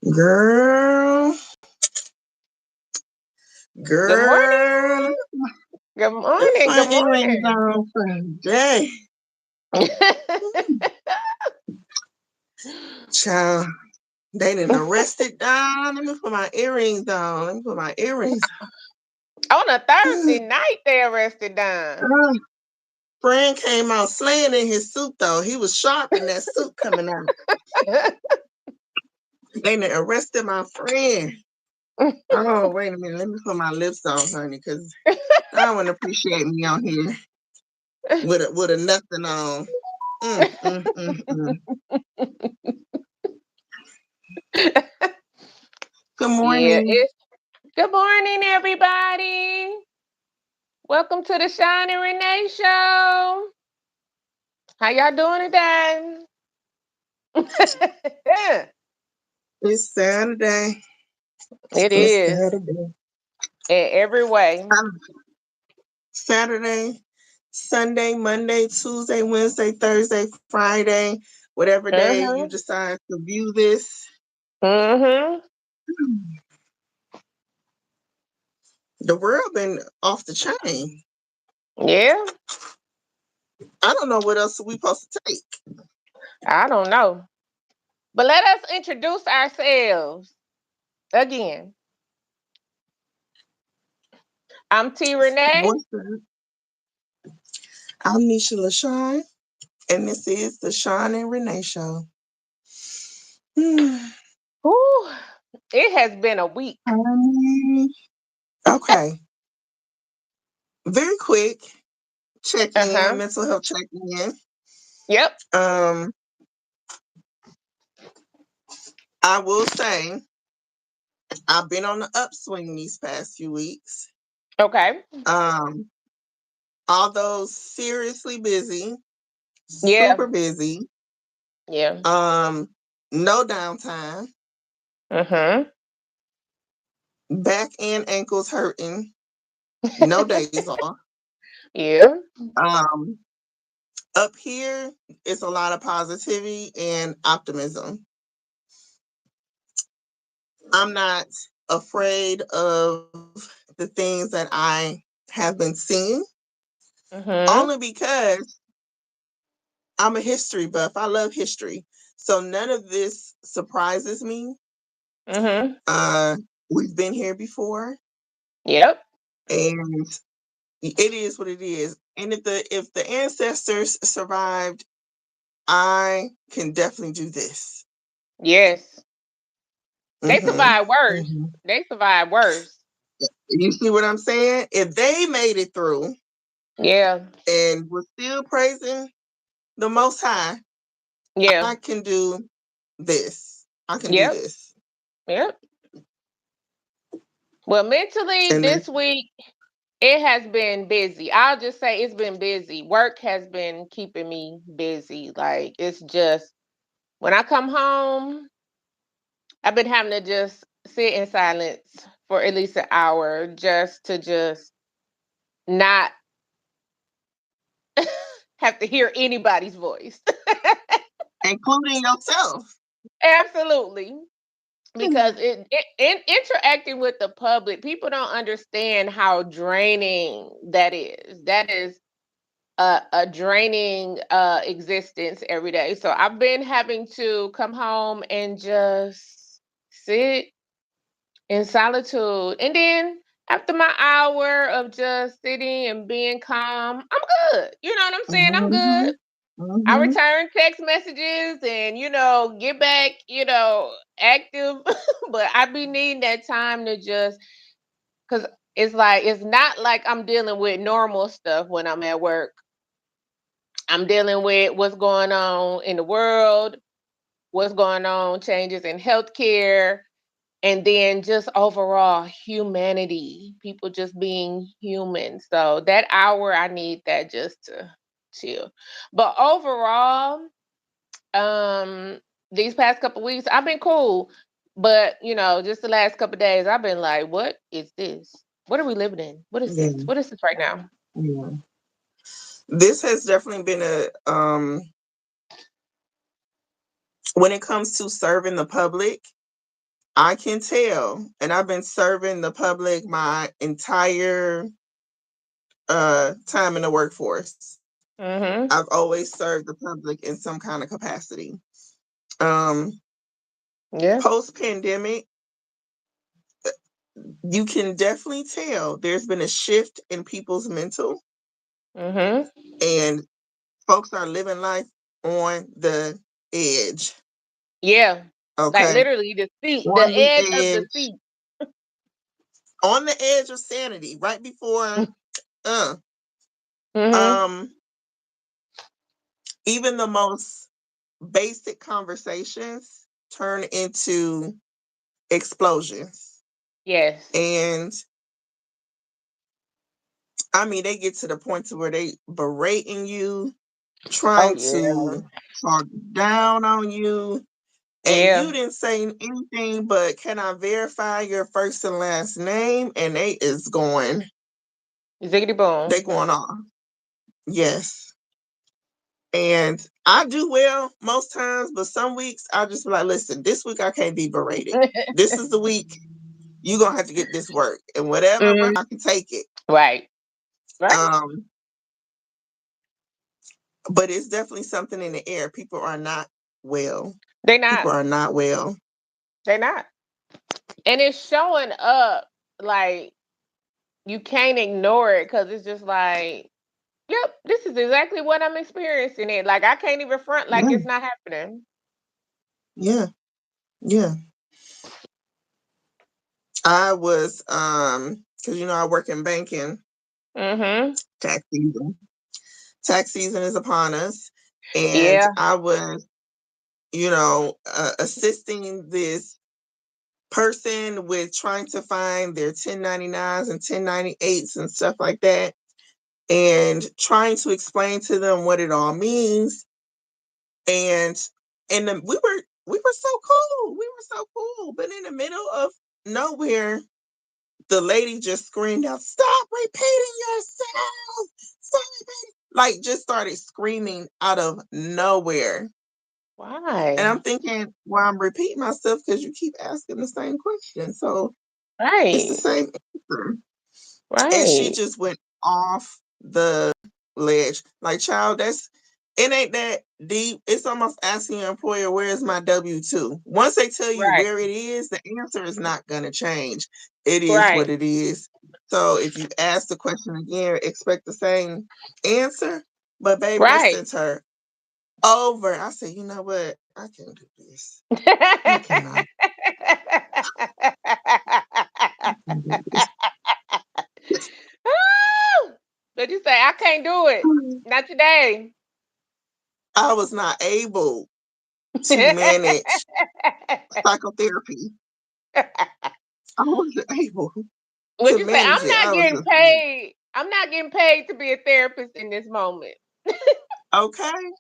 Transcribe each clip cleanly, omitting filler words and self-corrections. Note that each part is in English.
Girl, Good girl, morning. Good it's morning. my Good earrings morning. on for the day. Child, they didn't arrested down. Let me put my earrings on. Let me put my earrings On a Thursday on. night, they arrested Don. Friend came out slaying in his suit though. He was sharp in that suit coming out. They done arrested my friend. Oh, wait a minute. Let me put my lips on, honey, because I don't want to appreciate me on here with a nothing on. Mm, mm, mm, mm. Good Yeah, morning. it's good morning, everybody. Welcome to the Shawn and Renee show. How y'all doing today? It's Saturday. It It's is Saturday. in every way. Saturday, Sunday, Monday, Tuesday, Wednesday, Thursday, Friday, whatever day you Mm-hmm. decide to view this. Mm-hmm. The world been off the chain. Yeah, I don't know what else we supposed to take. I don't know. But let us introduce ourselves again. I'm T Renee. What's the, I'm Nisha LaShawn, and this is the Shawn and Renee Show. Whew, it has been a week. Okay, very quick check in, Uh-huh. mental health check in. Yep. Um, I will say I've been on the upswing these past few weeks. Okay. Um, although seriously busy, Yeah. super busy. Yeah. Um, no downtime, Uh-huh. back and ankles hurting, no days off. Yeah. Um, up here, it's a lot of positivity and optimism. I'm not afraid of the things that I have been seeing, Uh-huh. only because I'm a history buff. I love history. So none of this surprises me. Uh-huh. Uh, we've been here before, Yep. and it is what it is. And if the ancestors survived, I can definitely do this. Yes. They Hmm. survived worse. Hmm. They survived worse. You see what I'm saying? If they made it through Yeah. and were still praising the Most High, Yeah. I can do this. I can do Yep. this. Yep. Well, mentally And that's this week it has been busy. I'll just say it's been busy. Work has been keeping me busy. Like it's just when I come home, I've been having to just sit in silence for at least an hour just to just not have to hear anybody's voice. including yourself. Absolutely. Because in interacting with the public, people don't understand how draining that is. That is a draining existence every day. So I've been having to come home and just sit in solitude. And then after my hour of just sitting and being calm, I'm good. You know what I'm saying? I'm Hmm. good. I Hmm. return text messages and, get back, active. But I be needing that time to just, because it's not like I'm dealing with normal stuff when I'm at work. I'm dealing with what's going on in the world, what's going on, changes in healthcare, and then just overall humanity, people just being human. So that hour, I need that just to chill. But overall, these past couple weeks, I've been cool. But just the last couple days, I've been like, what is this? What are we living in? What is this? Yeah, What is this right now? yeah. This has definitely been a when it comes to serving the public. I can tell, and I've been serving the public my entire time in the workforce. Mhm. I've always served the public in some kind of capacity. Um, Yeah. Post pandemic, you can definitely tell there's been a shift in people's mental, Mhm. and folks are living life on the edge. Yeah. Like Okay, literally the seat, the on the edge of the edge, seat. on the edge of sanity, right before. Uh, Mhm. um, Even the most basic conversations turn into explosions. Yes. And I mean, they get to the point to where they berating you, Oh trying yeah. to talk down on you, and you Yeah. didn't say anything but can I verify your first and last name? And Ziggity boom. they going off. Yes. And I do well most times, but some weeks I'll just be like, listen, this week I can't be berated. This is the week you're gonna have to get this work. And whatever Mhm. I can take it. Right. Right. Um, but it's definitely something in the air. People are not well. They People not. are not well. They not. And it's showing up like you can't ignore it because it's just like, yep, this is exactly what I'm experiencing. It like I can't even front like Yeah, it's not happening. yeah, yeah. I was because I work in banking. Mhm. Tax season. Tax season is upon us. And Yeah. I was, assisting this person with trying to find their 1099s and 1098s and stuff like that, and trying to explain to them what it all means. And we were so cool. We were so cool. But in the middle of nowhere, the lady just screamed out, "Stop repeating yourself! Stop repeating!" Like just started screaming out of nowhere. And Why? I'm thinking, well, I'm repeating myself because you keep asking the same question. So it's the Right. same answer. And she Right. just went off the ledge. Like, child, it ain't that deep. It's almost asking your employer, where's my W-2? Once they tell you Right. where it is, the answer is not gonna change. It is Right. what it is. So if you ask the question again, expect the same answer. But baby, they Right. sent her over. I said, you know what? I can't do this. I cannot. I can't do this. But you say I can't do it. Not today. I was not able to manage psychotherapy. I wasn't able Would to you say manage it. I was just like, I'm not getting paid to be a therapist in this moment. okay, I'm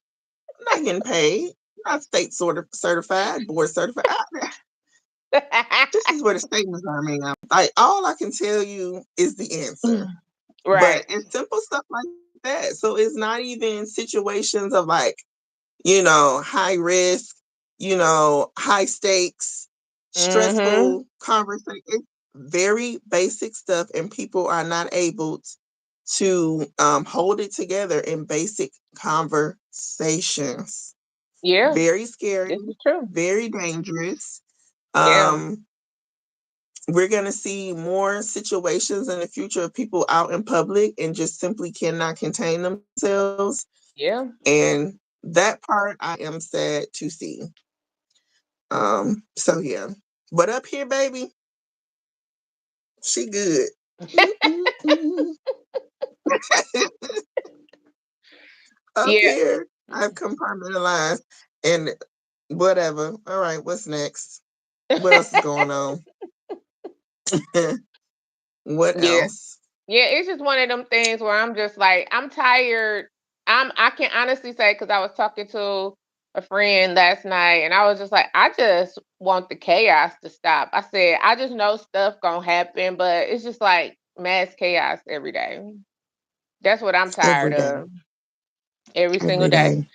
not getting paid. I'm not state sort of certified, board certified. This is where the statements are made. Like all I can tell you is the answer. But Right. it's simple stuff like that. So it's not even situations of like, high risk, high stakes, Mhm. stressful conversation. It's very basic stuff, and people are not able to hold it together in basic conversations. Yeah. Very scary, This is true. very dangerous. Yeah. Um, we're going to see more situations in the future of people out in public and just simply cannot contain themselves. Yeah. And that part I am sad to see. So yeah. But up here, baby, she good. Mm-mm-mm. Up Yeah. here, I've compartmentalized and whatever. All right, what's next? What else is going on? What Yeah. else? Yeah, it's just one of them things where I'm just like, I'm tired. I can honestly say because I was talking to a friend last night and I was just like, I just want the chaos to stop. I said, I just know stuff gonna happen, but it's just like mass chaos every day. That's what I'm tired Every day. of every single Every day. day.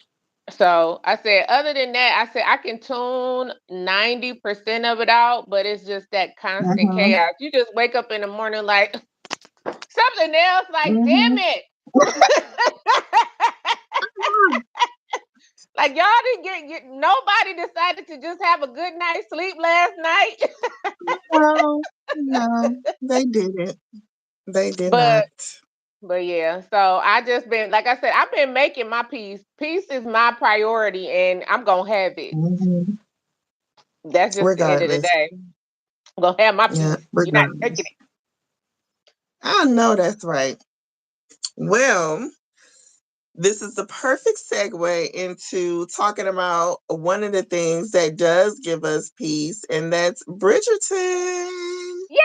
So I said, other than that, I said I can tune 90% of it out, but it's just that constant Mm-hmm. chaos. You just wake up in the morning like something else, like, damn Mm-hmm. it. Like y'all didn't nobody decided to just have a good night's sleep last night. No, no, they didn't. They did but not. but yeah, so I just been like I said, I've been making my peace. Peace is my priority and I'm gonna have it. Mm-hmm. That's just the end of the Regardless. day. I'm gonna have my Yeah, peace. You're not taking regardless. I know that's right. Well, this is the perfect segue into talking about one of the things that does give us peace, and that's Bridgerton. it.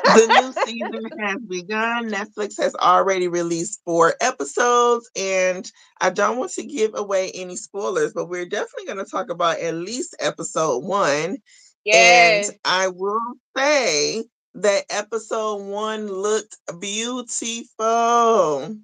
The new Yay! season has begun. Netflix has already released 4 episodes, and I don't want to give away any spoilers, but we're definitely going to talk about at least episode 1. And Yes. I will say that episode 1 looked beautiful.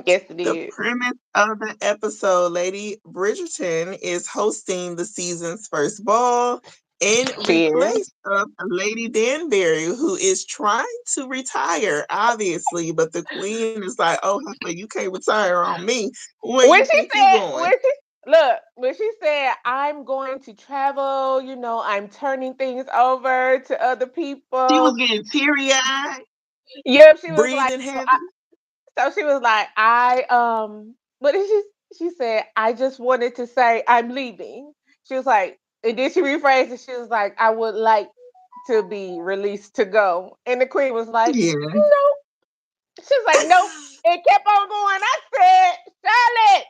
Yes, it The is. premise of the episode, Lady Bridgerton is hosting the season's first ball in She is. replace of Lady Danbury, who is trying to retire, obviously, but the queen is like, "Oh, heifer, you can't retire on me. Where you When she think you said, going?" when she said, I'm going to travel, I'm turning things over to other She was people. getting teary eyed, Yep, she was like, breathing heavy. so she was like, what did she said, I just wanted to say I'm leaving. She was like, and then she rephrased it. She was like, I would like to be released to go. And the queen was like, Yeah. nope. She's like, nope. It kept on going. I said,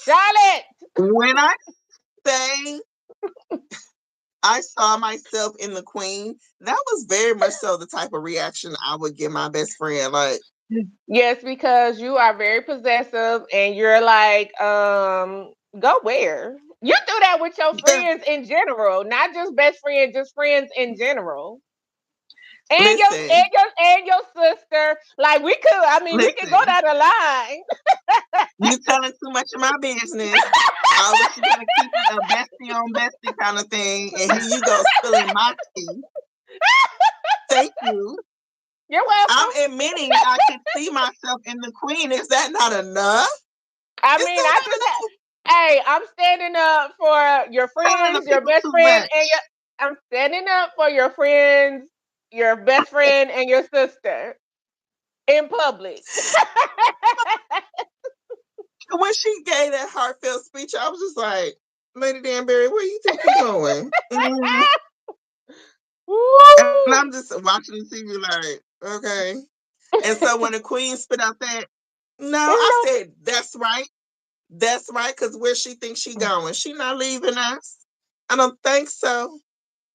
Charlotte. When I say I saw myself in the queen, that was very much so the type of reaction I would give my best friend. Like, Yes, because you are very possessive and you're like, go where? You do that with your yeah, friends in general, not just best friends, just friends in general. And your listen, sister. Like we could, I mean, we could go listen, down the line. you telling too much of my business. I wish you gotta keep it a bestie on bestie kind of thing. And here you go spilling my tea. Thank you. You're welcome. I'm admitting I can see myself in the queen. Is that not enough? I Is mean, that I not just enough? hey, I'm standing up for your Telling the friends, your people best too friend, and much. I'm standing up for your friends, your best friend, and your sister in public. When she gave that heartfelt speech, I was just like, Lady Danbury, where you think you going? And I'm Woo! just watching the TV like, okay. And so when the queen spit out that, no, I No. said, that's right. That's right, because where she thinks she going? She not leaving us. I don't think so.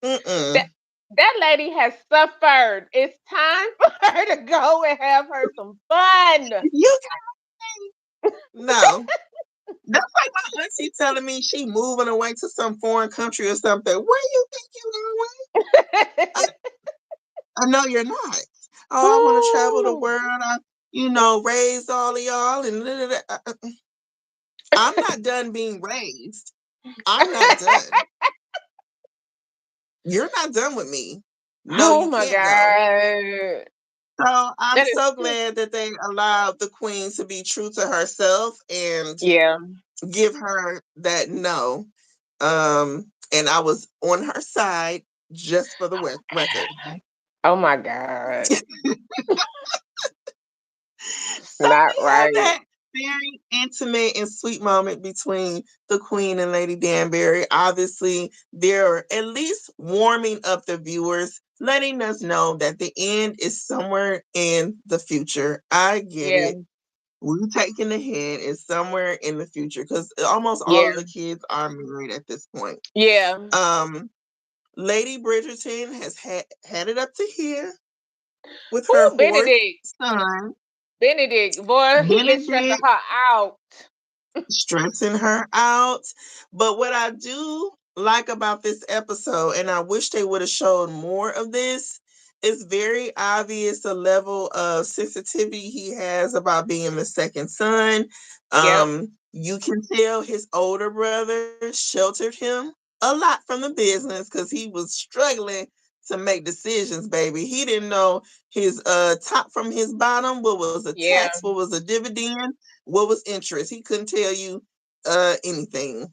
That Mm-mm. that lady has suffered. It's time for her to go and have her some fun. You no. That's like my auntie telling me she moving away to some foreign country or something. Where you think you going? I know you're not. Oh, I want to travel the Ooh. world. Raised all of y'all and da, da, da. I'm not done being raised. I'm not done. You're not done with me. No, Oh you my can't go. god. So I'm That is so glad that they allowed the queen to be true to herself and yeah. give her that no. And I was on her side just for the record. Oh my god. So Not we had right. that very intimate and sweet moment between the Queen and Lady Danbury. Obviously, they're at least warming up the viewers, letting us know that the end is somewhere in the future. I get Yeah. it. We taking the hint is somewhere in the future because almost all of Yeah. the kids are married at this point. Yeah. Um, Lady Bridgerton has had it up to here with her Who fourth Benedict? son, Benedict, boy, he is stressing Benedict, her out. stressing her out. But what I do like about this episode, and I wish they would have showed more of this, It's very obvious the level of sensitivity he has about being the second son. Yep. You can tell his older brother sheltered him a lot from the business because he was struggling to make decisions, baby. He didn't know his top from his bottom, what was a Yeah. tax, what was a dividend, what was interest. He couldn't tell you anything.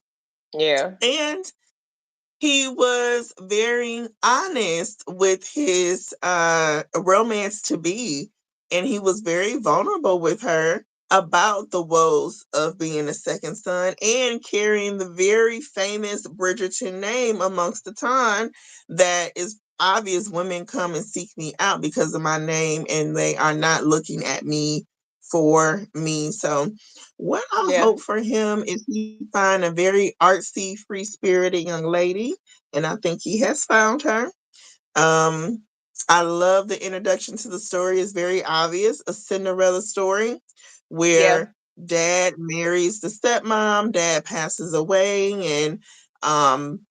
Yeah. And he was very honest with his romance to be, and he was very vulnerable with her about the woes of being a second son and carrying the very famous Bridgerton name amongst the time that is obvious women come and seek me out because of my name and they are not looking at me for me. So what I Yeah. hope for him is he find a very artsy, free spirited young lady, and I think he has found her. Um, I love the introduction to the story. It's very obvious, a Cinderella story Yeah. where dad marries the stepmom, dad passes away, and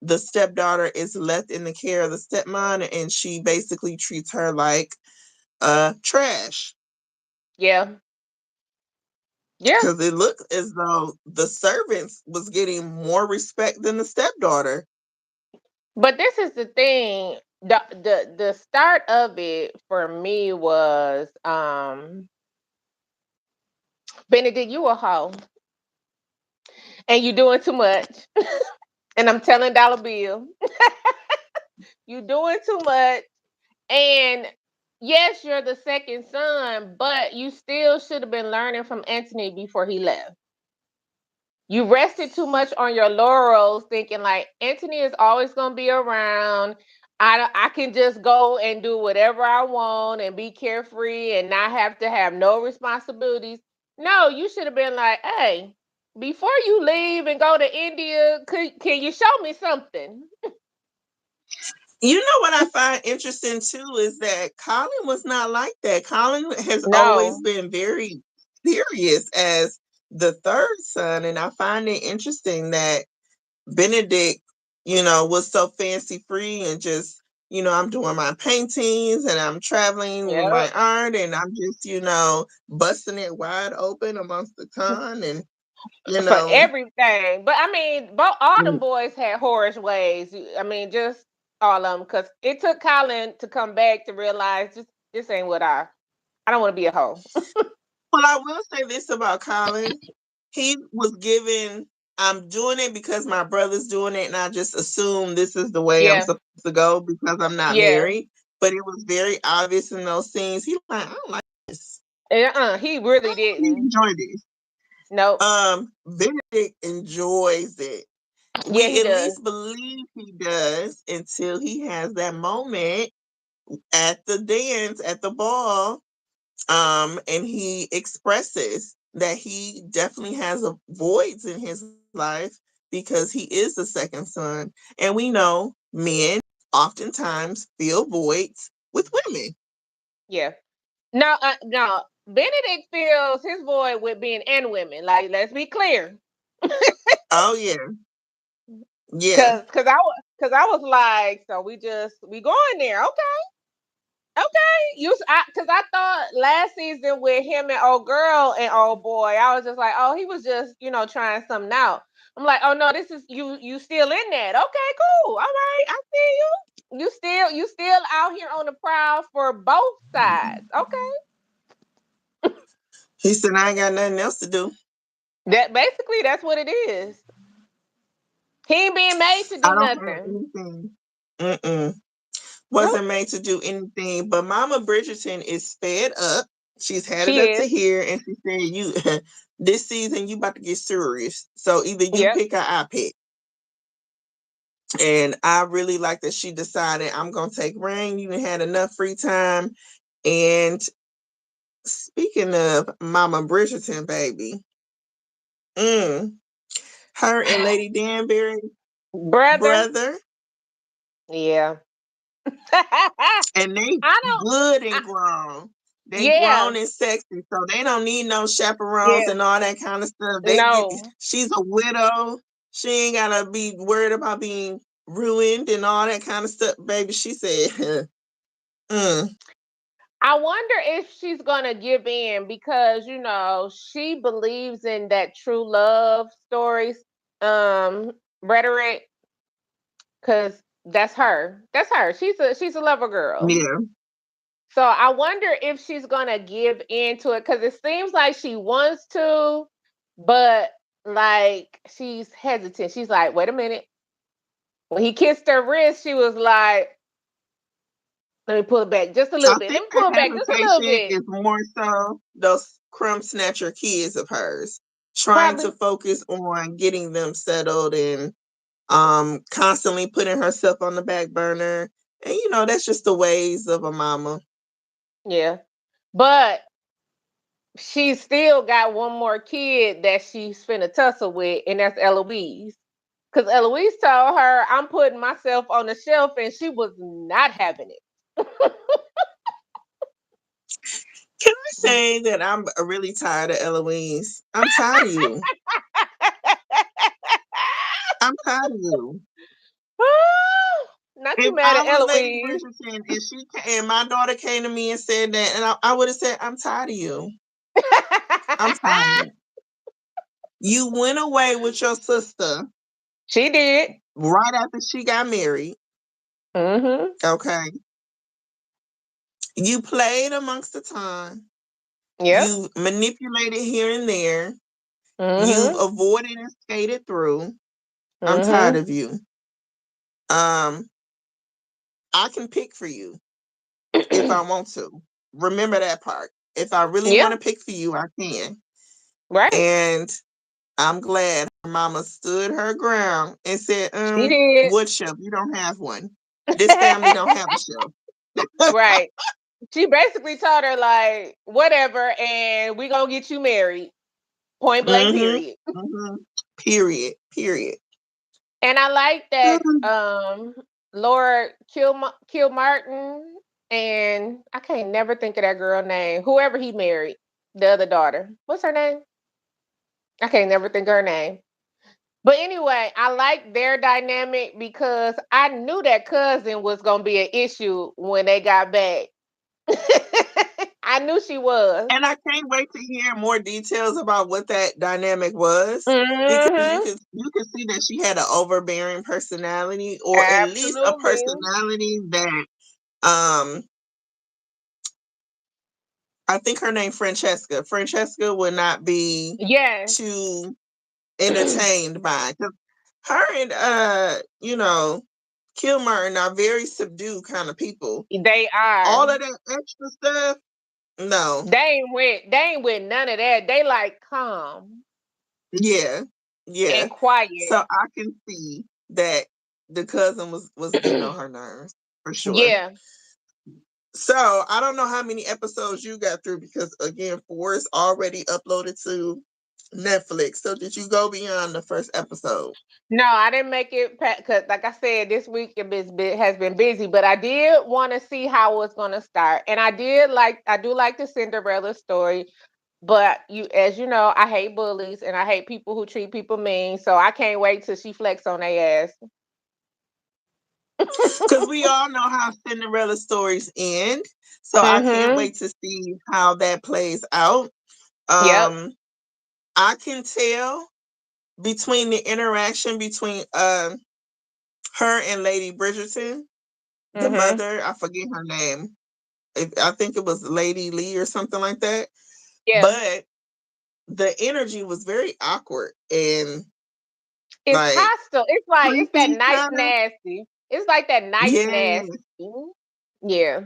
the stepdaughter is left in the care of the stepmom, and she basically treats her like trash Yeah. Yeah. because it looked as though the servants was getting more respect than the stepdaughter. But this is the thing. The start of it for me was Benedict, you a hoe. And you doing too much. And I'm telling Dollar Bill, you doing too much. And yes, you're the second son, but you still should have been learning from Anthony before he left. You rested too much on your laurels, thinking like Anthony is always gonna be around. I can just go and do whatever I want and be carefree and not have to have no responsibilities. No, you should have been like, hey, before you leave and go to India, can you show me something? You know what I find interesting too is that Colin was not like that. Colin has always No. been very serious as the third son, and I find it interesting that Benedict, was so fancy free and just, I'm doing my paintings and I'm traveling with Yep. my art and I'm just, busting it wide open amongst the con and, you For know, everything. But I mean, both all them boys had whorish ways. I mean, just all of them, because it took Colin to come back to realize this ain't what I don't want to be a hoe. well, I will say this about Colin. He was given, I'm doing it because my brother's doing it, and I just assume this is the way I'm Yeah, supposed to go because I'm not yeah. married. But it was very obvious in those scenes. He like, I don't like this. He I really don't really didn't. enjoy this. Nope. Benedict enjoys it. Yeah, We he at does. least believe he does until he has that moment at the dance, at the ball, and he expresses that he definitely has a voids in his life because he is the second son. And we know men oftentimes fill voids with women. Yeah. No, no. Benedict fills his void with being and women. Like, let's be clear. Oh yeah, yeah. Cause I was like, so we going there, okay? Okay, because I thought last season with him and old girl and old boy, I was just like, oh, he was just trying something out. I'm like, oh no, this is you still in that? Okay, cool, all right, I see you. You still out here on the prowl for both sides. Okay, He said I ain't got nothing else to do. that basically that's what it is. He ain't being made to I do don't have nothing. anything. Mm-mm. Nope, Wasn't made to do anything. But Mama Bridgerton is fed up. She's had it she up to is. here, and she said, "You, this season, you about to get serious. So either you Yep. pick or I pick." And I really like that she decided I'm gonna take rain. You done had enough free time. And speaking of Mama Bridgerton, baby, mm, her and Lady Danbury Brother. brother, Yeah. and they I don't. good I, and grown. They yeah. grown and sexy, so they don't need no chaperones Yeah. and all that kind of stuff. No. She's a widow. She ain't gotta be worried about being ruined and all that kind of stuff, baby. She said, Mm, I wonder if she's gonna give in because she believes in that true love stories rhetoric because that's her. That's her. She's a lover girl. yeah. So I wonder if she's gonna give into it because it seems like she wants to, but like she's hesitant. She's like, wait a minute. When he kissed her wrist, she was like, let me pull it back just a little I bit. Let think me her pull it back just a little hesitation bit. is more so those crumb snatcher kids of hers, trying to Probably, focus on getting them settled and constantly putting herself on the back burner. And that's just the ways of a mama. yeah. But she still got one more kid that she's finna tussle with, and that's Eloise. Because Eloise told her, I'm putting myself on the shelf, and she was not having it. Can I say that I'm really tired of Eloise? I'm tired of you. I'm tired of you. Not you If mad I at was Lady Eloise. Bridgerton and and my daughter came to me and said that, and I would have said, I'm tired of you. I'm tired. You went away with your sister She did. right after she got married. Mm-hmm. Okay. You played amongst the time. Yep. You manipulated here and there. You've Mm-hmm. avoided and skated through. I'm tired Mm-hmm. of you. Um, I can pick for you if I want to. Remember that part. If I really want Yeah. to pick for you, I can. Right. And I'm glad her mama stood her ground and said, She did. wood shelf, you don't have one. This family don't have a shelf. Right. She basically told her like, whatever, and we gonna get you married. Point blank. Mm-hmm. Period. Mm-hmm. Period. Period. And I like that Mm. Lord Kilmartin, and I can't never think of that girl name. Whoever he married, the other daughter. What's her name? I can't never think of her name. But anyway, I like their dynamic because I knew that cousin was gonna be an issue when they got back. I knew she was. And I can't wait to hear more details about what that dynamic was, because you Hmm. could you could see that she had an overbearing personality, or at least a Absolutely. personality that um I think her name Francesca. Francesca would not be Yes. too entertained by, 'cause her and Kilmartin are very subdued kind of people. They are. All of that extra stuff, no. They ain't with none of that. They like calm Yeah, yeah. and quiet. So I can see that the cousin was getting on her nerves for sure. Yeah. So I don't know how many episodes you got through, because again, 4 is already uploaded to Netflix. So did you go beyond the first episode? No, I didn't make it because, like I said, this week has been busy. But I did want to see how it's going to start, and I do like the Cinderella story. But as you know, I hate bullies and I hate people who treat people mean. So I can't wait till she flex on their ass. Because we all know how Cinderella stories end. So I can't Mhm. wait to see how that plays out. Yep. Um, I can tell between the interaction between her and Lady Bridgerton, the Mhm. mother, I forget her name. I think it was Lady Lee or something like that. Yeah. But the energy was very awkward and It's like hostile. It's that creepy nice kind of. nasty. It's like that nice Yeah. nasty. Yeah.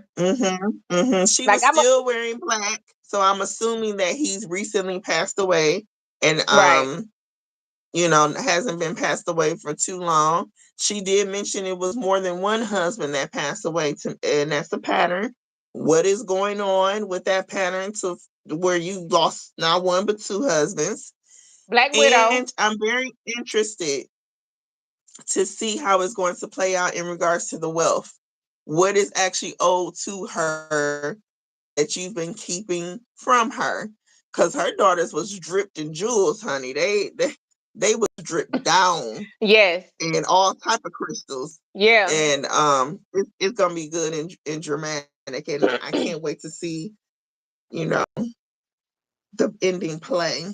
She Like was I'm a still wearing black, so I'm assuming that he's recently passed away, and right. hasn't been passed away for too long. She did mention it was more than one husband that passed away, and that's a pattern. What is going on with that pattern to where you lost not one but two husbands? Black And Widow. I'm very interested to see how it's going to play out in regards to the wealth. What is actually owed to her that you've been keeping from her? Because her daughters was dripped in jewels, honey. They was dripped down Yes. in all type of crystals, Yeah. and it's gonna be good and dramatic. and I can't wait to see, you know, the ending play.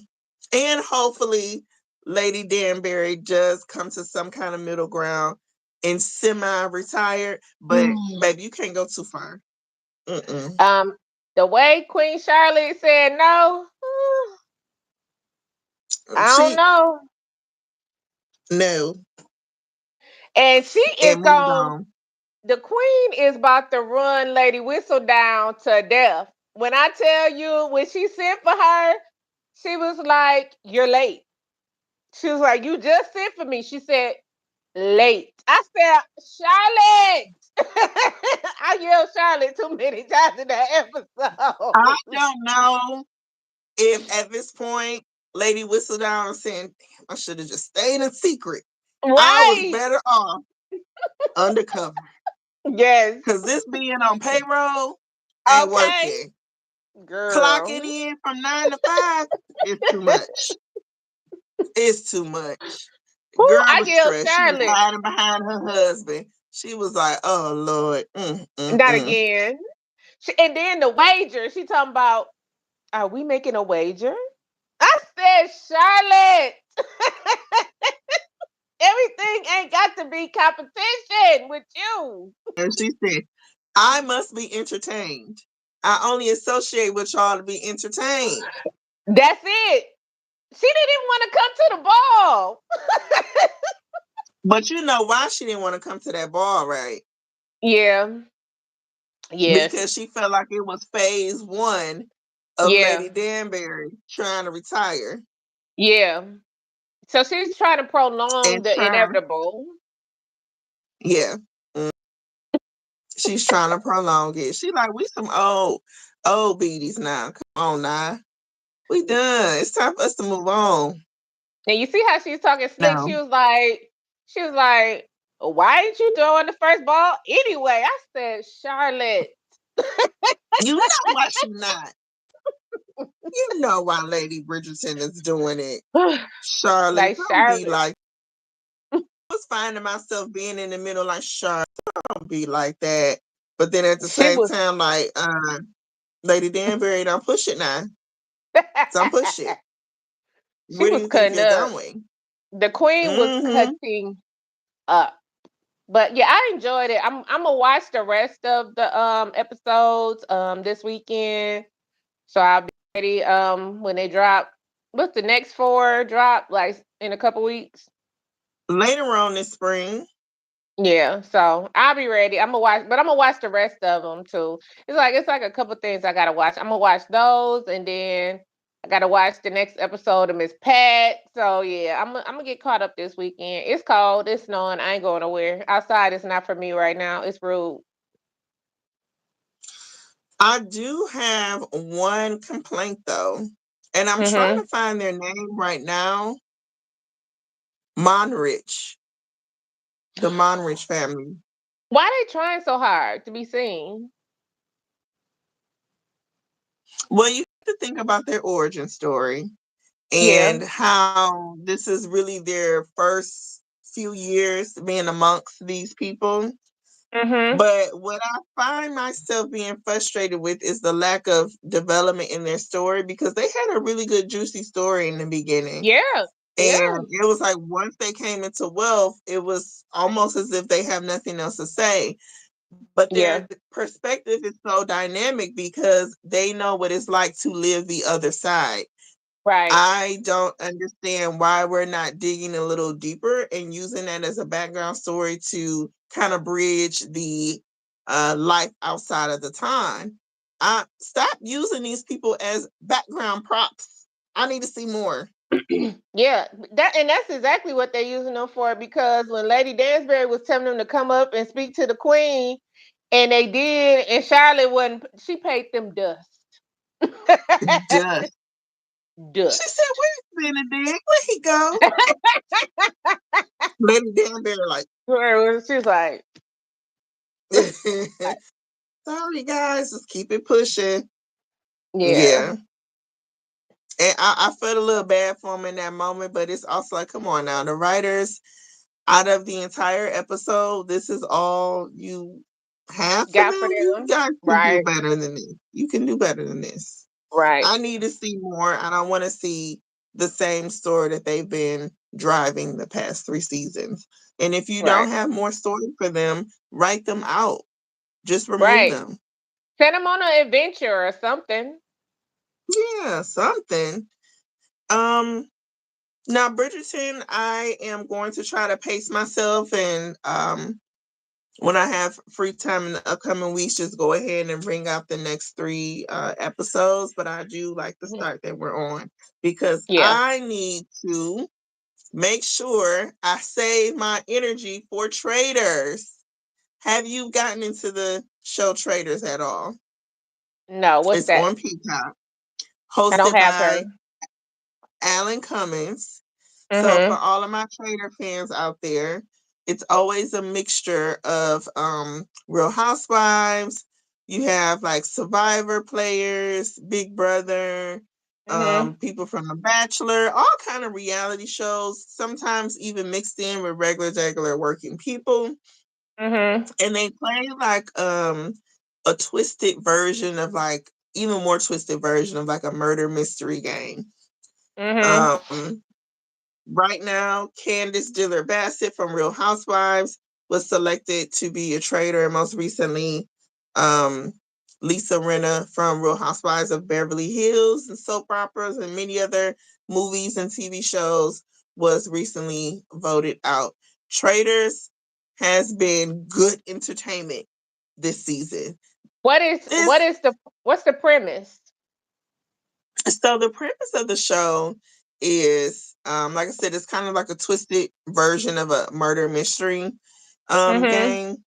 And hopefully Lady Danbury does come to some kind of middle ground and semi-retired, but baby, you can't go too far. Mm-mm. um, the way Queen Charlotte said no, I don't She know. no And she is and moved going. on. The Queen is about to run Lady Whistle down to death. When I tell you, when she sent for her, she was like, "You're late." She was like, "You just sent for me." She said, "Late." I said, "Charlotte." I yelled Charlotte too many times in that I episode. don't know if at this point Lady Whistledown is saying, damn, I should have just stayed in secret. I was Right. better off undercover. Yes. Cause this being on payroll ain't Okay. working. Clocking Girl. in from 9 to 5 is too much. It's too much. Who Girl I was yelled stressed. She was Charlotte. hiding behind her husband. She was like, "Oh Lord, Not again. And then the wager. She talking about, are we making a wager? I said, Charlotte, everything ain't got to be competition with you. And she said, "I must be entertained. I only associate with y'all to be entertained." That's it. She didn't even want to come to the ball. But you know why she didn't want to come to that ball, right? Yeah. Yes. Because she felt like it was phase 1 of Yeah. Lady Danbury trying to retire Yeah. So she's trying to prolong and the trying, inevitable. yeah, mm, she's trying to prolong it. She like, we some old beaties now. Come on now, we done. It's time for us to move on. And you see how she's talking slick? No, She was like, why didn't you throw in the first ball anyway? I said, Charlotte. you know why she not. You know why Lady Bridgerton is doing it. Charlotte, Like don't be Charlotte. like. I was finding myself being in the middle like Charlotte. Don't be like that. But then at the She same was time, like Lady Danbury, don't push it now. Don't push it. she Where do was you think cutting you're up. going? The queen was Mm-hmm. cutting up. But yeah, I enjoyed it. I'm gonna watch the rest of the episodes this weekend. So I'll be ready when they drop. What's the next four drop like in a couple weeks? Later on this spring, Yeah, so I'll be ready. I'm gonna watch, but I'm gonna watch the rest of them too. It's like a couple things I gotta watch. I'm gonna watch those, and then I gotta watch the next episode of Miss Pat. So yeah, I'm gonna get caught up this weekend. It's cold, it's snowing. I ain't going nowhere. Outside is not for me right now. It's rude. I do have one complaint though, and I'm trying Hmm. to find their name right now. Monrich, the Monrich family. Why they trying so hard to be seen? Well, you have to think about their origin story Yeah. and how this is really their first few years being amongst these people. Hmm. But what I find myself being frustrated with is the lack of development in their story because they had a really good, juicy story in the beginning. Yeah. Yeah. And it was like once they came into wealth, it was almost as if they have nothing else to say. But their Yeah. perspective is so dynamic because they know what it's like to live the other side. Right. I don't understand why we're not digging a little deeper and using that as a background story to kind of bridge the life outside of the time. Stop using these people as background props. I need to see more. Yeah, that's exactly what they're using them for because when Lady Dansbury was telling them to come up and speak to the Queen, and they did, and Charlotte wasn't. She paid them dust. Dust. She said, Dust. "Where's Benedict? Where he go?" Lady Danbury, like, She's like, sorry guys, just keep it pushing. yeah, Yeah. And I felt a little bad for him in that moment, but it's also like, come on now, the writers out of the entire episode, this is all you. Half of Got for them, you them. guys can do Right. better than this. You can do better than this. Right. I need to see more. I don't want to see the same story that they've been driving the past 3 seasons. And if you don't Right. have more story for them, write them out. Just remove Right. them. Send them on an adventure or something. Yeah, something. Um, Now Bridgerton, I am going to try to pace myself and when I have free time in the upcoming weeks, just go ahead and bring out the next three episodes. But I do like the Mhm. start that we're on because Yeah. I need to make sure I save my energy for Traders. Have you gotten into the show Traders at all? No, what's It's that? on Peacock, I don't hosted have her. by Alan Cummins. So for Mhm. all of my trader fans out there, it's always a mixture of Real Housewives. You have like Survivor players, Big Brother, Mhm. people from The Bachelor, all kind of reality shows. Sometimes even mixed in with regular working people, Mhm. and they play like a twisted version of like even more twisted version of like a murder mystery game. Mhm. Um, Right now, Candace Diller Bassett from Real Housewives was selected to be a trader, and most recently, um, Lisa Rinna from Real Housewives of Beverly Hills and soap operas and many other movies and TV shows was recently voted out. Traders has been good entertainment this season. What This is the what's the premise? So the premise of the show is, like I said, it's kind of like a twisted version of a murder mystery Mhm. game.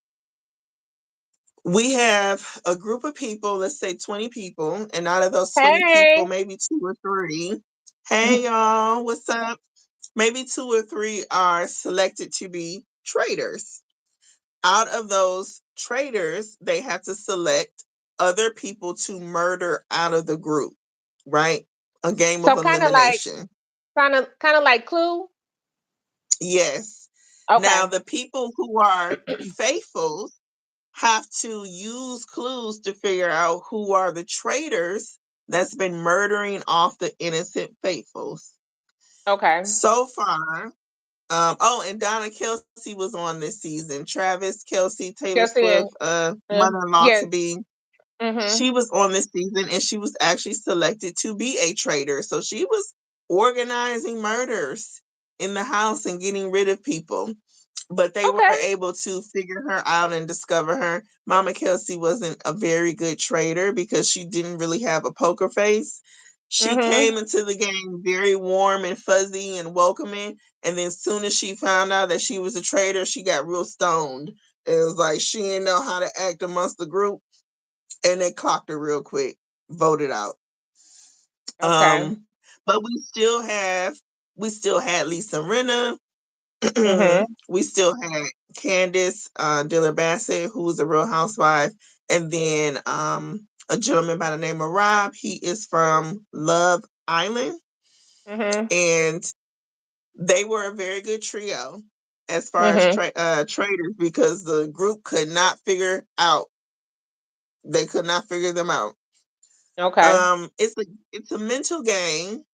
We have a group of people, let's say 20 people, and out of those 20 people, Hey. maybe two or three. Hey y'all, what's up? Maybe two or three are selected to be traders. Out of those traders, they have to select other people to murder out of the group, right? A game of So elimination. kind of like Clue. Yes. Now, Okay. the people who are faithful have to use clues to figure out who are the traitors that's been murdering off the innocent faithfuls. Okay. So far, oh, and Donna Kelsey was on this season. Travis Kelsey, Taylor Chelsea Swift, and mother-in-law yeah. to be. Mhm. She was on this season and she was actually selected to be a traitor. So she was organizing murders in the house and getting rid of people. But they were Okay. able to figure her out and discover her. Mama Kelsey wasn't a very good traitor because she didn't really have a poker face. She Mhm. came into the game very warm and fuzzy and welcoming. And then as soon as she found out that she was a traitor, she got real stoned. It was like she didn't know how to act amongst the group and they clocked her real quick, voted out. Okay. But we still had Lisa Rinna. Mhm. We still had Candace Diller Bassett, who was a Real Housewife, and then a gentleman by the name of Rob. He is from Love Island, Mhm. and they were a very good trio as far as Mhm. traders because the group could not figure out. They could not figure them out. Okay. It's a mental game.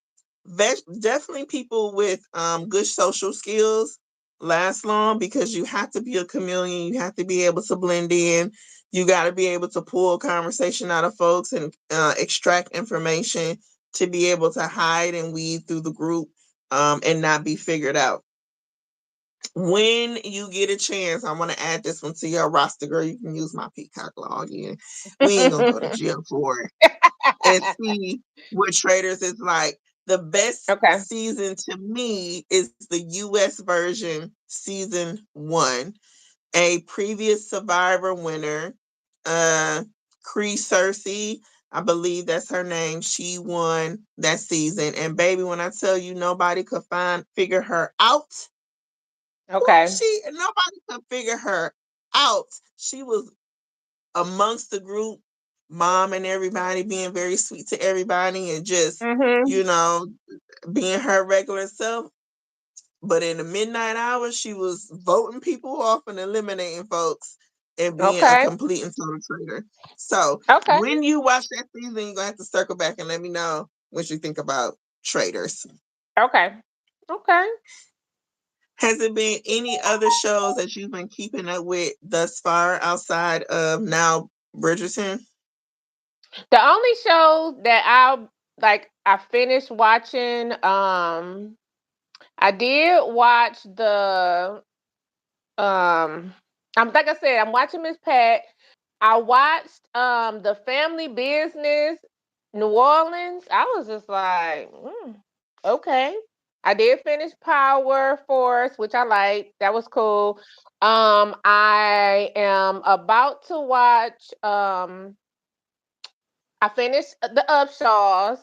Definitely people with good social skills last long because you have to be a chameleon. You have to be able to blend in. You got to be able to pull conversation out of folks and extract information to be able to hide and weed through the group and not be figured out. When you get a chance, I want to add this one to your roster, girl. You can use my Peacock login. We ain't gonna go to jail for it and see what Traders is like. The best Okay. season to me is the US version, season one. A previous Survivor winner, uh, Cree Cersei, I believe that's her name. She won that season. And baby, when I tell you nobody could figure her out, Okay. nobody could figure her out. She was amongst the group, mom and everybody, being very sweet to everybody and just, Mhm. you know, being her regular self. But in the midnight hours, she was voting people off and eliminating folks. and being a Okay. complete and total traitor. So Okay. when you watch that season, you're gonna have to circle back and let me know what you think about traitors. Okay. Okay. Has there been any other shows that you've been keeping up with thus far outside of now Bridgerton? The only show that I finished watching, I did watch the I'm like I said, I'm watching Miss Pat. I watched the Family Business New Orleans. I was just like, okay. I did finish Power Force, which I liked. That was cool. I am about to watch I finished the Upshaws.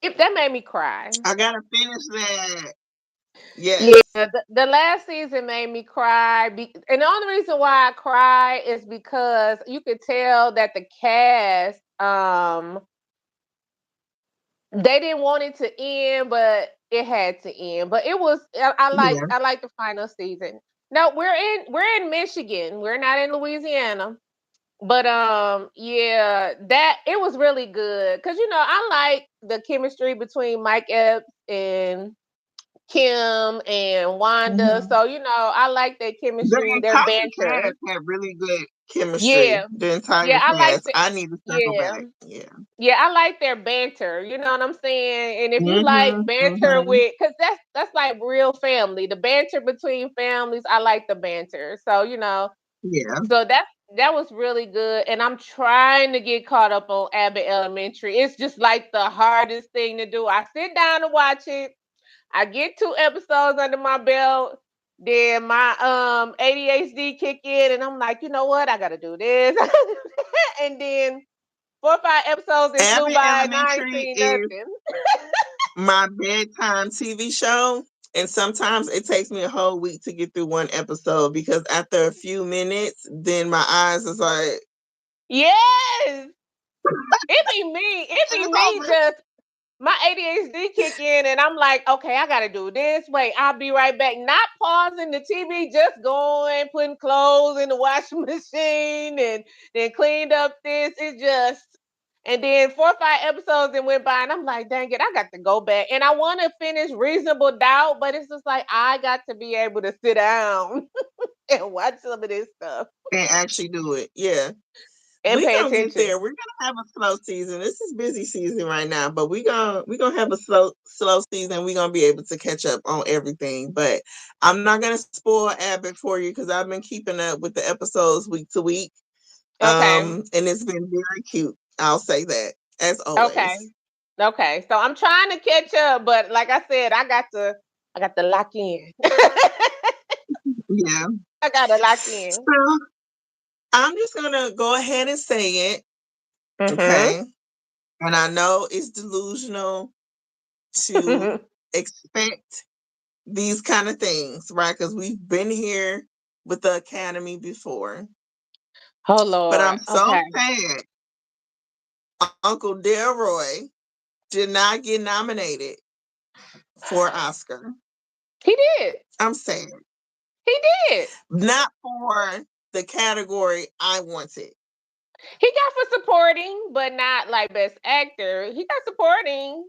That made me cry. I gotta finish that. Yeah, Yes. the last season made me cry, and the only reason why I cry is because you could tell that the cast, they didn't want it to end, but it had to end. But it was, Yeah. I like the final season. No, we're in Michigan. We're not in Louisiana. But yeah, that it was really good because I like the chemistry between Mike Epps and Kim and Wanda. Mhm. So, I like their The chemistry, their entire banter. cast had really good chemistry. Yeah. The entire Yeah, I like cast. I need to circle yeah. back. Yeah. Yeah, I like their banter. You know what I'm saying? And if you like Mhm. banter Mhm. cause that's like real family. The banter between families, I like the banter. So, Yeah. so that was really good. And I'm trying to get caught up on Abbott Elementary. It's just like the hardest thing to do. I sit down to watch it. I get 2 episodes under my belt, then my ADHD kick in, and I'm like, you know what? I gotta do this. And then 4 or 5 episodes and flew Abbott by and I ain't Elementary seen is nothing. my bedtime TV show. And sometimes it takes me a whole week to get through one episode because after a few minutes, then my eyes is like, Yes. It and be it's me over. just my ADHD kick in and I'm like, okay, I gotta do this. Wait, I'll be right back. Not pausing the TV, just going, putting clothes in the washing machine and then cleaned up this. It just and then 4 or 5 episodes and went by and I'm like, dang it, I got to go back. And I want to finish Reasonable Doubt, but it's just like I got to be able to sit down and watch some of this stuff And actually do it. Yeah. and We pay gonna get there. attention. We're gonna have a slow season. This is busy season right now, but we gonna have a slow season. We're gonna be able to catch up on everything. But I'm not gonna spoil Abbott for you because I've been keeping up with the episodes week to week. Okay. And it's been very cute. I'll say that as Okay. always. Okay, so I'm trying to catch up, but like I said, I got to lock in. Yeah. I got to lock in. So I'm just gonna go ahead and say it. Mhm. Okay. And I know it's delusional to expect these kind of things, right? Because we've been here with the Academy before. Oh But Lord. I'm so Okay. sad Uncle Delroy did not get nominated for Oscar. He did. I'm sad. He did. Not for the category I wanted. He got for supporting, but not like best actor. He got supporting.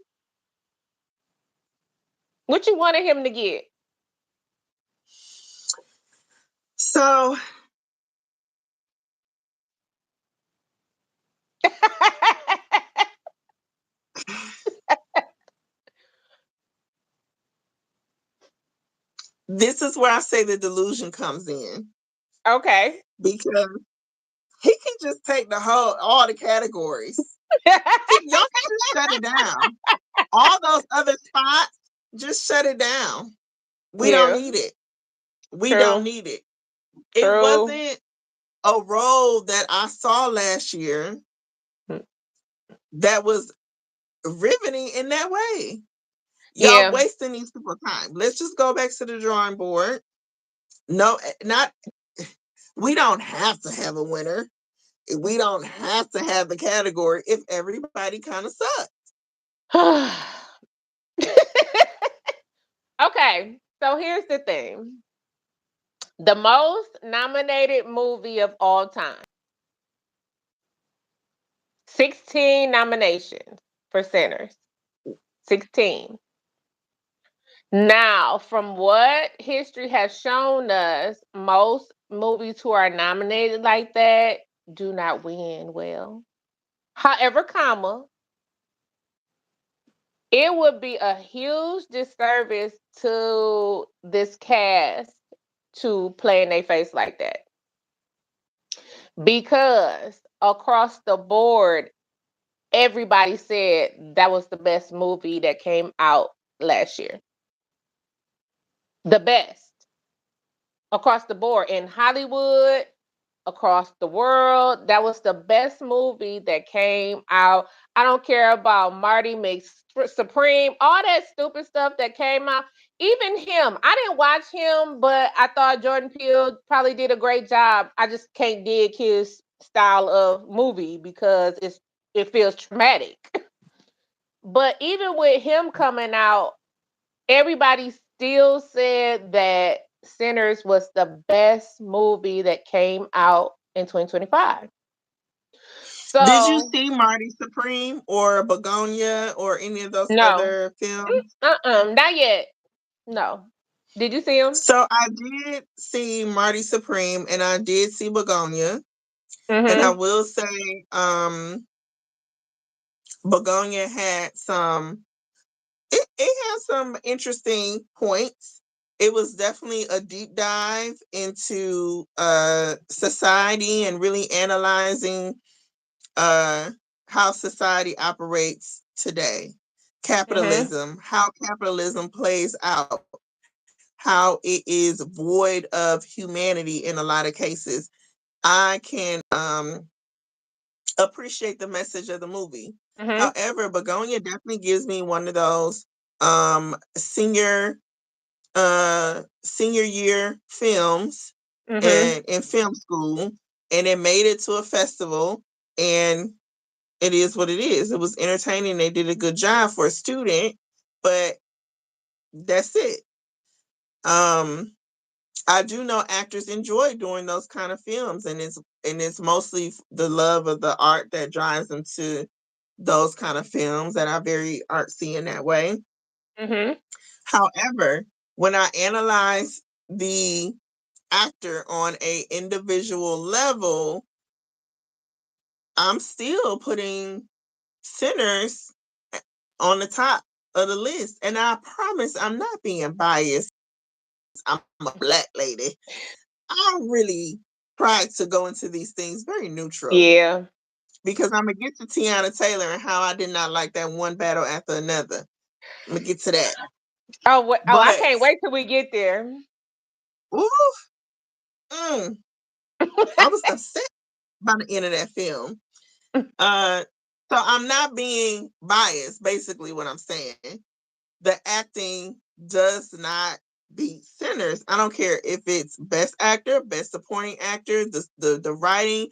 What you wanted him to get? So this is where I say the delusion comes in Okay. because he can just take all the categories. Y'all can just shut it down. All those other spots, just shut it down. We don't Yeah. need it. We don't True. need it. It True. wasn't a role that I saw last year Mm. that was riveting in that way. Y'all Yeah. wasting these people's time. Let's just go back to the drawing board. No, not we don't have to have a winner. We don't have to have the category if everybody kind of sucks. Okay. So here's the thing. The most nominated movie of all time. 16 nominations for Sinners. 16. Now, from what history has shown us, most movies who are nominated like that do not win well. However, comma, it would be a huge disservice to this cast to play in their face like that. Because across the board, everybody said that was the best movie that came out last year. The best across the board in Hollywood, across the world. That was the best movie that came out. I don't care about Marty Makes Supreme, all that stupid stuff that came out. Even him, I didn't watch him, but I thought Jordan Peele probably did a great job. I just can't dig his style of movie because it feels traumatic. But even with him coming out, everybody still said that Sinners was the best movie that came out in 2025. Did you So, see Marty Supreme or Begonia or any of those no. other films? Not yet. No. Did you see him? So I did see Marty Supreme and I did see Begonia. And I Mhm. will say, Begonia had it had some interesting points. It was definitely a deep dive into society and really analyzing uh how society operates today. Mhm. How capitalism plays out, how it is void of humanity in a lot of cases. I can appreciate the message of the movie. Mhm. However, Begonia definitely gives me one of those senior year films Mhm. and in film school, and it made it to a festival, and it is what it is. It was entertaining. They did a good job for a student, but that's it. Um I do know actors enjoy doing those kind of films, and it's mostly the love of the art that drives them to those kind of films that are very artsy in that way. Mhm. However, when I analyze the actor on a individual level, I'm still putting Sinners on the top of the list. And I promise I'm not being biased. I'm a black lady. I really try to go into these things very neutral Yeah. because I'm gonna get to Tiana Taylor and how I did not like that one battle after another. I'm gonna get to that. I But can't wait till we get there. ooh, mm, I was upset by the end of that film. Uh, so I'm not being biased, basically what I'm saying. The acting does not beat Sinners. I don't care if it's best actor, best supporting actor, the writing,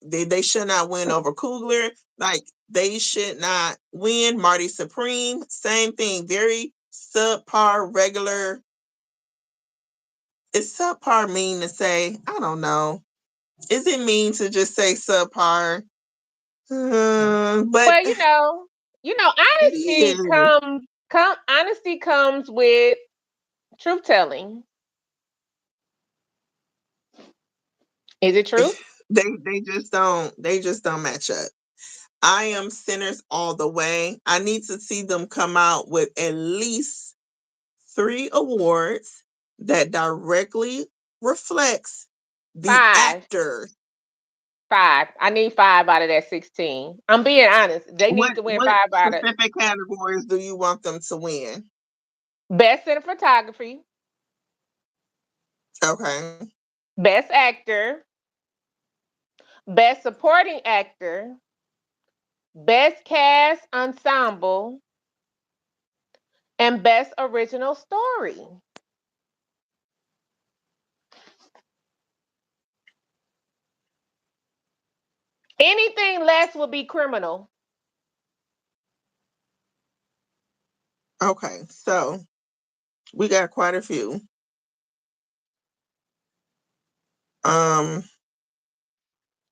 they should not win over Coogler. Like they should not win. Marty Supreme, same thing. Very subpar, regular. Is subpar mean to say? I don't know. Is it mean to just say subpar? But Well, it honesty is. comes with truth telling. Is it true? They just don't match up. I am Sinners all the way. I need to see them come out with at least 3 awards that directly reflects the Five. actor. 5. I need 5 out of that 16. I'm being honest. They need What to win what 5 out of specific categories do you want them to win? best cinematography, Okay. best actor, best supporting actor, best cast ensemble, and best original story. Anything less will be criminal. Okay. So we got quite a few. Um,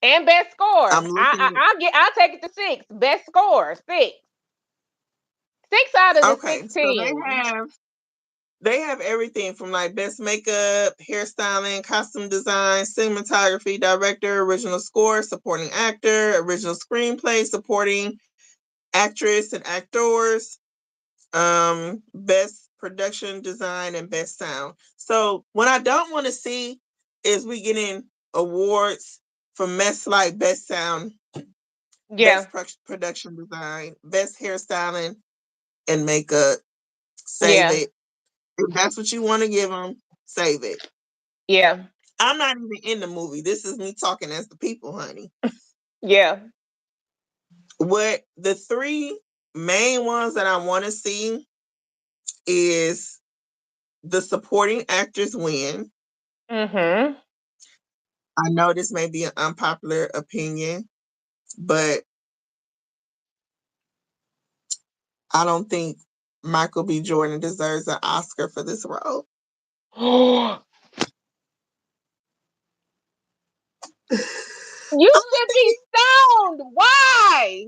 And best score. I'm looking. I'll take it to 6. Best score, 6. 6 out of the Okay, so 16. they have everything from like best makeup, hairstyling, costume design, cinematography, director, original score, supporting actor, original screenplay, supporting actress and actors, best production design, and best sound. So what I don't want to see is we getting awards for mess like best sound, Yeah. best production design, best hairstyling and makeup. Save Yeah. it. If that's what you want to give them, save it. Yeah. I'm not even in the movie. This is me talking as the people, honey. Yeah. What the three main ones that I want to see is the supporting actors win. Mhm. I know this may be an unpopular opinion, but I don't think Michael B. Jordan deserves an Oscar for this role. You I don't should be think stoned. Why?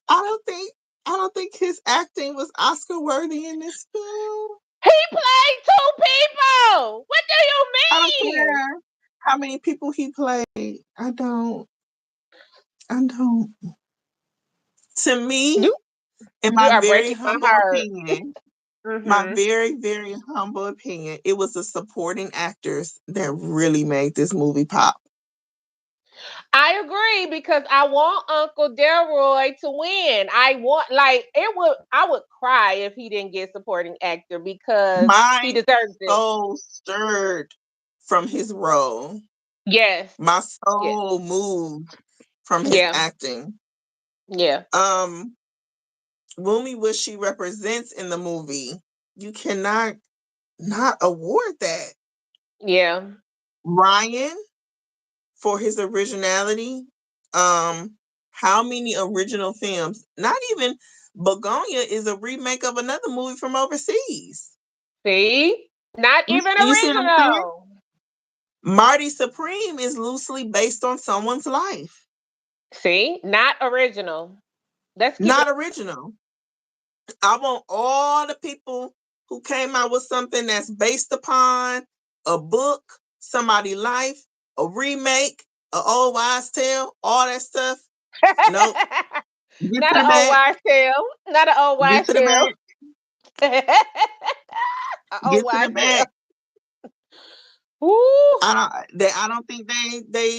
I don't think I don't think his acting was Oscar worthy in this film. He played two people. What do I don't you mean? care how many people he played. I don't. I don't. To me, You in you my are very breaking my humble heart. opinion, my Mhm. very, very humble opinion, it was the supporting actors that really made this movie pop. I agree because I want Uncle Delroy to win. I want like it would I would cry if he didn't get supporting actor because he My deserves it. soul stirred from his role. Yes. My Yes. soul moved from his Yeah. acting. Yeah. Um, Wumi, what she represents in the movie, you cannot not award that. Yeah. Ryan, for his originality. How many original films? Not even Begonia is a remake of another movie from overseas. See? Not even You see what I'm saying? original. Marty Supreme is loosely based on someone's life. See? Not original. Let's keep it. Not original. I want all the people who came out with something that's based upon a book, somebody's life, a remake, an old wives' tale, all that stuff. Nope. Get Not to an the old back. wives' tale. Not an old Get wives' to the tale. back. An old Get to the wives' tale. back. Ooh. I don't think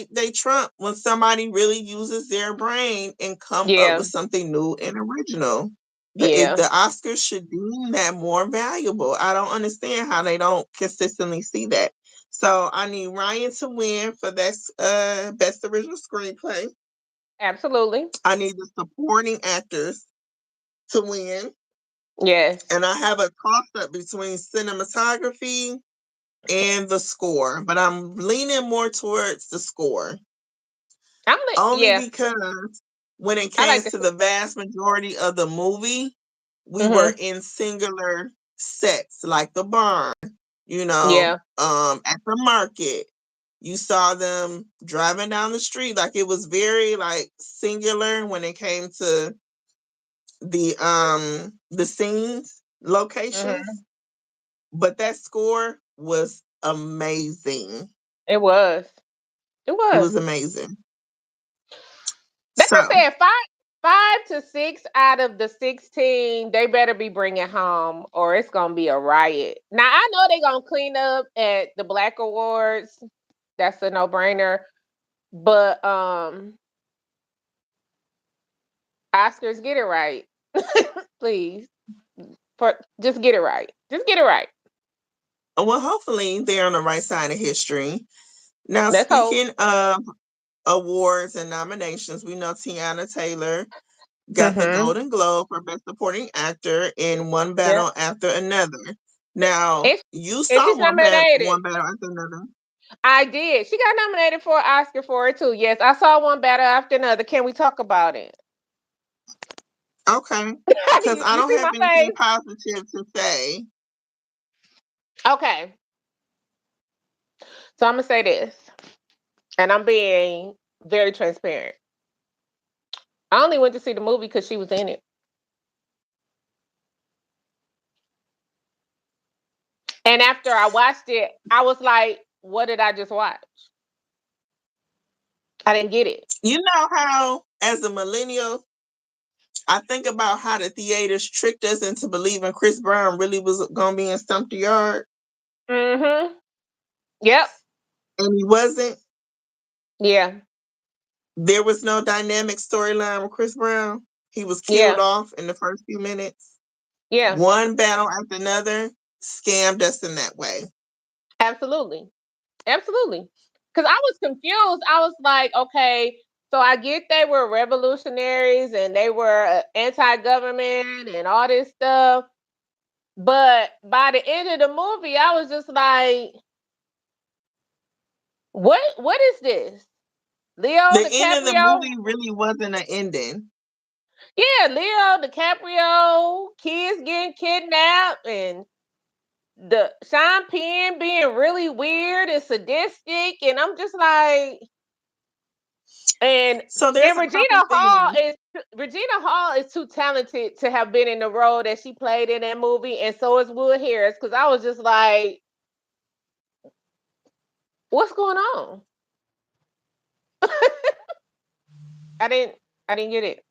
they trump when somebody really uses their brain and come up Yeah. with something new and original. The Yeah. Oscars should deem that more valuable. I don't understand how they don't consistently see that. So I need Ryan to win for that best original screenplay. Absolutely. I need the supporting actors to win. Yes. And I have a toss up between cinematography and the score, but I'm leaning more towards the score. Only Yeah. because when it I came like to to see. the vast majority of the movie, we were Mhm. in singular sets, like the barn, Yeah. at the market. You saw them driving down the street. Like it was very like singular when it came to the scenes, locations. Mhm. But that score was amazing. It was. It It was. was amazing. That's what So I said. 5 to 6 out of the 16, they better be bringing home, or it's gonna be a riot. Now I know they gonna clean up at the Black Awards. That's a no brainer. But Oscars, get it right, please. Just get it right. Just get it right. well, hopefully they're on the right side of history. Now, Let's hope. speaking of awards and nominations, we know Tiana Taylor got the Mhm. Golden Globe for Best Supporting Actor in one Yeah. battle after another. Now, It's you and saw she's nominated. one battle after another. I did. She got nominated for an Oscar for it too. Yes, I saw one better after another. Can we talk about it? Okay, because I You don't see have my anything face? positive to say. Okay. So I'm gonna say this, and I'm being very transparent. I only went to see the movie because she was in it, and after I watched it, I was like, "What did I just watch?" I didn't get it. You know how, as a millennial, I think about how the theaters tricked us into believing Chris Brown really was gonna be in Stump the Yard, Mm-hmm. Yep. and he wasn't. Yeah. There was no dynamic storyline with Chris Brown. He was killed Yeah. off in the first few minutes. Yeah. One battle after another scammed us in that way. Absolutely. Absolutely. Because I was confused. I was like, okay, so I get they were revolutionaries and they were anti-government and all this stuff. But by the end of the movie, I was just like, what is this? Leo The end of the DiCaprio? movie really wasn't an ending. Yeah, Leo DiCaprio, kids getting kidnapped and the Sean Penn being really weird and sadistic. And I'm just like, and So there's and a couple things. Regina Hall is too talented to have been in the role that she played in that movie, and so is Wood Harris. Because I was just like, what's going on? I didn't I didn't get it.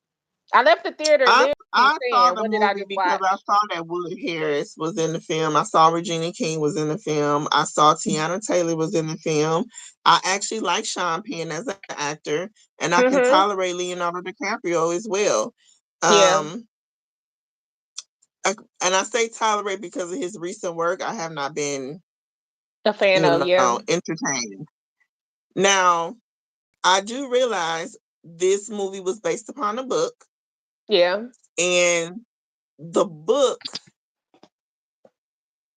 I left the theater literally I saw saying, the "What did I movie just because watch?" I saw that Wood Harris was in the film. I saw Regina King was in the film. I saw Tiana Taylor was in the film. I actually like Sean Penn as an actor, and I can Mm-hmm. tolerate Leonardo DiCaprio as well. Yeah, Um, and I say tolerate because of his recent work. I have not been, a fan of, yeah, entertained. Now, I do realize this movie was based upon a book, yeah, and the book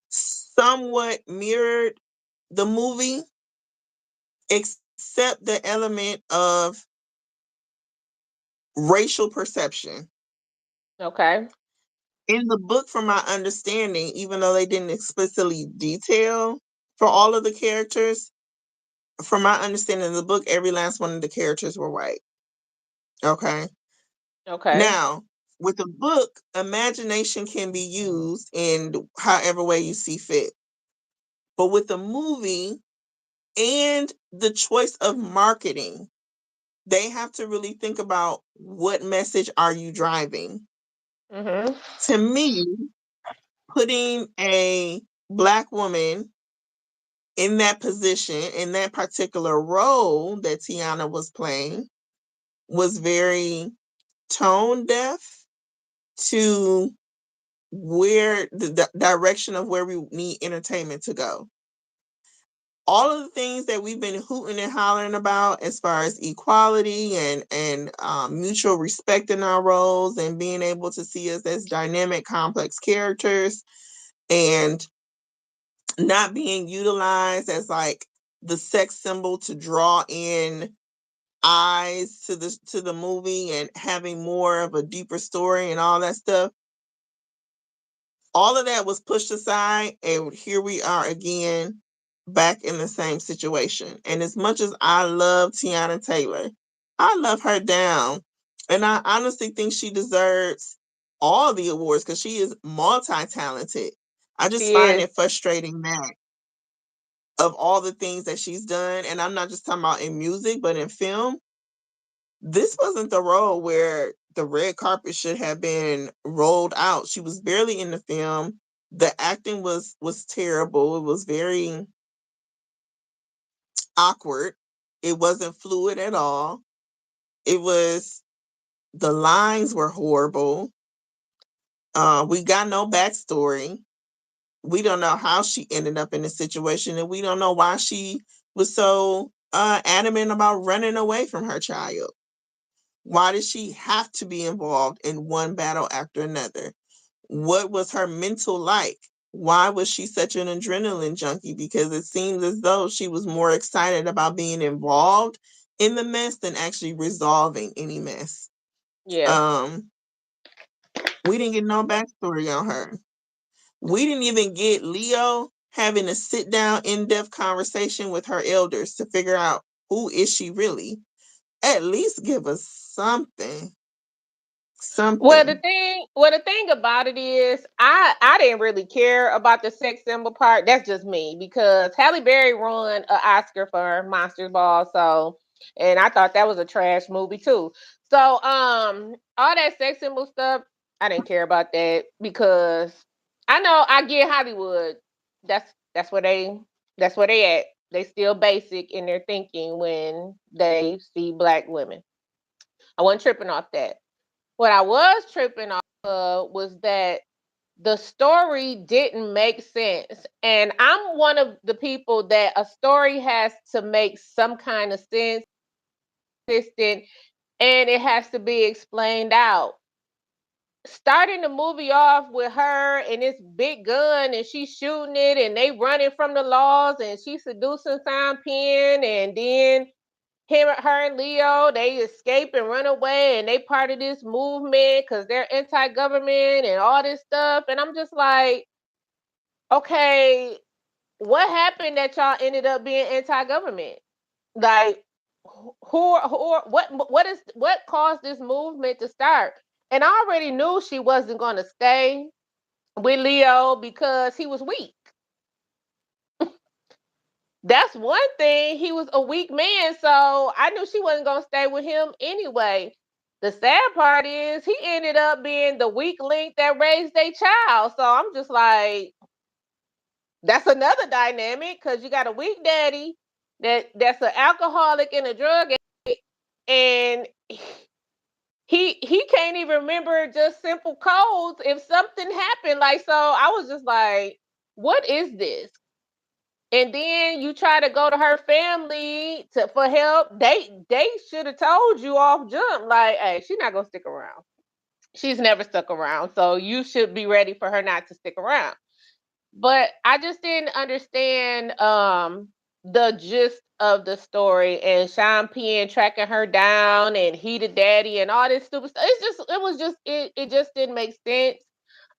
somewhat mirrored the movie, except the element of racial perception. okay, In the book, from my understanding, even though they didn't explicitly detail for all of the characters, from my understanding of the book, every last one of the characters were white. Okay. okay, Now, with a book, imagination can be used in however way you see fit. But with a movie and the choice of marketing, they have to really think about what message are you driving. mm-hmm, To me, putting a black woman in that position, in that particular role that Tiana was playing, was very tone deaf to where the direction of where we need entertainment to go. All of the things that we've been hooting and hollering about as far as equality and mutual respect in our roles and being able to see us as dynamic, complex characters and not being utilized as like the sex symbol to draw in eyes to the movie and having more of a deeper story and all that stuff. All of that was pushed aside, and here we are again back in the same situation. And as much as I love Tiana Taylor, I love her down. And I honestly think she deserves all the awards because she is multi-talented. I just she find is, it frustrating that of all the things that she's done, and I'm not just talking about in music, but in film, this wasn't the role where the red carpet should have been rolled out. She was barely in the film. The acting was terrible. It was very awkward. It wasn't fluid at all. It was the lines were horrible. We got no backstory. We don't know how she ended up in the situation, and we don't know why she was so adamant about running away from her child. Why did she have to be involved in one battle after another? What was her mental like? Why was she such an adrenaline junkie? Because it seems as though she was more excited about being involved in the mess than actually resolving any mess. yeah, Um, we didn't get no backstory on her. We didn't even get Leo. having a sit down, in depth conversation with her elders to figure out who is she really. At least give us something. Something. Well, the thing about it is, I didn't really care about the sex symbol part. That's just me because Halle Berry won an Oscar for Monsters Ball, so and I thought that was a trash movie too. So all that sex symbol stuff, I didn't care about that because I know I get Hollywood. That's where they at. They still basic in their thinking when they see black women. I wasn't tripping off that. What I was tripping off of was that the story didn't make sense. And I'm one of the people that a story has to make some kind of sense, consistent, and it has to be explained out. Starting the movie off with her and this big gun and she's shooting it and they running from the laws and she's seducing Sean Penn and then her and Leo, they escape and run away, and they part of this movement because they're anti-government and all this stuff. And I'm just like, okay, what happened that y'all ended up being anti-government? Like, what caused this movement to start? And I already knew she wasn't going to stay with Leo because he was weak. That's one thing. He was a weak man, so I knew she wasn't gonna stay with him anyway. The sad part is he ended up being the weak link that raised their child. So I'm just like, that's another dynamic because you got a weak daddy that's an alcoholic and a drug addict, and he can't even remember just simple codes if something happened. Like, so I was just like, what is this? And then you try to go to her family for help. They should have told you off jump, like, hey, she's not gonna stick around. She's never stuck around. So you should be ready for her not to stick around. But I just didn't understand the gist of the story and Sean Penn tracking her down and he the daddy and all this stupid stuff. It just didn't make sense,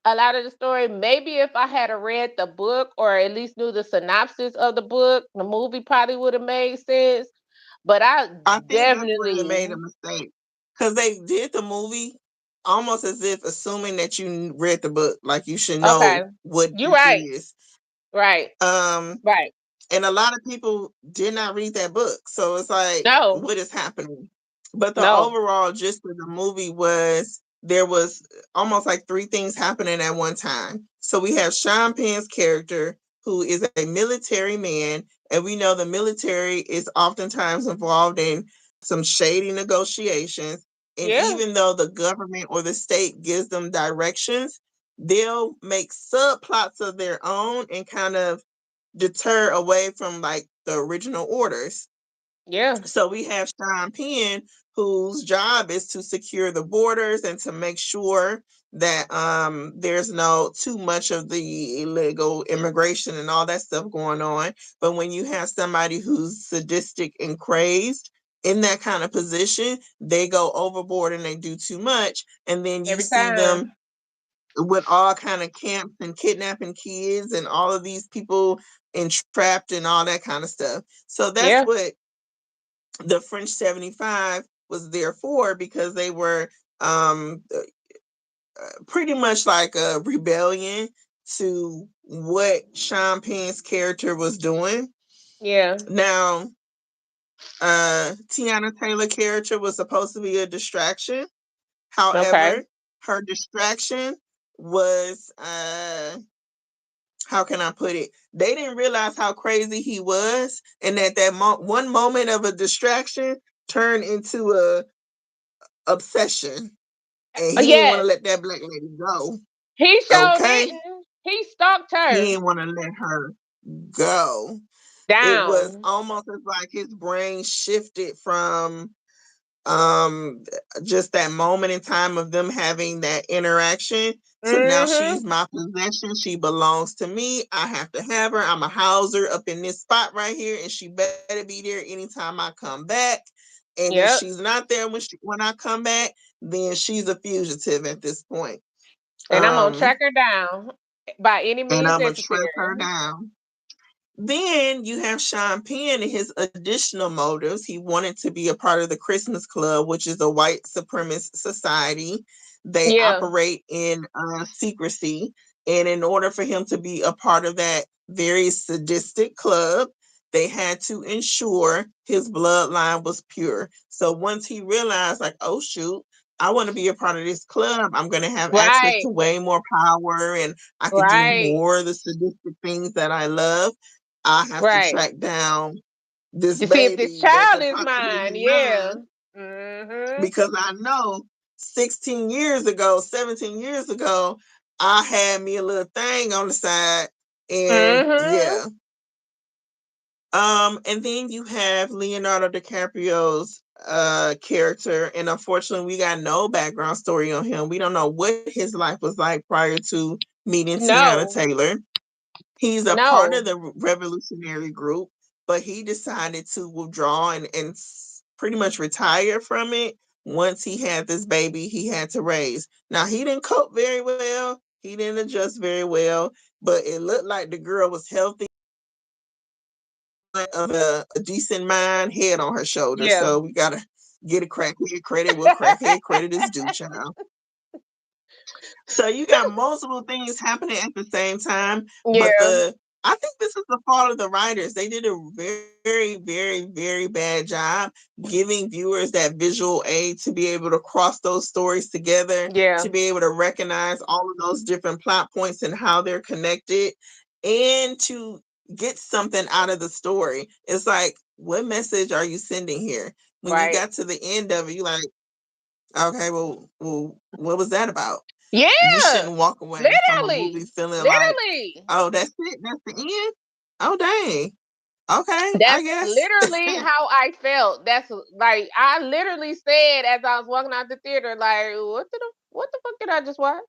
a lot of the story. Maybe if I had read the book or at least knew the synopsis of the book, the movie probably would have made sense. But I I think that's where they definitely made a mistake because they did the movie almost as if assuming that you read the book, like you should okay. know what You're this right. is. Right. Um, Right. and a lot of people did not read that book, so it's like, No. what is happening? But the No. overall gist of the movie was there was almost like three things happening at one time. So we have Sean Penn's character, who is a military man, and we know the military is oftentimes involved in some shady negotiations. And Yeah. even though the government or the state gives them directions, they'll make subplots of their own and kind of deter away from like the original orders. Yeah. So we have Sean Penn, whose job is to secure the borders and to make sure that there's no too much of the illegal immigration and all that stuff going on. But when you have somebody who's sadistic and crazed in that kind of position, they go overboard and they do too much. And then you Every see time. them with all kind of camps and kidnapping kids and all of these people entrapped and all that kind of stuff. So that's Yeah. what the French 75 was there for, because they were um, pretty much like a rebellion to what Sean Penn's character was doing. Yeah. Now, Tiana Taylor character was supposed to be a distraction. Okay. However, her distraction was how can I put it? They didn't realize how crazy he was, and that one moment of a distraction turned into a obsession, and he didn't want to Yes. let that black lady go. He sure Okay, didn't. He stalked he her didn't want to let her go. It was down. almost as like his brain shifted from um just that moment in time of them having that interaction to now Mm-hmm. she's my possession, she belongs to me, I have to have her, I'm a house her up in this spot right here, and she better be there anytime I come back. And if Yep. she's not there when I come back, then she's a fugitive at this point. And I'm gonna um track her down by any and means I'm gonna track her necessary. down. Then you have Sean Penn and his additional motives. He wanted to be a part of the Christmas Club, which is a white supremacist society. They Yeah. operate in secrecy. And in order for him to be a part of that very sadistic club, they had to ensure his bloodline was pure. So once he realized, like, oh, shoot, I want to be a part of this club, I'm going to have access Right. to way more power and I could do Right. more of the sadistic things that I love. I have to Right. track down this To see if this baby that's child is mine. approximately Yeah. mine Mhm. because I know 16 years ago, 17 years ago, I had me a little thing on the side. And Mhm. yeah. And then you have Leonardo DiCaprio's character, and unfortunately, we got no background story on him. We don't know what his life was like prior to meeting Tiana No. Taylor. He's a part of No. the revolutionary group, but he decided to withdraw and pretty much retire from it once he had this baby he had to raise. Now, he didn't cope very well, he didn't adjust very well, but it looked like the girl was healthy of a decent mind, head on her shoulders. Yeah. So we got to get a crackhead credit where crackhead credit is due, child. So you got multiple things happening at the same time, but Yeah. I think this is the fault of the writers. They did a very, very, very bad job giving viewers that visual aid to be able to cross those stories together, Yeah. to be able to recognize all of those different plot points and how they're connected, and to get something out of the story. It's like, what message are you sending here? When you Right. got to the end of it, you're like, okay, well, what was that about? You Yeah. shouldn't walk away from a movie Literally. feeling like, Literally. oh, that's it, that's the end. Oh, dang. Okay, I That's guess. literally how I felt. That's like I literally said as I was walking out the theater, like, what the fuck did I just watch?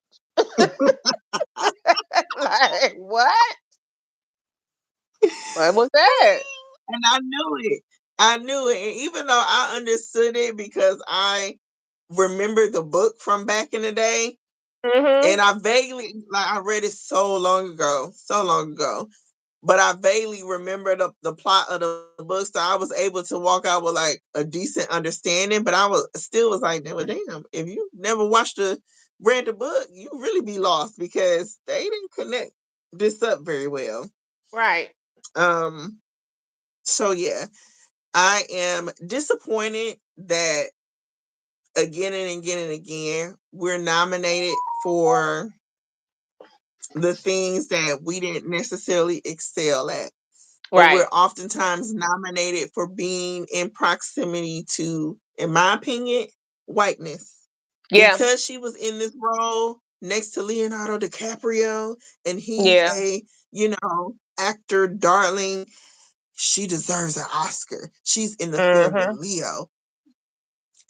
Like, what? What was that? And I knew it. I knew it. And even though I understood it because I remember the book from back in the day, Mhm. and I vaguely, like, I read it so long ago, but I vaguely remember the plot of the book. So I was able to walk out with like a decent understanding, but I was still was like, well, damn, if you never watched the read the book, you really be lost because they didn't connect this up very well. Right. Um, so yeah, I am disappointed that again and again and again we're nominated for the things that we didn't necessarily excel at, or Right. we're oftentimes nominated for being in proximity to, in my opinion, whiteness. Yeah. Because she was in this role next to Leonardo DiCaprio and he's Yeah. a, actor darling, she deserves an Oscar. She's in the film with Mhm. Leo.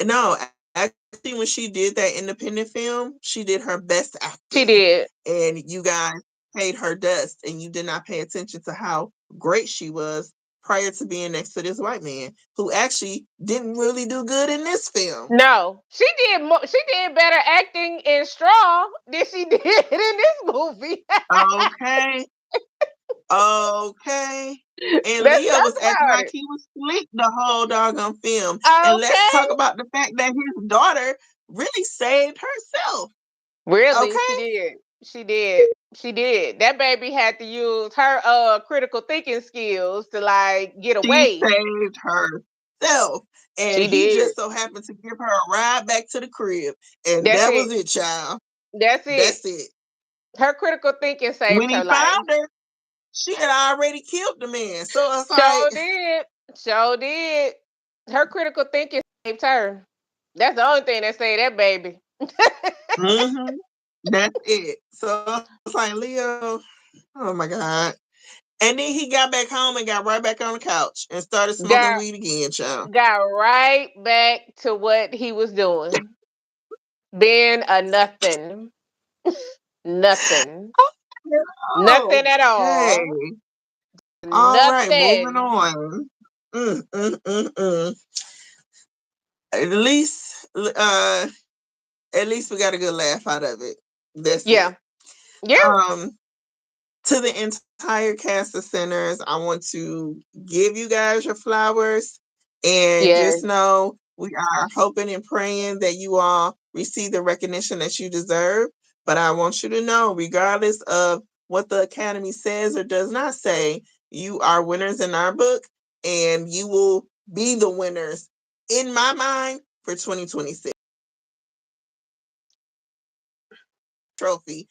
No, actually, when she did that independent film, she did her best acting. She did. And you guys paid her dust and you did not pay attention to how great she was prior to being next to this white man who actually didn't really do good in this film. No, she did. She did better acting in Strong than she did in this movie. Okay. Okay. And Let's Leo talk was acting about like it. he was slick the whole doggone film. And let's talk Okay. about the fact that his daughter really saved herself. Really, she Okay. did. She did. She did. That baby had to use her critical thinking skills to like get She away. saved herself. And She he did. just so happened to give her a ride back to the crib. And That's that it. was it, child. That's it. That's it. Her critical thinking When saved he her life. found her, she had already killed the man. So it's So like, did. So did. Her critical thinking saved her. That's the only thing that saved that baby. mm-hmm, that's it. So it's like, Leo, oh my God. And then he got back home and got right back on the couch and started smoking got weed again, child. got right back to what he was doing. Being a nothing. Nothing. Nothing at Okay. all. All right, moving Nothing. on. Mm, mm, mm, mm. At least, at least we got a good laugh out of it. That's it. Yeah. Yeah. Um, To the entire cast of Sinners, I want to give you guys your flowers and just Yes. know we are hoping and praying that you all receive the recognition that you deserve. But I want you to know, regardless of what the Academy says or does not say, you are winners in our book and you will be the winners in my mind for 2026. Trophy.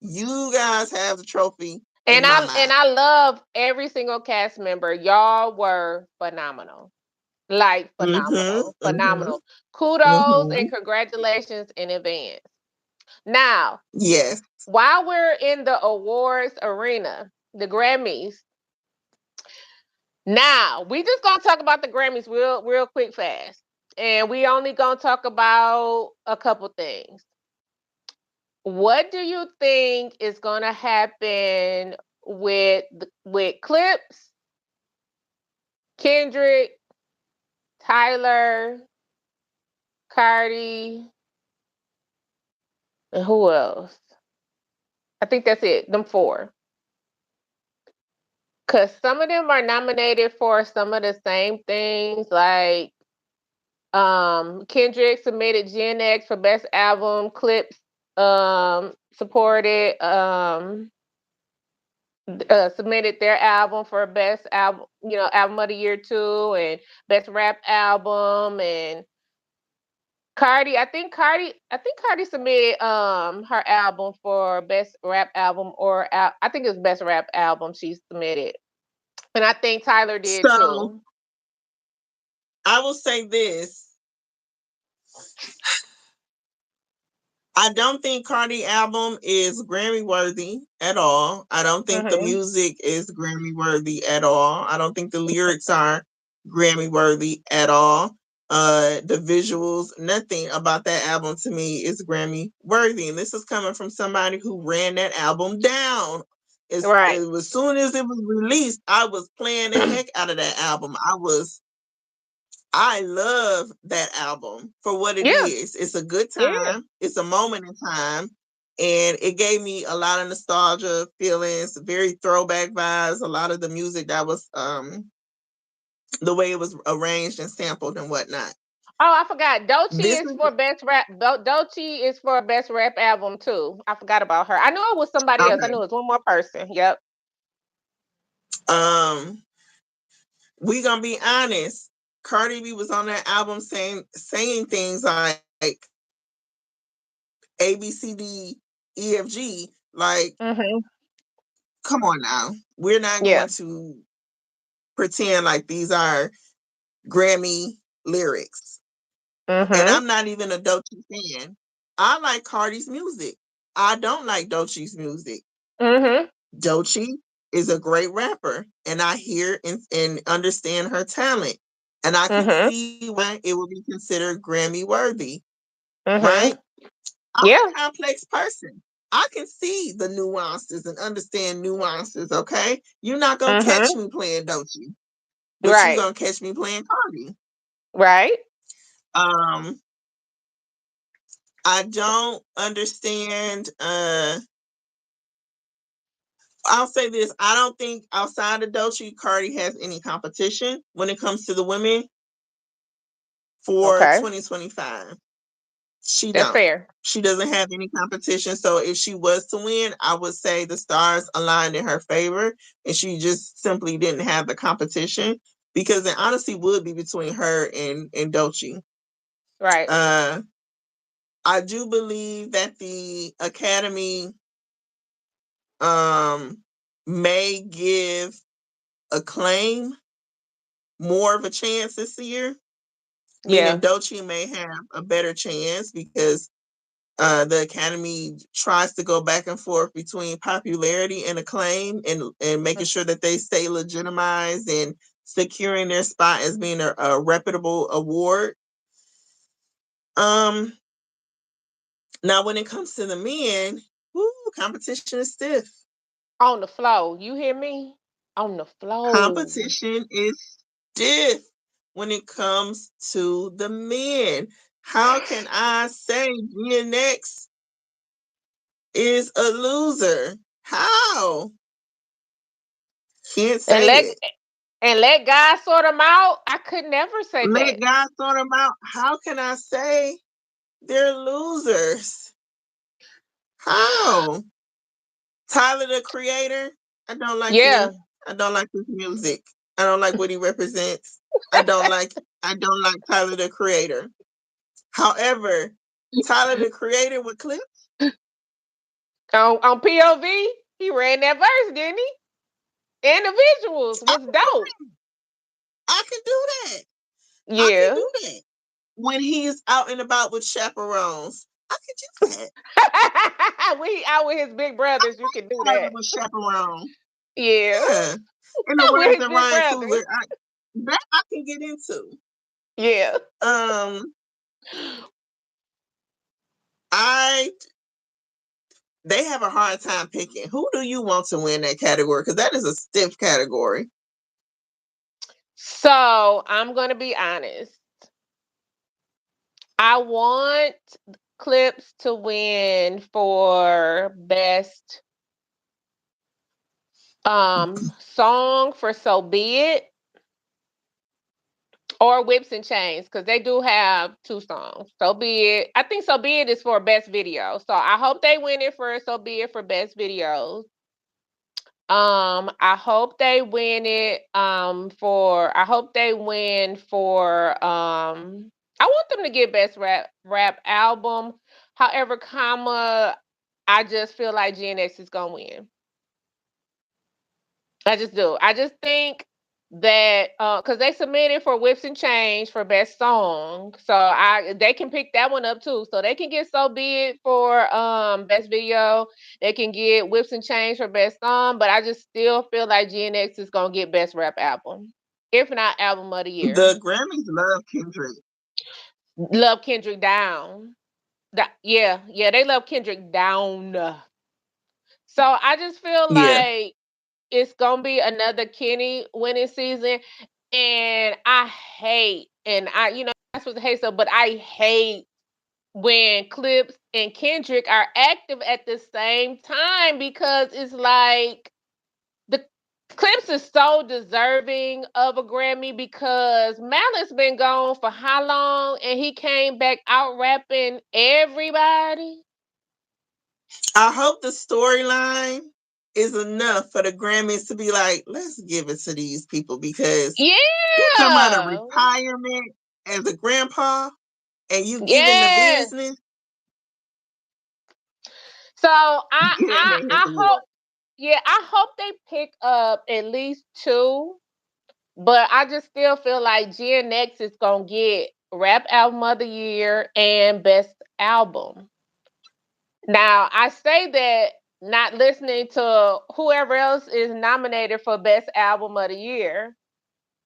You guys have the trophy And in my I mind. love every single cast member. Y'all were phenomenal. Like Mm-hmm. phenomenal. Mm-hmm. Phenomenal. Kudos Mm-hmm. and congratulations in advance. Now, Yes. while we're in the awards arena, the Grammys, now we just gonna talk about the Grammys real quick fast. And we only gonna talk about a couple things. What do you think is gonna happen with Clips, Kendrick, Tyler, Cardi, and who else? I think that's it. Them four. Cause some of them are nominated for some of the same things. Like Kendrick submitted Gen X for best album. Clips supported submitted their album for best album, album of the year too, and best rap album. And Cardi submitted her album for best rap album, or I think it was best rap album she submitted, and I think Tyler did So too. I will say this. I don't think Cardi album is Grammy worthy at all. I don't think the Mhm. music is Grammy worthy at all. I don't think the lyrics are Grammy worthy at all. The visuals, nothing about that album to me is Grammy worthy. And this is coming from somebody who ran that album down. Right. As soon as it was released, I was playing the heck out of that album. I love that album for what it Yeah. is. It's a good Yeah. time. It's a moment in time. And it gave me a lot of nostalgia feelings, very throwback vibes, a lot of the music that was the way it was arranged and sampled and whatnot. Oh, I forgot. This Doechii is is for best rap. Doechii is for best rap album too. I forgot about her. I know it was somebody else. I okay. knew it was one more person. Yep. Um, we gonna be honest. Cardi B was on that album saying things like A B C D E F G. Like, Mhm. come on now. We're not Yeah. going to pretend like these are Grammy lyrics. And Mhm. I'm not even a Doechii fan. I like Cardi's music. I don't like Doechii's music. Mhm. Doechii is a great rapper, and I hear and understand her talent. And I can Mhm. see why it would be considered Grammy worthy, right? Mhm. I'm Yeah. a complex person. I can see the nuances and understand nuances, okay? You're not gonna catch Mhm. me playing Doechii, but you're Right. gonna catch me playing Cardi. Right. Um, I don't understand. I'll say this: I don't think outside of Doechii, Cardi has any competition when it comes to the women for Okay. 2025. She That's don't. fair. She doesn't have any competition. So if she was to win, I would say the stars aligned in her favor, and she just simply didn't have the competition because it honestly would be between her and Doechii. Right. Uh, I do believe that the Academy um may give Acclaim more of a chance this year, meaning Yeah. Doechii may have a better chance because the Academy tries to go back and forth between popularity and Acclaim and making sure that they stay legitimized and securing their spot as being a reputable award. Um, Now when it comes to the men, woo, competition is stiff. On the flow. You hear me? On the flow. Competition is stiff when it comes to the men. How can I say DNX is a loser? How? Can't And say let it. and let God sort them out. I could never say Let that. God sort them out. How can I say they're losers? How? Tyler the Creator. I don't like Yeah. him. I don't like his music. I don't like what he represents. I don't like. I don't like Tyler the Creator. However, Tyler the Creator with clips. On POV, he ran that verse, didn't he? And the visuals I was can do dope. that. I can do that. I can Yeah. do that. When he's out and about with chaperones, I can do that. When he out with his big brothers, you can do Tyler that. with chaperones. Yeah. Yeah. In the With words his of big Ryan brothers. Coogler, that I can get into. Yeah. Um, I they have a hard time picking. Who do you want to win that category? Because that is a stiff category. So I'm gonna be honest. I want Clips to win for best song for So Be It or Whips and Chains because they do have two songs. So Be It. I think So Be It is for best video. So I hope they win it for So Be It for best videos. I hope they win it for I hope they win for I want them to get best rap album. However, comma I just feel like Gen X is gonna win. I just do. I just think that because they submitted for Whips and Change for best song, so I they can pick that one up too. So they can get So Be It for best video. They can get Whips and Change for best song, but I just still feel like Gen X is gonna get best rap album, if not album of the year. The Grammys love Kendrick. Love Kendrick down. Yeah, yeah, they love Kendrick down. So I just feel Yeah. like it's gonna be another Kenny winning season, and I hate, and that's what I hate so, but I hate when Clips and Kendrick are active at the same time because it's like the Clips is so deserving of a Grammy because Malice been gone for how long, and he came back out rapping everybody. I hope the storyline is enough for the Grammys to be like, let's give it to these people because you come out of Yeah. retirement as a grandpa and you get in the Yes. business, So get in there his I hope, award. yeah, I hope they pick up at least two, but I just still feel like Gen X is gonna get Rap Album of the Year and Best Album. Now I say that not listening to whoever else is nominated for Best Album of the Year,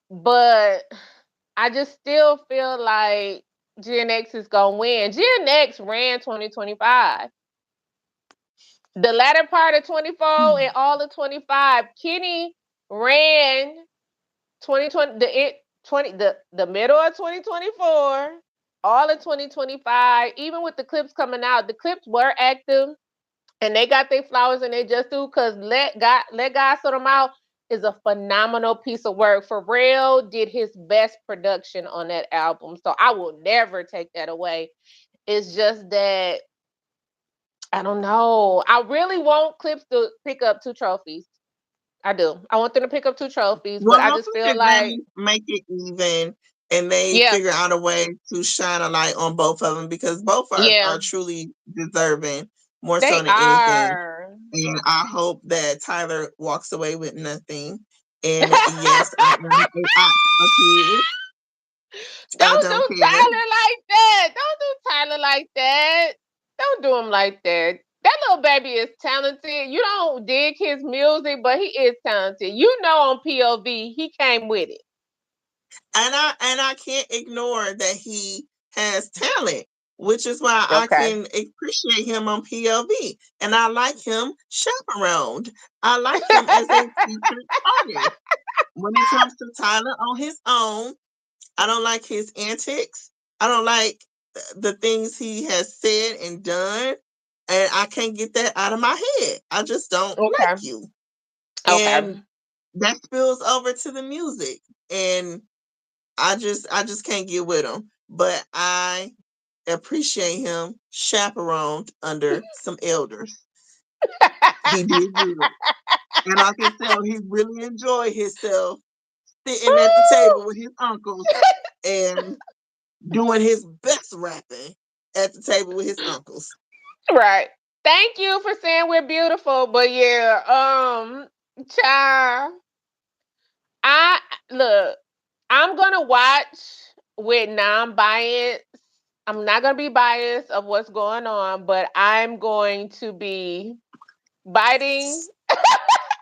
but I just still feel like Gen X is gonna win. Gen X ran 2025. The latter part of 24 and all of 25, Kenny ran 2020 the middle of 2024, all of 2025, even with the clips coming out, the clips were active and they got their flowers and they just do because let God sort them out is a phenomenal piece of work. Pharrell did his best production on that album. So I will never take that away. It's just that I don't know. I really want Clips to pick up two trophies. I do. I want them to pick up two trophies, but Well, I just hopefully feel the like, Grammys make it even and they yeah, figure out a way to shine a light on both of them because both yeah, are truly deserving more so they than anything. are. And I hope that Tyler walks away with nothing. And yes, I am a kid. I Don't don't do care. Tyler like that. Don't do Tyler like that. Don't do him like that. That little baby is talented. You don't dig his music, but he is talented. You know, on POV, he came with it. And I can't ignore that he has talent, which is why I Okay. can appreciate him on PLV. And I like him chaperoned. I like him as a featured artist. When it comes to Tyler on his own, I don't like his antics. I don't like the things he has said and done. and I can't get that out of my head. I just don't like Okay. you. Okay. And that spills over to the music. And I just can't get with him. But I appreciate him chaperoned under some elders. He did good. And I can tell he really enjoyed himself sitting at the table with his uncles and doing his best rapping at the table with his uncles. Right. Thank you for saying we're beautiful, but yeah, child, I look, I'm gonna watch with non-bias. I'm not gonna be biased of what's going on, but I'm going to be biting.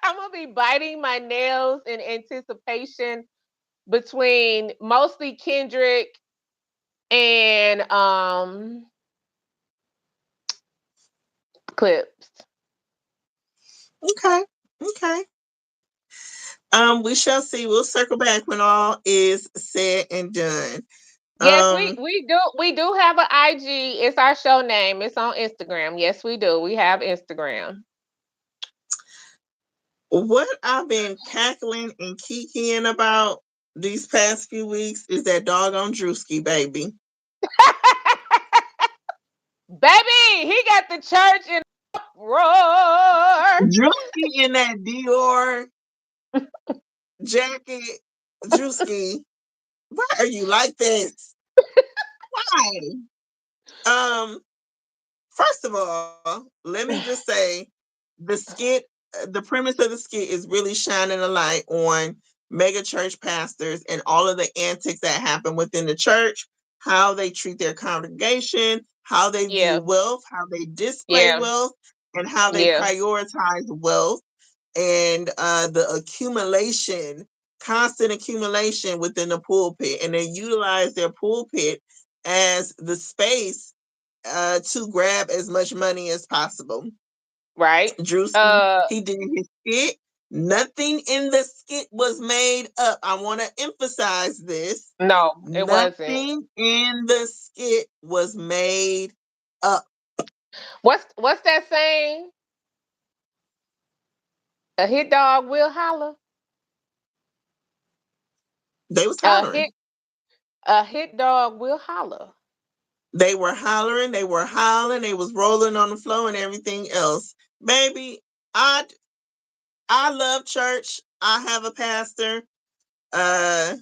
I'm gonna be biting my nails in anticipation between mostly Kendrick and Clips. Okay. Okay. We shall see. We'll circle back when all is said and done. Yes, Um, we do have an IG. It's our show name. It's on Instagram. Yes, we do. We have Instagram. what I've been cackling and kikiing about these past few weeks is that doggone Drewski baby. Baby, he got the church in uproar. Drewski in that Dior jacket. Drewski, why are you like this? Why? Um, First of all, let me just say the skit, the premise of the skit is really shining a light on mega church pastors and all of the antics that happen within the church, how they treat their congregation, how they view Yeah, wealth, how they display yeah, wealth, and how they yeah. prioritize wealth and the accumulation, constant accumulation within the pulpit. And they utilize their pulpit as the space to grab as much money as possible. Right. Drewski, Uh, he did his skit. Nothing in the skit was made up. I want to emphasize this. no, it wasn't. Nothing in the skit was made up. What's that saying? A hit dog will holler. They was A hollering. hit a hit dog will holler. They were hollering. They were howling. They was rolling on the floor and everything else. Baby, I I love church. I have a pastor. Uh,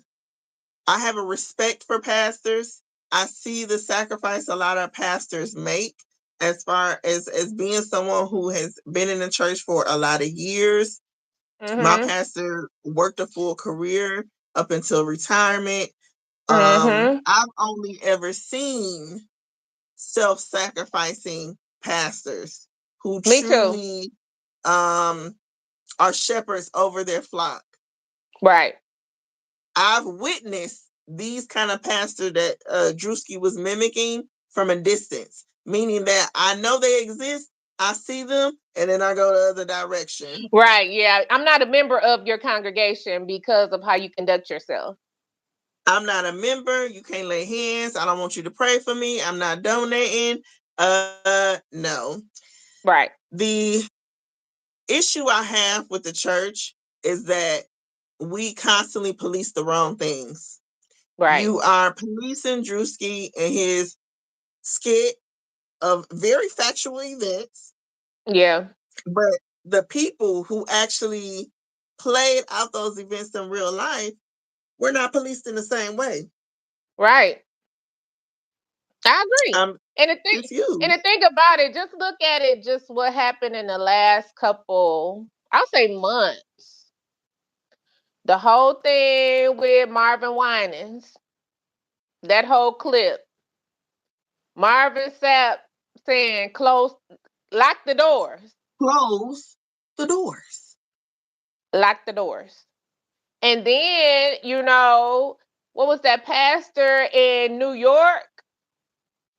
I have a respect for pastors. I see the sacrifice a lot of pastors make as far as being someone who has been in the church for a lot of years. My Mhm. pastor worked a full career up until retirement. Mhm. I've only ever seen self-sacrificing pastors who Me too. truly um are shepherds over their flock. Right. I've witnessed these kind of pastors that Drewski was mimicking from a distance, meaning that I know they exist, I see them, and then I go the other direction. Right. Yeah. I'm not a member of your congregation because of how you conduct yourself. I'm not a member. You can't lay hands. I don't want you to pray for me. I'm not donating. No. Right. The issue I have with the church is that we constantly police the wrong things. Right. You are policing Drewski and his skit of very factual events, Yeah. but the people who actually played out those events in real life were not policed in the same way. Right. I agree. I'm And the confused. thing about it, just look at it, just what happened in the last couple, I'll say months. The whole thing with Marvin Winans, that whole clip. Marvin Sapp saying close, lock the doors, Close the doors. lock the doors. And then, what was that pastor in New York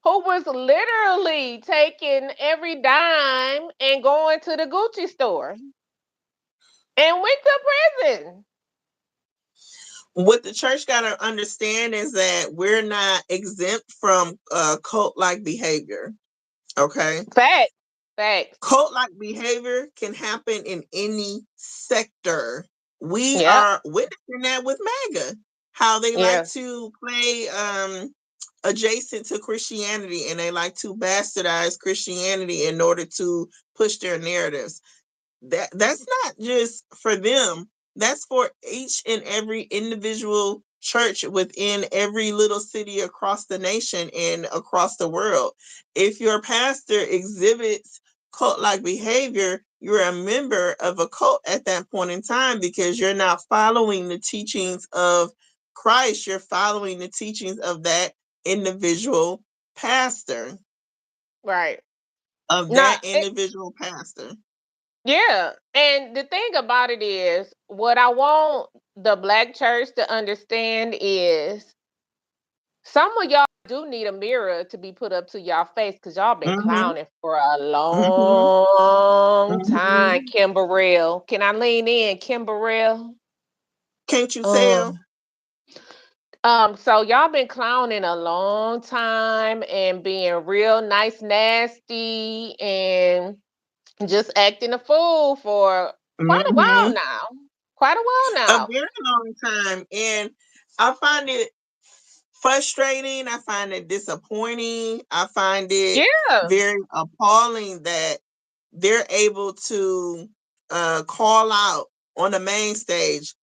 who was literally taking every dime and going to the Gucci store and went to prison? What the church got to understand is that we're not exempt from cult like behavior. Okay. Fact. Facts. Cult-like behavior can happen in any sector. We Yep. are witnessing that with MAGA, how they like Yeah. to play adjacent to Christianity, and they like to bastardize Christianity in order to push their narratives. That's not just for them. That's for each and every individual church within every little city across the nation and across the world. If your pastor exhibits cult like behavior, you're a member of a cult at that point in time, because you're not following the teachings of Christ. You're following the teachings of that individual pastor, Right. of Not that individual pastor. Yeah. And the thing about it is, what I want the black church to understand is some of y'all do need a mirror to be put up to y'all face because y'all been Mm-hmm. clowning for a Mm-hmm. long time. Mm-hmm. Kimberell. Can I lean in, Kimberell? Can't you tell? Um, so y'all been clowning a long time and being real nice, nasty, and just acting a fool for quite a while Mm-hmm. now. Quite a while A now. very long time. And I find it frustrating. I find it disappointing. I find it Yeah. very appalling that they're able to call out on the main stage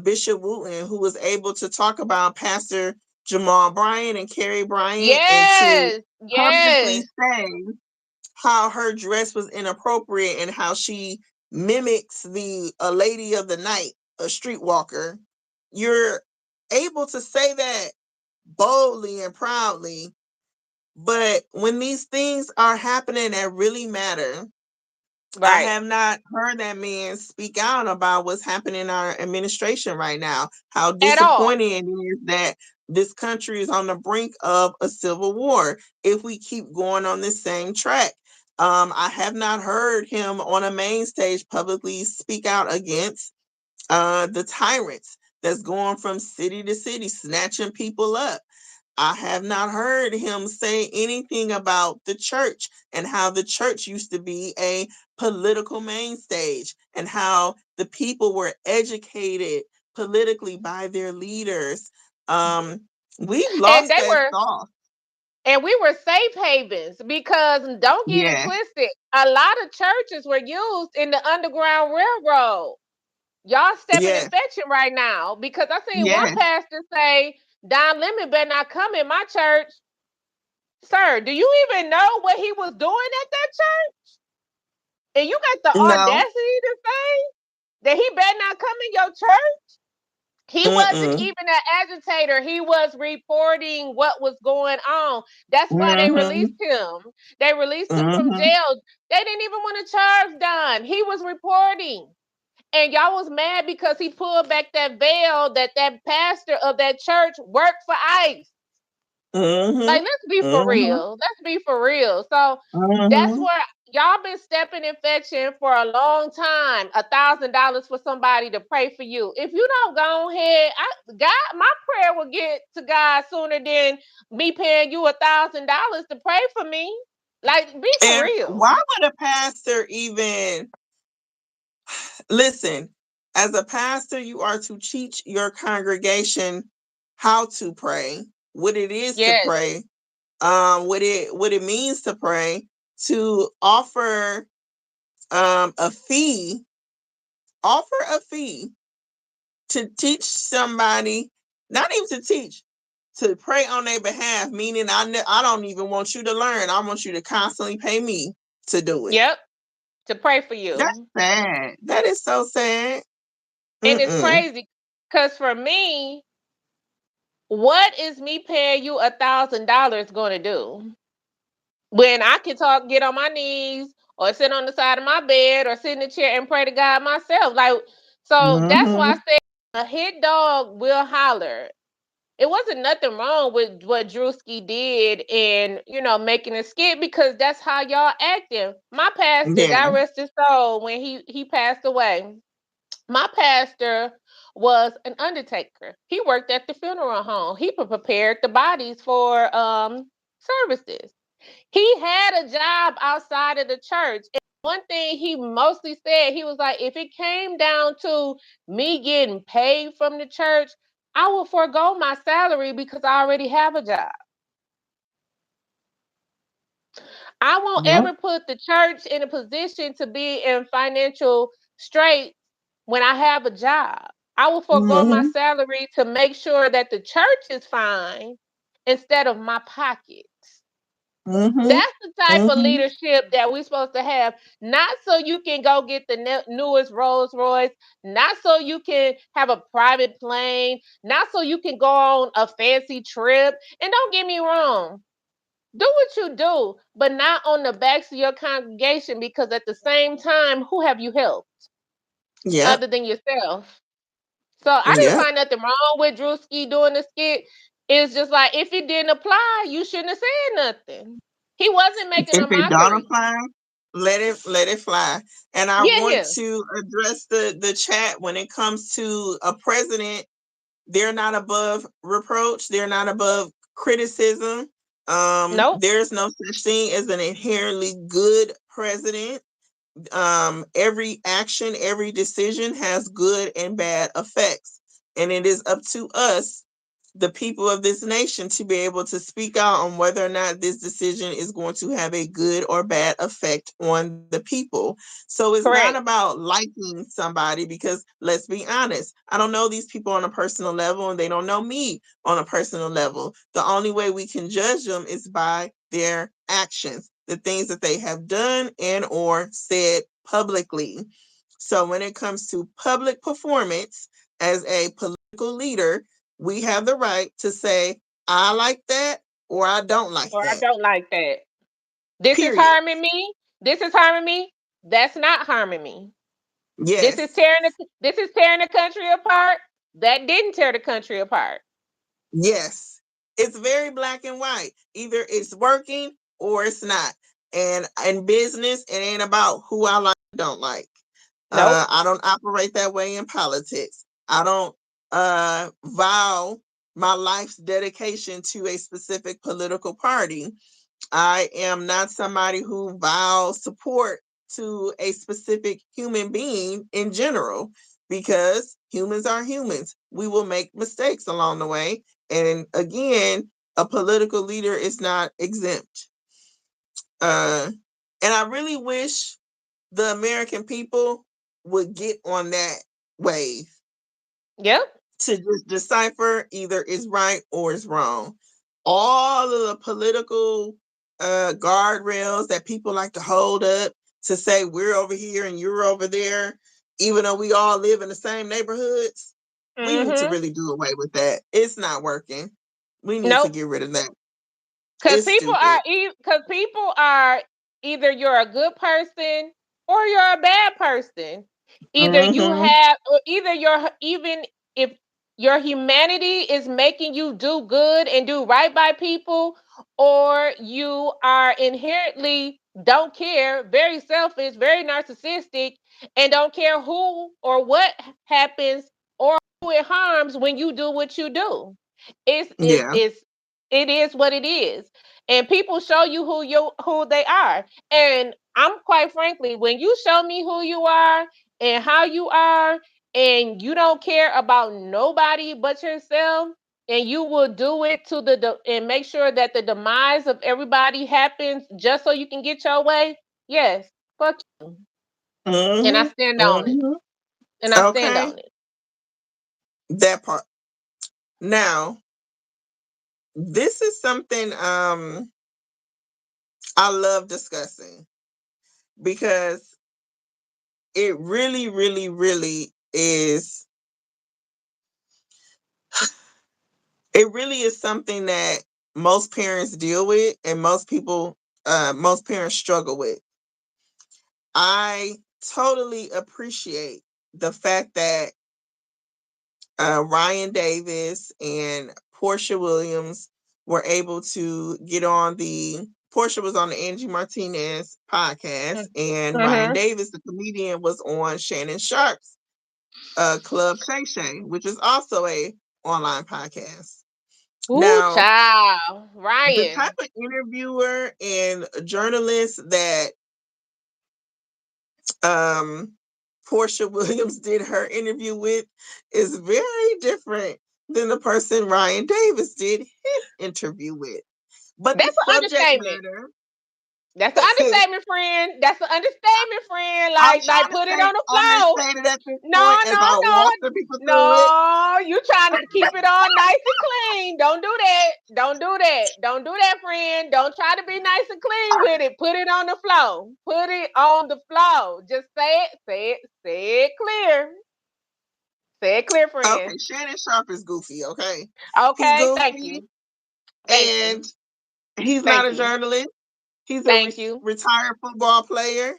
Bishop Wooten, who was able to talk about Pastor Jamal Bryant and Carrie Bryant, and to Yes. publicly Yes. say how her dress was inappropriate and how she mimics the a lady of the night, a streetwalker. You're able to say that boldly and proudly, but when these things are happening that really matter, I Right. have not heard that man speak out about what's happening in our administration right now. How At all. disappointing it is that this country is on the brink of a civil war if we keep going on this same track. I have not heard him on a main stage publicly speak out against the tyrants that's going from city to city, snatching people up. I have not heard him say anything about the church and how the church used to be a political main stage and how the people were educated politically by their leaders. We've And lost they that were thought. and we were safe havens because don't get it Yeah, twisted. A lot of churches were used in the Underground Railroad. Y'all stepping and yeah, fetching right now because I seen one yeah. pastor say, Don Lemon better not come in my church. Sir, do you even know what he was doing at that church? And you got the No. audacity to say that he better not come in your church? He wasn't Mm-mm. even an agitator. He was reporting what was going on. That's why they Mm-hmm. released him. They released him from Mm-hmm. jail. They didn't even want to charge Don. He was reporting. And y'all was mad because he pulled back that veil that that pastor of that church worked for ICE. Mm-hmm. Like, let's be for Mm-hmm. real. Let's be for real. So that's Mm-hmm. where y'all been stepping and fetching for a long time. $1,000 for somebody to pray for you. If you don't go ahead, God, my prayer will get to God sooner than me paying you $1,000 to pray for me. Like, be for And real. why would a pastor even listen? As a pastor, you are to teach your congregation how to pray, what it is to Yes. pray, what it means to pray, to a fee, offer a fee to teach somebody, not even to teach, to pray on their behalf. Meaning, I don't even want you to learn. I want you to constantly pay me to do it. Yep. To pray for That's you. sad. That is so sad. And it's Mm-mm. crazy because for me, what is me paying you $1,000 going to do? When I can talk, get on my knees, or sit on the side of my bed, or sit in the chair and pray to God myself. Like, so that's why I Mm-hmm. said a hit dog will holler. It wasn't nothing wrong with what Drewski did and making a skit because that's how y'all acting. My pastor, Yeah. God rest his soul, when he passed away. My pastor was an undertaker. He worked at the funeral home. He prepared the bodies for services. He had a job outside of the church. And one thing he mostly said, he was like, if it came down to me getting paid from the church, I will forego my salary because I already have a job. I won't Yep. ever put the church in a position to be in financial straits when I have a job. I will forego my Mm-hmm. salary to make sure that the church is fine instead of my pockets. Mm-hmm. That's the type of Mm-hmm. leadership that we're supposed to have. Not so you can go get the newest Rolls Royce, not so you can have a private plane, not so you can go on a fancy trip. And don't get me wrong, do what you do, but not on the backs of your congregation, because at the same time, who have you helped Yep. other than yourself? So I didn't Yep. find nothing wrong with Drewski doing the skit. It's just like if it didn't apply, you shouldn't have said nothing. He wasn't making If a it don't mockery. apply, let it fly. And I Yeah, want yeah. to address the chat when it comes to a president. They're not above reproach. They're not above criticism. Nope. There's no such thing as an inherently good president. Every action, every decision has good and bad effects. And it is up to us, the people of this nation, to be able to speak out on whether or not this decision is going to have a good or bad effect on the people. So it's not Correct. about liking somebody, because let's be honest, I don't know these people on a personal level and they don't know me on a personal level. The only way we can judge them is by their actions, the things that they have done and or said publicly. So when it comes to public performance as a political leader, we have the right to say, I like that or I don't like Or I that. don't like that. This is Period. harming me. This is harming me. That's not harming me. Yes. This is tearing the country apart. That didn't tear the country apart. Yes. It's very black and white. Either it's working or it's not. And in business, it ain't about who I like or don't like. Nope. I don't operate that way in politics. I don't vow my life's dedication to a specific political party. I am not somebody who vows support to a specific human being in general, because humans are humans. We will make mistakes along the way. And again, a political leader is not exempt. Uh, and I really wish the American people would get on that wave Yep. to just decipher either is right or is wrong. All of the political guardrails that people like to hold up to say we're over here and you're over there, even though we all live in the same neighborhoods, we need to Mm-hmm. really do away with that. It's not working. We need to Nope. get rid of that. Cause It's stupid. people are either you're a good person or you're a bad person. Mm-hmm. Either you're even if your humanity is making you do good and do right by people, or you are inherently don't care, very selfish, very narcissistic, and don't care who or what happens or who it harms when you do what you do. It's it's Yeah. it's it is what it is. And people show you who they are. And I'm quite frankly, when you show me who you are and how you are, and you don't care about nobody but yourself, and you will do it to and make sure that the demise of everybody happens just so you can get your way. Yes, fuck you. And I Mm-hmm. stand on it. Mm-hmm. And I stand Okay. on it. That part. Now, this is something I love discussing, because it really, really, really is. It really is something that most parents deal with, and most parents struggle with. I totally appreciate the fact that Ryan Davis and Portia Williams were able to get on the. Portia was on the Angie Martinez podcast, and Ryan Mm-hmm. Davis, the comedian, was on Shannon Sharp's Club Shay Shay, which is also a online podcast. Ooh, Now, child. the type Ryan. of interviewer and journalist that um Portia Williams did her interview with is very different than the person Ryan Davis did his interview with. But the That's an subject understatement. matter, That's an understatement, friend. That's an understatement, friend. I'm Like trying to put it say on the flow. understated at this No, point as no, I no. walk the people through it. No, you trying to keep it all nice and clean. Don't do that. Don't do that. Don't do that, friend. Don't try to be nice and clean with it. Put it on the flow. Put it on the flow. Just say it clear. Say it clear, friend. Okay, Shannon Sharp is goofy, okay? He's Okay, thank goofy you. Thank and you. he's not Thank a you. journalist. He's a Thank you. retired football player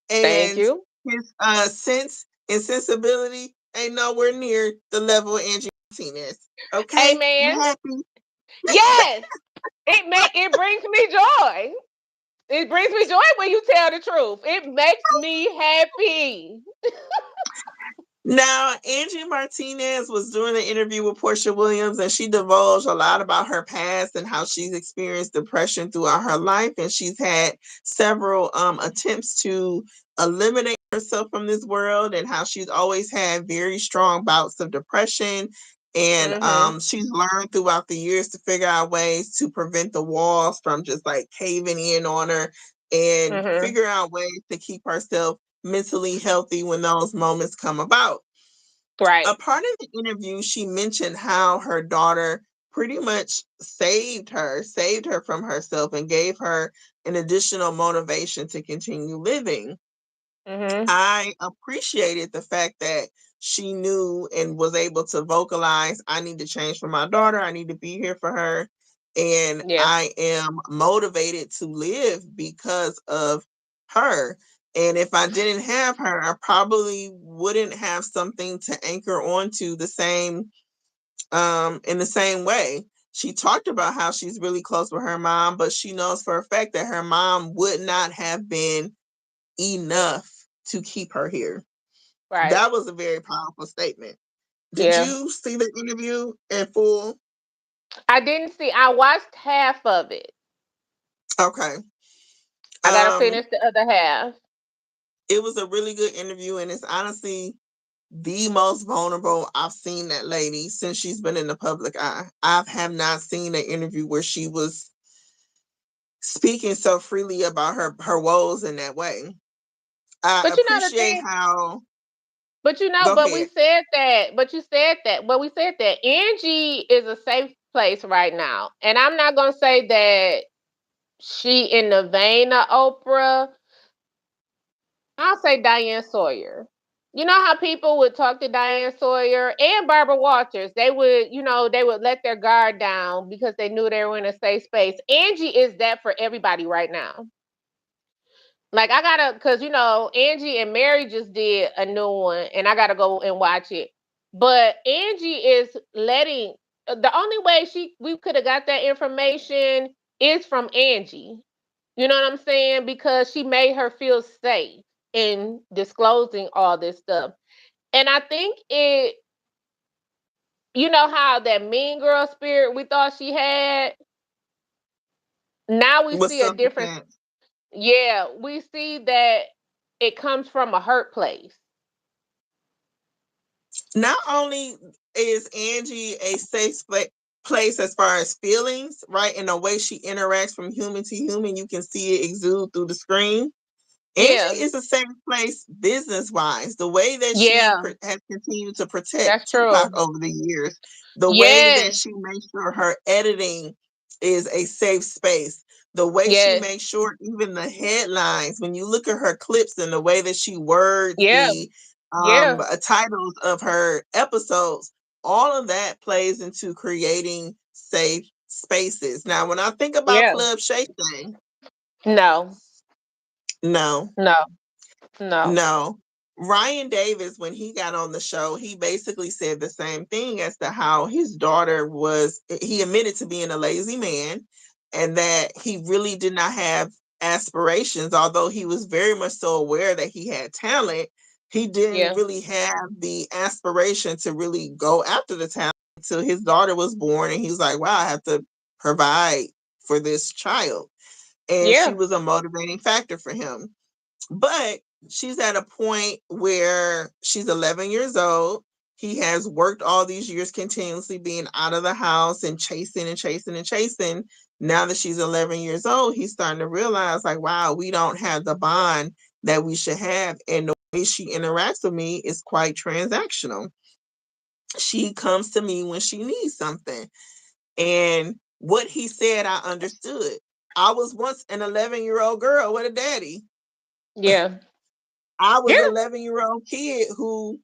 Thank and you. his sense and sensibility ain't nowhere near the level of Angie Martinez. Okay? I'm Amen. happy. Yes. It brings me joy. It brings me joy when you tell the truth. It makes me happy. Now, Angie Martinez was doing an interview with Portia Williams, and she divulged a lot about her past and how she's experienced depression throughout her life, and she's had several attempts to eliminate herself from this world, and how she's always had very strong bouts of depression, and Mhm. she's learned throughout the years to figure out ways to prevent the walls from just like caving in on her, and Mhm. figure out ways to keep herself mentally healthy when those moments come about. Right. A part of the interview, she mentioned how her daughter pretty much saved her from herself and gave her an additional motivation to continue living. Mhm. I appreciated the fact that she knew and was able to vocalize, I need to change for my daughter. I need to be here for her. And Yeah. I am motivated to live because of her. And if I didn't have her, I probably wouldn't have something to anchor onto the same in the same way. She talked about how she's really close with her mom, but she knows for a fact that her mom would not have been enough to keep her here. Right. That was a very powerful statement. Did Yeah. you see the interview in full? I didn't see. I watched half of it. Okay. I gotta Um, finish the other half. it was a really good interview, and it's honestly the most vulnerable I've seen that lady since she's been in the public eye. I have not seen an interview where she was speaking so freely about her woes in that way. I But you know the appreciate thing. how. But you know. Go But we ahead. said that. But you said that. But we said that Angie is a safe place right now, and I'm not gonna say that she in the vein of Oprah. I'll say Diane Sawyer. You know how people would talk to Diane Sawyer and Barbara Walters? They would let their guard down because they knew they were in a safe space. Angie is that for everybody right now. Like I gotta, cause Angie and Mary just did a new one, and I gotta go and watch it. But Angie is letting the only way we could have got that information is from Angie. You know what I'm saying? Because she made her feel safe in disclosing all this stuff. And I think how that mean girl spirit we thought she had, now we Was see a difference. self-defense. Yeah, we see that it comes from a hurt place. Not only is Angie a place as far as feelings, right? And the way she interacts from human to human, you can see it exude through the screen. Angie Yeah, is a safe place business wise. The way that she yeah, has continued to protect that's Tupac true. over the years, the way that Yes, she makes sure her editing is a safe space, the way she yes, makes sure even the headlines, when you look at her clips and the way that she words yeah, the yeah, titles of her episodes, all of that plays into creating safe spaces. Now, when I think about yeah. Club Shay Shay, No, no, no, no. no. Ryan Davis, when he got on the show, he basically said the same thing as to how his daughter was, he admitted to being a lazy man and that he really did not have aspirations, although he was very much so aware that he had talent. He didn't Yeah, really have the aspiration to really go after the talent until his daughter was born, and he was like, wow, I have to provide for this child. And she Yeah. was a motivating factor for him. But she's at a point where she's 11 years old. He has worked all these years continuously being out of the house and chasing and chasing and chasing. Now that she's 11 years old, he's starting to realize, like, wow, we don't have the bond that we should have. And the way she interacts with me is quite transactional. She comes to me when she needs something. And what he said, I understood. I was once an 11-year-old girl with a daddy. Yeah. I was Yeah. an 11-year-old kid who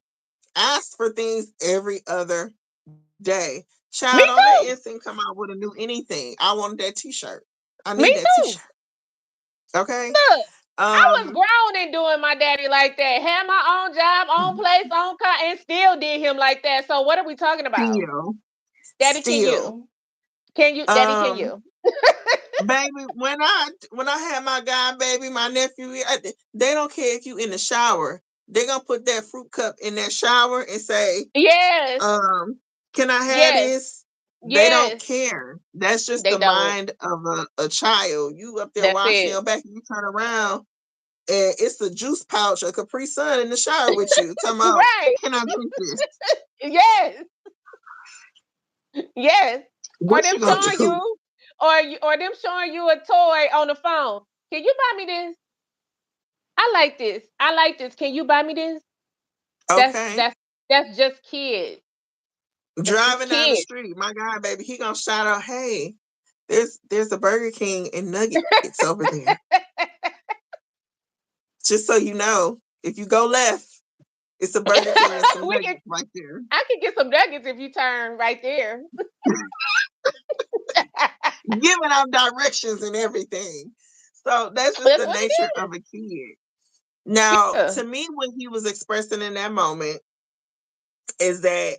asked for things every other day. Child, Me on that too. instant come out with a new anything. I wanted that t-shirt. I Me need that t-shirt. too. Okay. Look, I was Um, grown and doing my daddy like that. Had my own job, own place, own car, and still did him like that. So what are we talking about? still, Daddy, can still. you? Can you? Daddy, can Um, you? baby, when I had my guy, baby, my nephew, they don't care if you in the shower. They gonna put that fruit cup in that shower and say, Yes. um, can I have Yes. this? They don't Yes. care. That's just They the don't. mind of a child. You up there That's washing it. your back, and you turn around and it's a juice pouch, a Capri Sun in the shower with you. Talking about, Right. can I drink this? Yes. Yes. Or What them you gonna showing do? you, or them showing you a toy on the phone. Can you buy me this? I like this. I like this. Can you buy me this? That's Okay. that's that's just kids. That's just Driving down the kids. street, my guy, baby, he gonna shout out, hey, there's a Burger King and Nuggets over there. Just so you know, if you go left, it's a Burger King and some we can. Nuggets right there. I can get some nuggets if you turn right there. Giving out directions and everything. So that's just That's the what nature it of a kid. Now, is. to me, what he was expressing in that moment is that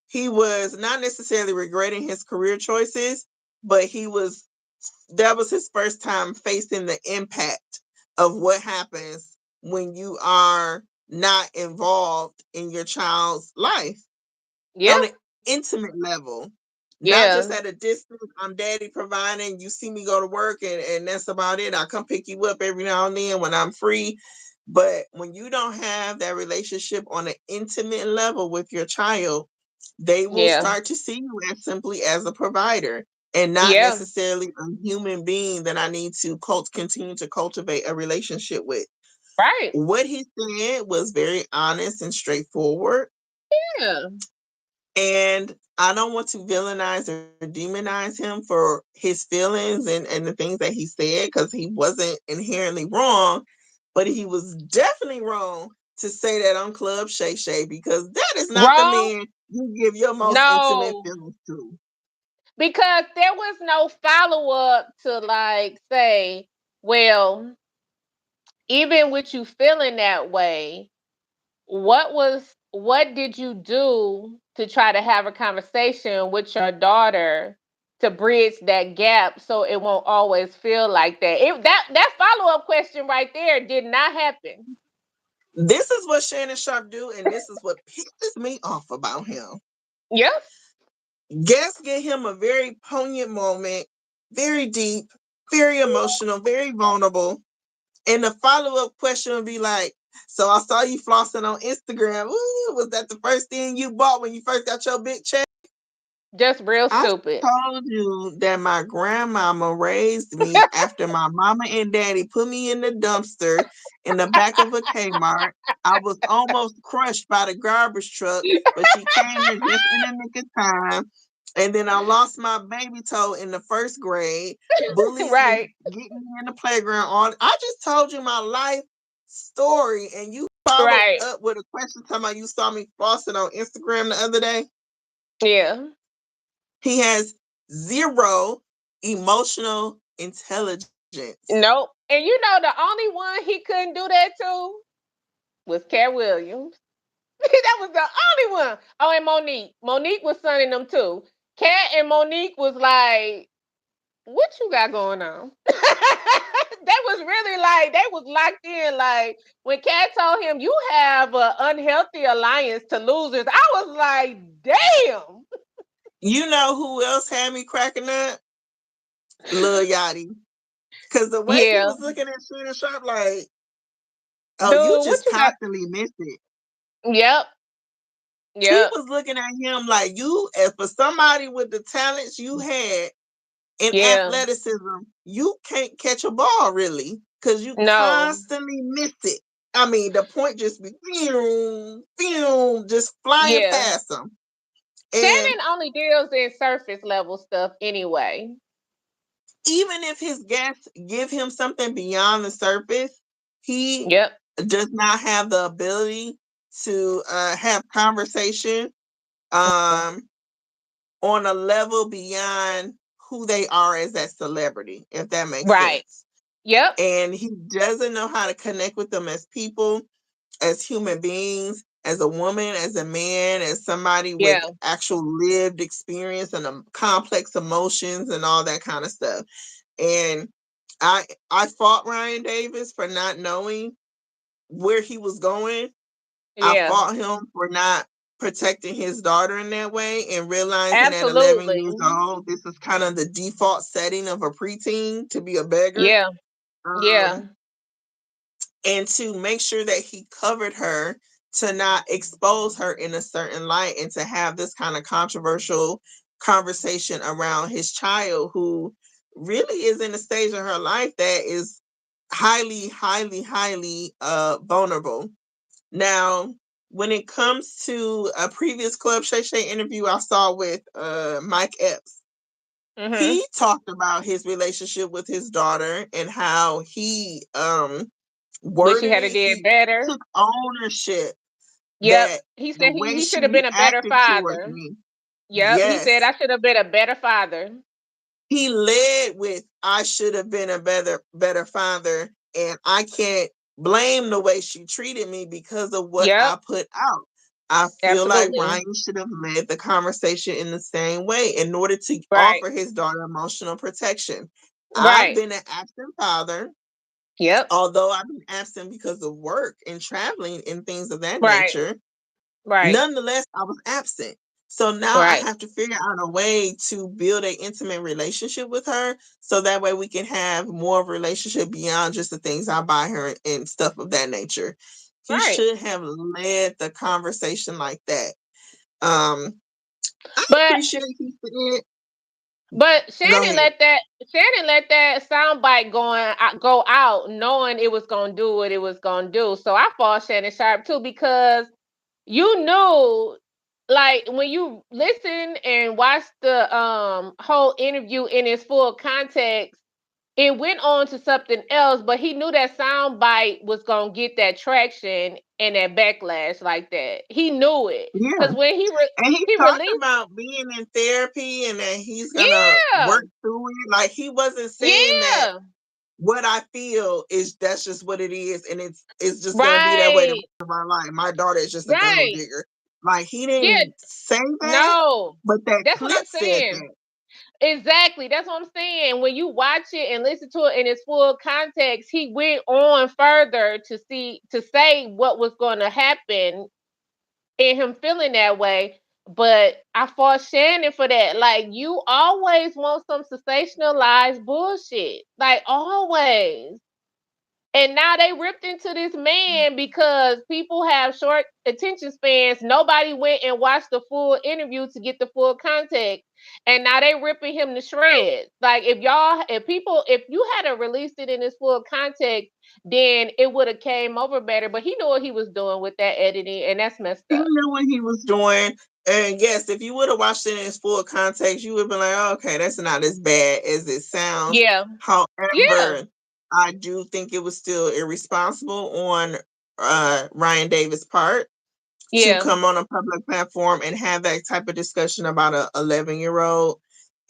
he was not necessarily regretting his career choices, but that was his first time facing the impact of what happens when you are not involved in your child's life Yeah. on an intimate level, not just Yeah. at a distance. I'm daddy providing, you see me go to work, and that's about it. I come pick you up every now and then when I'm free. But when you don't have that relationship on an intimate level with your child, they will Yeah. start to see you as simply as a provider and not Yeah. necessarily a human being that I need to continue to cultivate a relationship with. Right. What he said was very honest and straightforward. Yeah. And I don't want to villainize or demonize him for his feelings and the things that he said, because he wasn't inherently wrong, but he was definitely wrong to say that on Club Shay Shay, because that is not the Wrong. man you give your most intimate No. feelings to. Because there was no follow up to like say, well, even with you feeling that way, what did you do to try to have a conversation with your daughter to bridge that gap so it won't always feel like that? That follow up question right there did not happen. This is what Shannon Sharp do, and this is what pisses me off about him. Yep. Guests get him a very poignant moment, very deep, very emotional, very vulnerable. And the follow up question would be like, so I saw you flossing on Instagram. Ooh, was that the first thing you bought when you first got your big check? Just real I stupid. told you that my grandmama raised me after my mama and daddy put me in the dumpster in the back of a Kmart. I was almost crushed by the garbage truck, but she came there just in the nick of time. And then I lost my baby toe in the first grade. Bullies was Right. getting me in the playground. I just told you my life story, and you followed Right. up with a question talking about you saw me flossing on Instagram the other day. Yeah. He has zero emotional intelligence. Nope. And you know the only one he couldn't do that to was Cat Williams. That was the only one. Oh, and Monique. Monique was sunning them too. Cat and Monique was like, "What you got going on?" They was really like they was locked in. Like when Cat told him, "You have an unhealthy alliance to losers," I was like, "Damn." You know who else had me cracking up? Lil Yachty. Because the way he Yeah. was looking at Shannon Sharp, like, oh, you Dude, what just you got? constantly miss it. Yep. He Yep. was looking at him like, you, as for somebody with the talents you had in Yeah. athleticism, you can't catch a ball really because you No. constantly miss it. I mean, the point just be boom, boom, just flying Yeah. past them. And Shannon only deals in surface level stuff anyway. even if his guests give him something beyond the surface, he Yep. does not have the ability to have conversation um, on a level beyond who they are as that celebrity, if that makes Right. sense. Yep. And he doesn't know how to connect with them as people, as human beings, as a woman, as a man, as somebody with Yeah. actual lived experience and complex emotions and all that kind of stuff. And I fought Ryan Davis for not knowing where he was going. I Yeah. fought him for not protecting his daughter in that way and realizing at 11 Absolutely. years old, this is kind of the default setting of a preteen to be a beggar. Yeah. Yeah. Um, and to make sure that he covered her to not expose her in a certain light and to have this kind of controversial conversation around his child who really is in a stage of her life that is highly vulnerable. Now, when it comes to a previous Club Shay Shay interview I saw with Mike Epps, Mhm. he talked about his relationship with his daughter and how he Wish he worded had it. did He better. took ownership Yep. that He the said way he should have she been a better acted towards father. me, Yep. He said yes, I should have been a better father. he led with I should have been a better father, and I can't blame the way she treated me because of what Yep. I put out. I feel like Absolutely. Ryan should have led the conversation in the same way in order to Right. offer his daughter emotional protection. I've Right. been an absent father, Yep. although I've been absent because of work and traveling and things of that Right. nature. Right. Nonetheless, I was absent. So now I Right. have to figure out a way to build an intimate relationship with her so that way we can have more of a relationship beyond just the things I buy her and stuff of that nature. He Right. should have led the conversation like that. Um, I But appreciate he said, But go ahead. Shannon let that soundbite go out, knowing it was gonna do what it was gonna do. So I fought Shannon Sharp too because you knew, like when you listen and watch the whole interview in its full context, it went on to something else. But he knew that soundbite was gonna get that traction and that backlash like that. He knew it Yeah. because when And he he talked released, about being in therapy and that he's gonna yeah, work through it. Like he wasn't saying that yeah. what I feel is that's just what it is, and it's just gonna be that way the Right, rest of our life. My daughter is just a gold right. digger. Like he Yeah, didn't say that, no. but that That's what clip I'm said saying. that. Exactly. That's what I'm saying. When you watch it and listen to it in its full context, he went on further to say what was going to happen and him feeling that way. But I fought Shannon for that. Like, you always want some sensationalized bullshit. Like, always. And now they ripped into this man because people have short attention spans. Nobody went and watched the full interview to get the full context. And now they ripping him to shreds. Like if you had released it in its full context, then it would have came over better. But he knew what he was doing with that editing, and that's messed He up. knew what he was doing. And yes, if you would have watched it in its full context, you would have been like, oh, okay, that's not as bad as it sounds. Yeah. Yeah. However, I do think it was still irresponsible on Ryan Davis' part to Yeah. come on a public platform and have that type of discussion about a 11-year-old.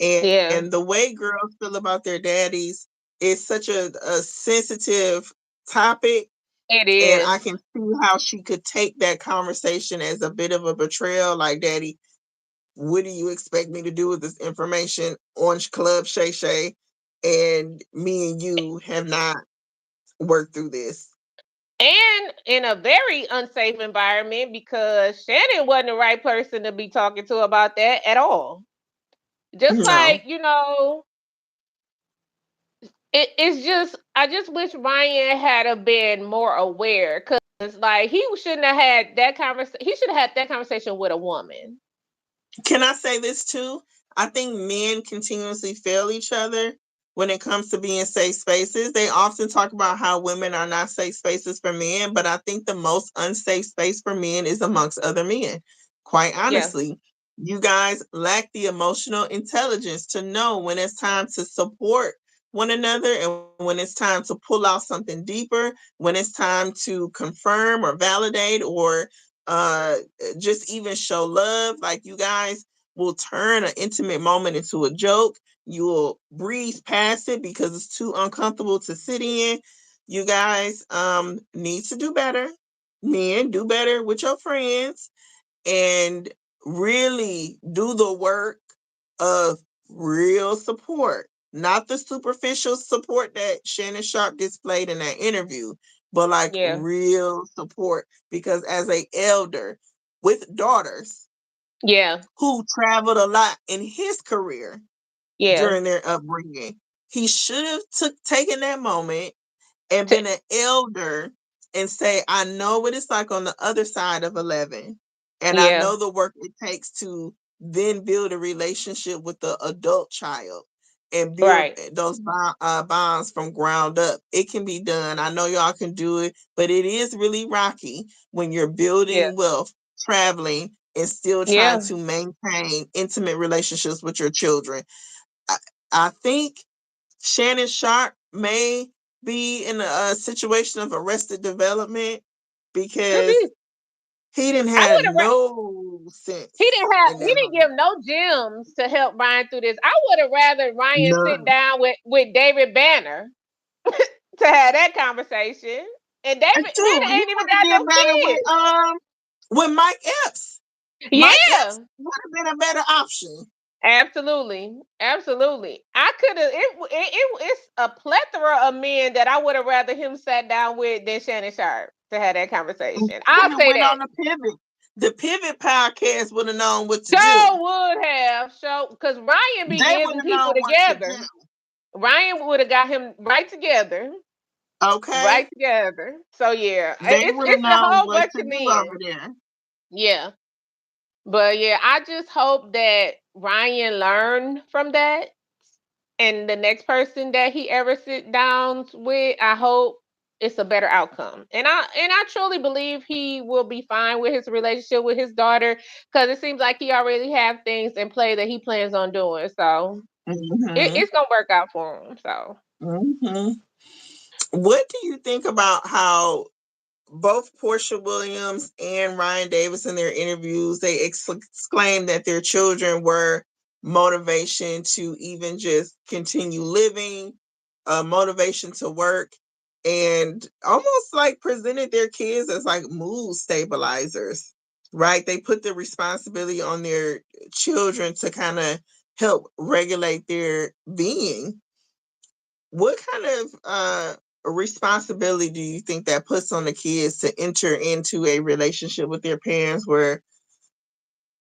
Yeah. And the way girls feel about their daddies is such a sensitive topic, It and I is. can see how she could take that conversation as a bit of a betrayal. Like, Daddy, what do you expect me to do with this information on Club Shay Shay? And me and you have not worked through this. And in a very unsafe environment because Shannon wasn't the right person to be talking to about that at all. Just No. like, it's just I just wish Ryan had a been more aware because like he shouldn't have had that conversation. He should have had that conversation with a woman. Can I say this too? I think men continuously fail each other when it comes to being safe spaces. They often talk about how women are not safe spaces for men, but I think the most unsafe space for men is amongst other men. Quite Yeah, honestly, you guys lack the emotional intelligence to know when it's time to support one another and when it's time to pull out something deeper, when it's time to confirm or validate or uh just even show love. Like you guys will turn an intimate moment into a joke. You will breeze past it because it's too uncomfortable to sit in. You guys need to do better. Men, do better with your friends and really do the work of real support, not the superficial support that Shannon Sharp displayed in that interview, but like yeah, real support. Because as a elder with daughters yeah, who traveled a lot in his career yeah. during their upbringing, he should have taken that moment and T- been an elder and say, I know what it's like on the other side of 11. And I yeah, know the work it takes to then build a relationship with the adult child and build right. those bonds from ground up. It can be done. I know y'all can do it, but it is really rocky when you're Yeah, building wealth, traveling, and still trying yeah. to maintain intimate relationships with your children. I, I think Shannon Sharp may be in a situation of arrested development Could because be. he didn't I have would have. no He sense didn't have. in He that didn't moment. give no gems to help Ryan through this. I would have rather Ryan sit None. down with David Banner to have that conversation. And And David two, Banner he ain't even would have got no did better kids. with Mike Epps. Mike Epps Yeah, would have been a better option. absolutely, absolutely. I could have. It's a plethora of men that I would have rather him sat down with than Shannon Sharp to have that And conversation. would I'll have say went that. on the pivot. The pivot podcast would have known what to do. Joe would have show because Ryan be They would getting have people known what to together. do. Ryan would have got him right together, Okay? right together. So yeah, They would have it's a known whole what bunch to of do over men. there. Yeah, but yeah, I just hope that Ryan learned from that, and the next person that he ever sit down with, I hope it's a better outcome. And I truly believe he will be fine with his relationship with his daughter because it seems like he already have things in play that he plans on doing. So Hmm. it's gonna work out for him. So Hmm. What do you think about how both Portia Williams and Ryan Davis in their interviews they exclaimed that their children were motivation to even just continue living, motivation to work, and almost like presented their kids as like mood stabilizers, right? They put the responsibility on their children to kind of help regulate their being. What kind of responsibility do you think that puts on the kids to enter into a relationship with their parents where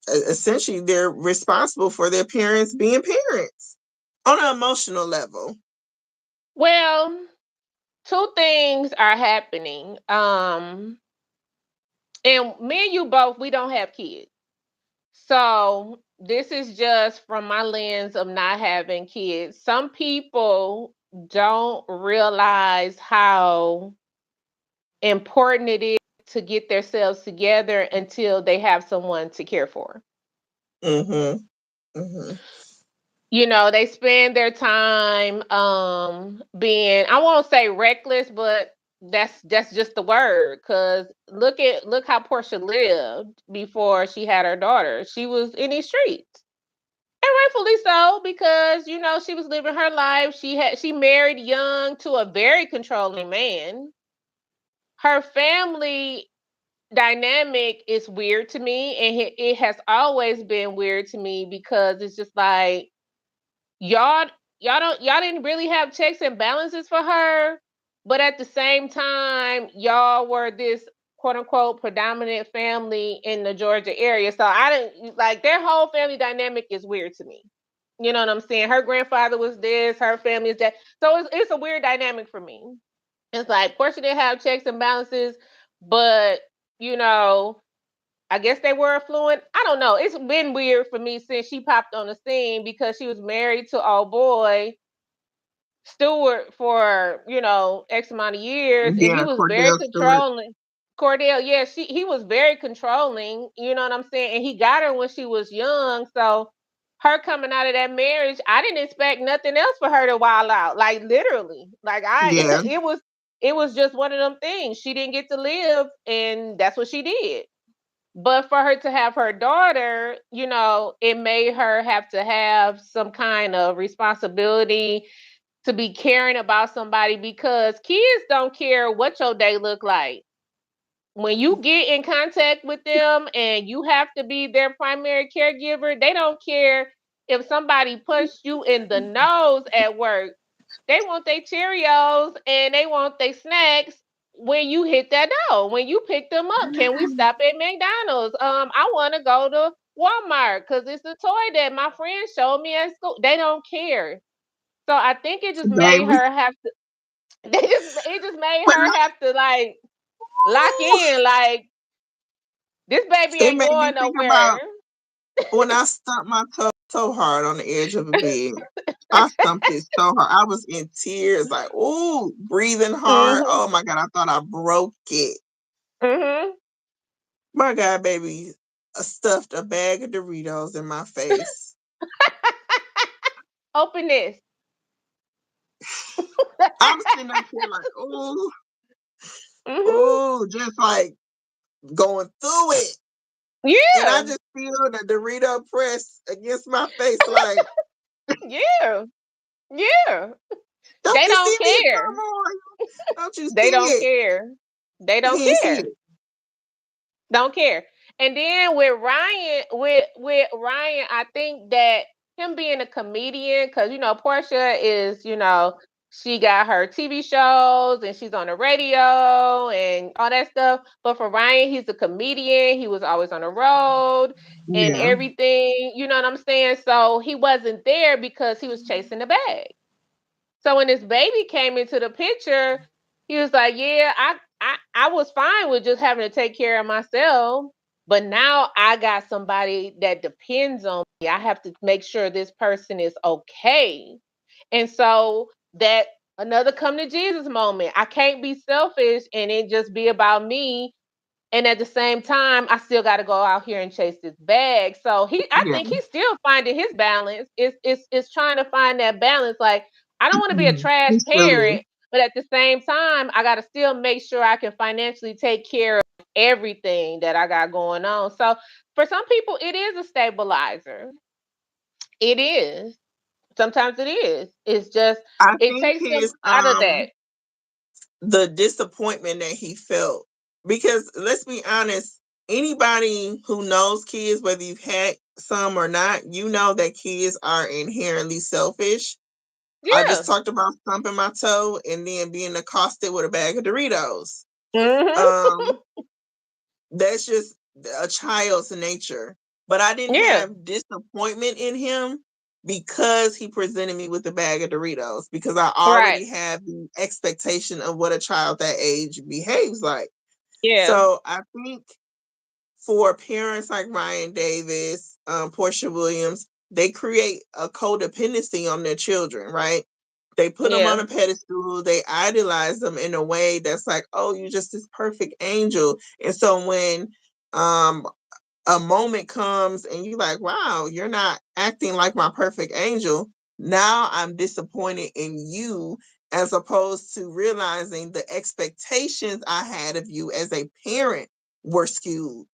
essentially they're responsible for their parents being parents on an emotional level? well, two things are happening. And me and you both, we don't have kids. So this is just from my lens of not having kids. Some people don't realize how important it is to get themselves together until they have someone to care for. Mm-hmm. Mm-hmm. They spend their time being, I won't say reckless, but that's just the word. Cause look how Portia lived before she had her daughter. She was in these streets. And rightfully so, because she was living her life. She married young to a very controlling man. Her family dynamic is weird to me, and it has always been weird to me because it's just like y'all y'all didn't really have checks and balances for her, but at the same time y'all were this quote unquote predominant family in the Georgia area. So I didn't like their whole family dynamic is weird to me. You know what I'm saying? Her grandfather was this, her family is that. So it's a weird dynamic for me. It's like Portia didn't have checks and balances, but you know, I guess they were affluent. I don't know. It's been weird for me since she popped on the scene because she was married to old boy Stewart for, X amount of years, and he Yeah, was very Cordell Stewart. controlling. Cordell, yeah, he was very controlling, you know what I'm saying? And he got her when she was young. So her coming out of that marriage, I didn't expect nothing else for her to wild out. Like literally. Like Yeah, it was just one of them things. She didn't get to live and that's what she did. But for her to have her daughter, it made her have to have some kind of responsibility to be caring about somebody because kids don't care what your day look like. When you get in contact with them and you have to be their primary caregiver, they don't care if somebody punched you in the nose at work. They want their Cheerios and they want their snacks when you hit that door. When you pick them up, can we stop at McDonald's? I want to go to Walmart because it's a toy that my friend showed me at school. They don't care. So I think it just made baby. her have to. It just made But her have to like lock in. Like this baby it ain't made me going think nowhere. about when I stumped my toe so hard on the edge of a bed. I stumped it so hard. I was in tears, like, ooh, breathing hard. Mhm. Oh my God, I thought I broke it. Mhm. My God, baby, stuffed a bag of Doritos in my face. Open this. I'm sitting up here like, ooh, Mhm. ooh, just like going through it. And I Yeah. just feel the Dorito press against my face, like, Yeah. Yeah. don't They you don't see me? care. Come on. Don't you They see don't it? care. They don't He ain't see care. it. Don't care. And then with Ryan, I think that him being a comedian, because Portia is, she got her TV shows and she's on the radio and all that stuff. But for Ryan, he's a comedian. He was always on the road and Yeah, everything. You know what I'm saying? So he wasn't there because he was chasing the bag. So when this baby came into the picture, he was like, "Yeah, I was fine with just having to take care of myself, but now I got somebody that depends on me. I have to make sure this person is okay." And so that another come to Jesus moment. I can't be selfish and it just be about me, and at the same time, I still got to go out here and chase this bag. So I yeah. think he's still finding his balance. It's trying to find that balance. Like I don't want to be a Mhm. trash He still is. parent, but at the same time, I got to still make sure I can financially take care of everything that I got going on. So for some people, it is a stabilizer. It is. Sometimes it is. It's just I it think takes them his out of that. the disappointment that he felt, because let's be honest, anybody who knows kids, whether you've had some or not, you know that kids are inherently selfish. I just Yeah. talked about stumping my toe and then being accosted with a bag of Doritos. Mhm. Um, that's just a child's nature. But I didn't Yeah. have disappointment in him because he presented me with a bag of Doritos, because I Right. already have the expectation of what a child that age behaves like. Yeah. So I think for parents like Ryan Davis, Portia Williams, they create a codependency on their children, right? They put them on Yeah. a pedestal, they idolize them in a way that's like, oh, you're just this perfect angel. And so when um a moment comes and you're like, wow, you're not acting like my perfect angel, now I'm disappointed in you, as opposed to realizing the expectations I had of you as a parent were skewed.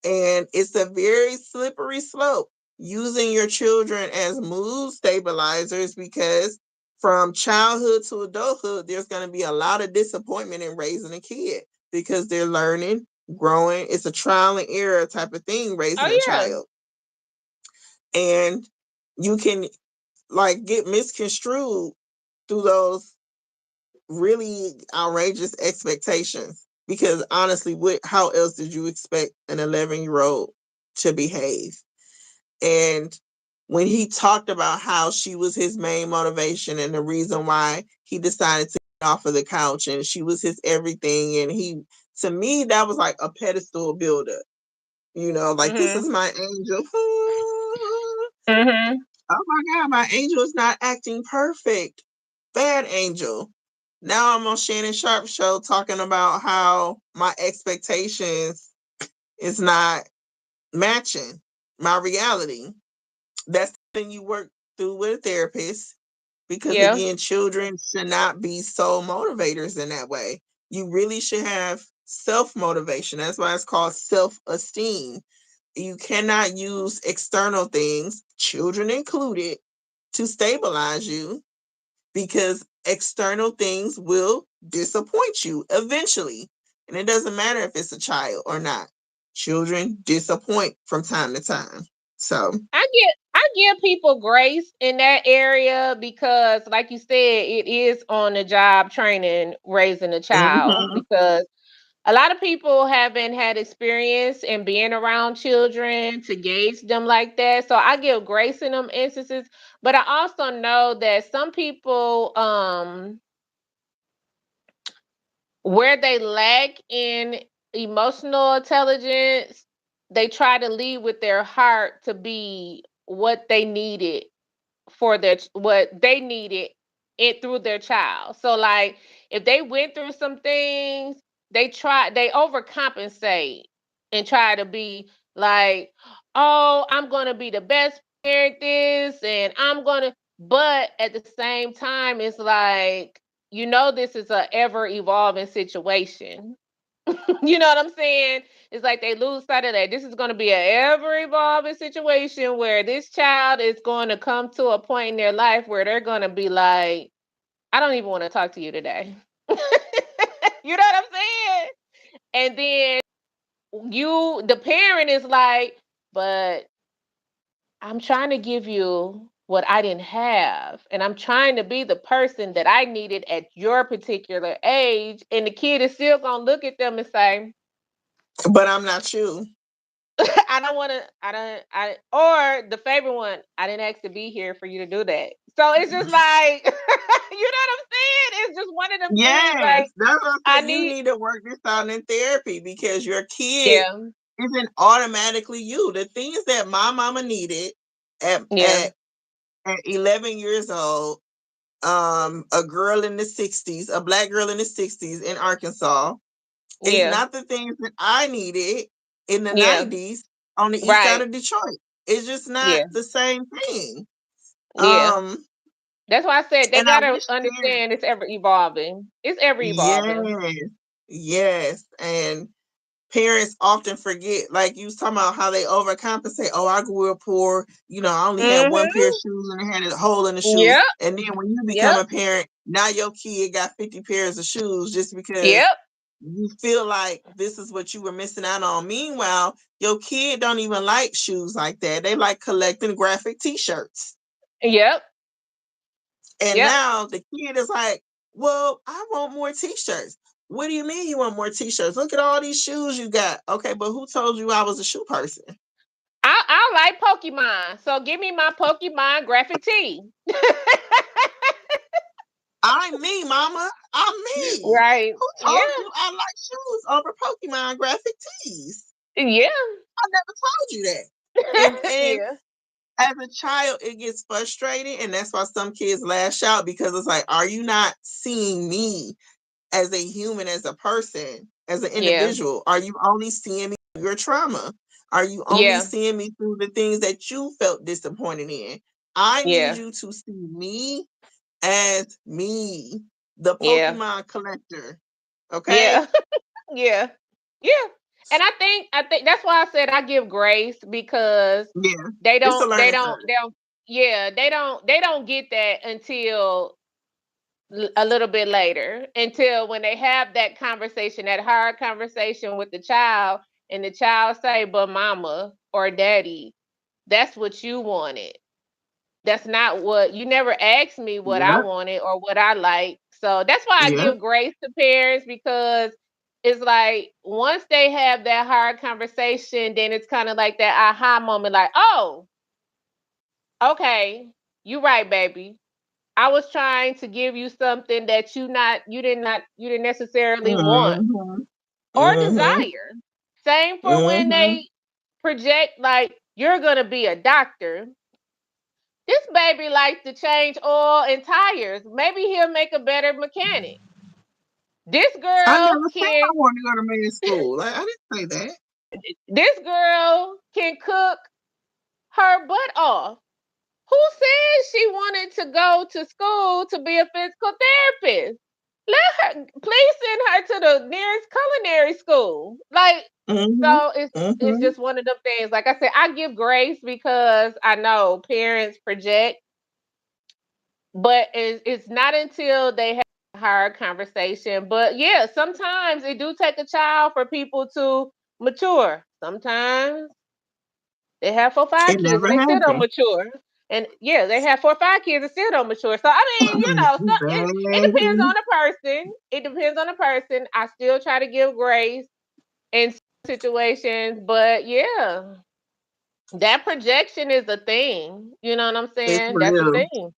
And it's a very slippery slope using your children as mood stabilizers, because from childhood to adulthood, there's going to be a lot of disappointment in raising a kid because they're learning, growing. It's a trial and error type of thing, raising a Oh yeah. child. And you can like get misconstrued through those really outrageous expectations. Because honestly, how else did you expect an 11-year-old to behave? And when he talked about how she was his main motivation and the reason why he decided to get off of the couch and she was his everything. And he, to me, that was like a pedestal builder. Like this is Mhm. my angel. Mhm. Oh my God, my angel is not acting perfect. Bad angel. Now I'm on Shannon Sharp show talking about how my expectations is not matching my reality. That's something you work through with a therapist because Yeah. again, children should not be sole motivators in that way. You really should have self motivation. That's why it's called self esteem. You cannot use external things, children included, to stabilize you because external things will disappoint you eventually. And it doesn't matter if it's a child or not. Children disappoint from time to time. So, I give people grace in that area because, like you said, it is on the job training raising a child mhm. because a lot of people haven't had experience in being around children to gauge them like that. So I give grace in them instances, but I also know that some people where they lack in emotional intelligence, they try to lead with their heart to be what they needed for what they needed it through their child. So like if they went through some things, they overcompensate and try to be like, "Oh, I'm going to be the best parent this and I'm going to," but at the same time it's like this is a ever evolving situation. You know what I'm saying? It's like they lose sight of that. This is going to be an ever evolving situation where this child is going to come to a point in their life where they're going to be like, I don't even want to talk to you today. You know what I'm saying? And then the parent is like, but I'm trying to give you what I didn't have. And I'm trying to be the person that I needed at your particular age. And the kid is still going to look at them and say, But I'm not you. I don't want to. I don't. I or the favorite one. I didn't ask to be here for you to do that. So it's just like, you know what I'm saying? It's just one of them things. Like Yes, that's what I I said. You need. need to work this out in therapy because your kid Yeah. isn't automatically you. The things that my mama needed at Yeah. at, at 11 years old, a girl in the 60s, a black girl in the 60s in Arkansas, is Yeah. not the things that I needed in the Yeah. 90s on the east side Right. of Detroit. It's just not Yeah. the same thing. Yeah. Um, That's why I said they and I gotta wish parents, understand it's ever evolving. It's ever evolving. yes, yes. And parents often forget, like you was talking about how they overcompensate. Oh, I grew up poor. I only had one pair of Mm-hmm. shoes and I had a hole in the shoes. Yep. And then when you become Yep. a parent, now your kid got 50 pairs of shoes just because Yep. you feel like this is what you were missing out on. Meanwhile, your kid don't even like shoes like that. They like collecting graphic t-shirts. Yep. And Yep. now the kid is like, well, I want more t-shirts. What do you mean you want more t-shirts? Look at all these shoes you got. Okay, but who told you I was a shoe person? I like Pokemon, so give me my Pokemon graphic tee. I'm me, mama. I'm me. Right. Who Yeah. told you I like shoes over Pokemon graphic tees? Yeah. I never told you that. And Yeah. as a child, it gets frustrating, and that's why some kids lash out because it's like, are you not seeing me as a human, as a person, as an Yeah. individual? Are you only seeing me through your trauma? Are you only Yeah. seeing me through the things that you felt disappointed in? I need Yeah. you to see me as me, the Yeah. Pokemon collector. Okay? Yeah. Yeah. Yeah. And I think that's why I said I give grace because Yeah. they It's a don't they learning don't curve. they don't yeah, they don't get that until a little bit later, until when they have that conversation, that hard conversation with the child, and the child say, "But mama or daddy, that's what you wanted. That's not what you never asked me what I Yeah. wanted or what I like." So that's why I Yeah. give grace to parents because it's like once they have that hard conversation, then it's kind of like that aha moment, like, Okay, you right, baby. I was trying to give you something that you didn't necessarily want Mhm. or Mhm. desire. Same for when Mhm. they project like you're gonna be a doctor. This baby likes to change oil and tires. Maybe he'll make a better mechanic. This I girl never said can I wanted to go to med school. Like, I didn't say that. this girl can cook her butt off. Who said she wanted to go to school to be a physical therapist? Let her please send her to the nearest culinary school. Like, Mhm. so it's Mhm. just one of them things. Like I said, I give grace because I know parents project, but it's not until they have a hard conversation. But yeah, sometimes it do take a child for people to mature. Sometimes they have 4, 5 It kids never and they still don't happened. mature. And yeah, they have 4, 5 kids and still don't mature. So I mean, so it depends Baby. on the person. It depends on the person. I still try to give grace in situations, but yeah, that projection is a thing. You know what I'm It's saying? That's a real. thing.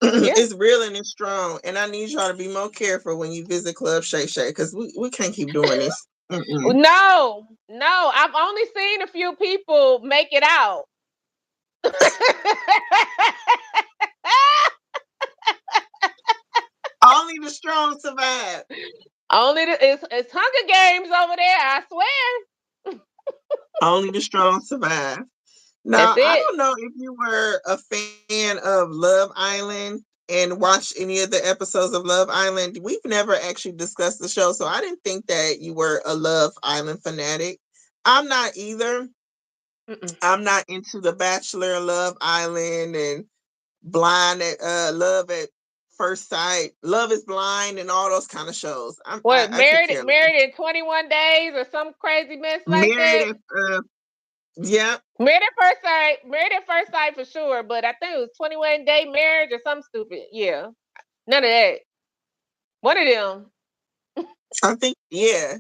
Yeah. It's real and it's strong. And I need y'all to be more careful when you visit Club Shay Shay because we can't keep doing this. Mm-mm. No, no. I've only seen a few people make it out. Only the strong survive. Only it's Hunger Games over there. I swear. Only the strong survive. That's Now, I it. don't know if you were a fan of Love Island and watched any of the episodes of Love Island. We've never actually discussed the show, so I didn't think that you were a Love Island fanatic. I'm not either. Mm-mm. I'm not into The Bachelor, Love Island, and Blind at Love at First Sight, Love is Blind, and all those kind of shows. What I could care less. married in 21 days or some crazy mess like Married that? at yeah, Married at first sight for sure, but I think it was 21-day marriage or something stupid. Yeah. None of that. One of them. I think yeah.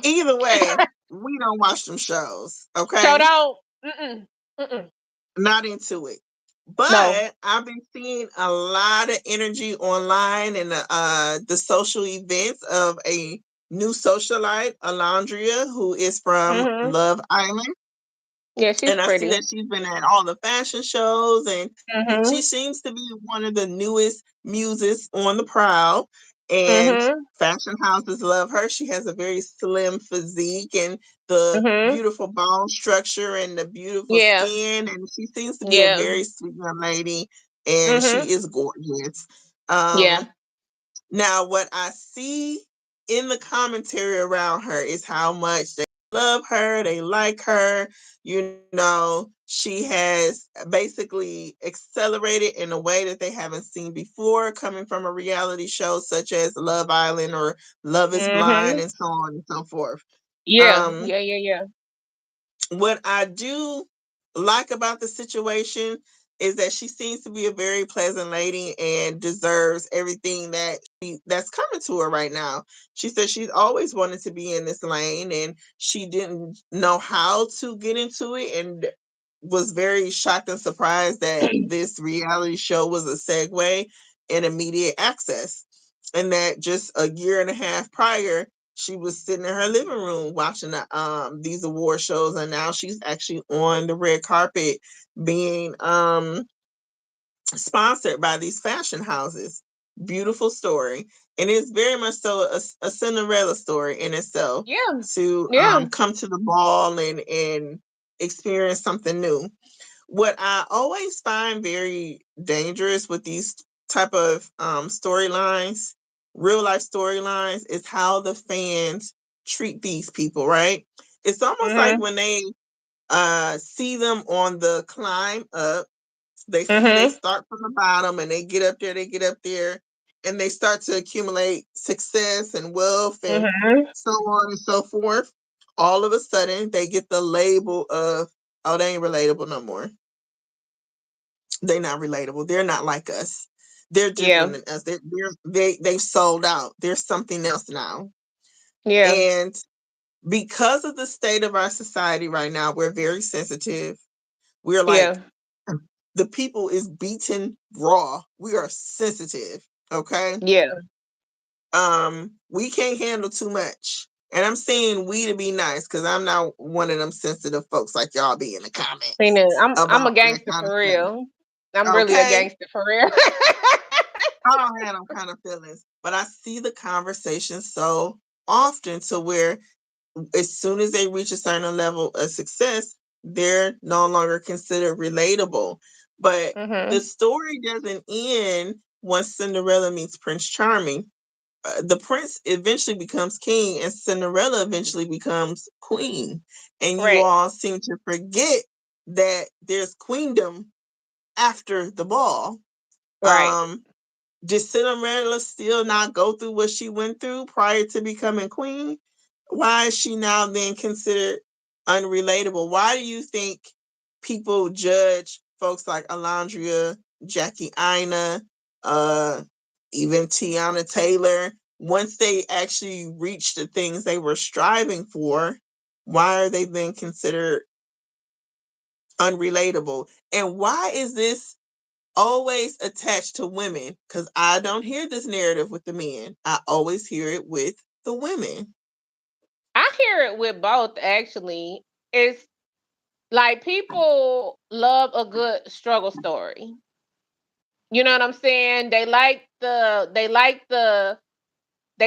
Either way, we don't watch them shows. So Okay, don't. Mm-mm. Mm-mm. not into it. No. But I've been seeing a lot of energy online and the social events of a new socialite, Alondria, who is from Mm-hmm. Love Island. Yeah, she's And I see pretty. that she's been at all the fashion shows, and she Mm-hmm. seems to be one of the newest muses on the prowl. And Mm-hmm. fashion houses love her. She has a very slim physique and the Mm-hmm. beautiful bone structure and the beautiful Yeah. skin. And she seems to be a Yeah. very sweet young lady, and Mm-hmm. she is gorgeous. Yeah. Now, what I see in the commentary around her is how much they love her, they like her. She has basically accelerated in a way that they haven't seen before, coming from a reality show such as Love Island or Love is Blind, Mm-hmm. and so on and so forth. Yeah. Um, Yeah. Yeah. Yeah. what I do like about the situation is that she seems to be a very pleasant lady and deserves everything that's coming to her right now. She said she's always wanted to be in this lane and she didn't know how to get into it, and was very shocked and surprised that this reality show was a segue and immediate access. And that just a year and a half prior, she was sitting in her living room watching these award shows, and now she's actually on the red carpet being sponsored by these fashion houses. Beautiful story, and it's very much so a Cinderella story in itself Yeah. to Yeah. come to the ball and experience something new. What I always find very dangerous with these type of storylines, real life storylines, is how the fans treat these people, right? It's almost like Mm-hmm. when they see them on the climb up, they Mm-hmm. start from the bottom and they get up there and they start to accumulate success and wealth and Mm-hmm. so on and so forth. All of a sudden they get the label of, oh, they ain't relatable no more. They're not relatable. They're not like us. They're Yeah. different than us. They've sold out. They're something else now. Yeah. And because of the state of our society right now, we're very sensitive. We're like Yeah. the people is beaten raw. We are sensitive. Okay. Yeah. We can't handle too much. And I'm saying we to be nice, because I'm not one of them sensitive folks like y'all be in the See, comments now, I'm a about that gangster kind of for stuff. real. I'm really a Okay. gangster for real. I don't have them kind of feelings. But I see the conversation so often to where as soon as they reach a certain level of success, they're no longer considered relatable. But the Mhm. story doesn't end once Cinderella meets Prince Charming. The prince eventually becomes king, and Cinderella eventually becomes queen. And you Correct. all seem to forget that there's queendom after the ball. Right. Um, did Cinderella still not go through what she went through prior to becoming queen? Why is she now then considered unrelatable? Why do you think people judge folks like Alondria, Jackie Ina, uh, even Tiana Taylor once they actually reach the things they were striving for? Why are they then considered unrelatable? And why is this always attached to women? Because I don't hear this narrative with the men. I always hear it with the women. I hear it with both actually. It's like people love a good struggle story. You know what I'm saying? They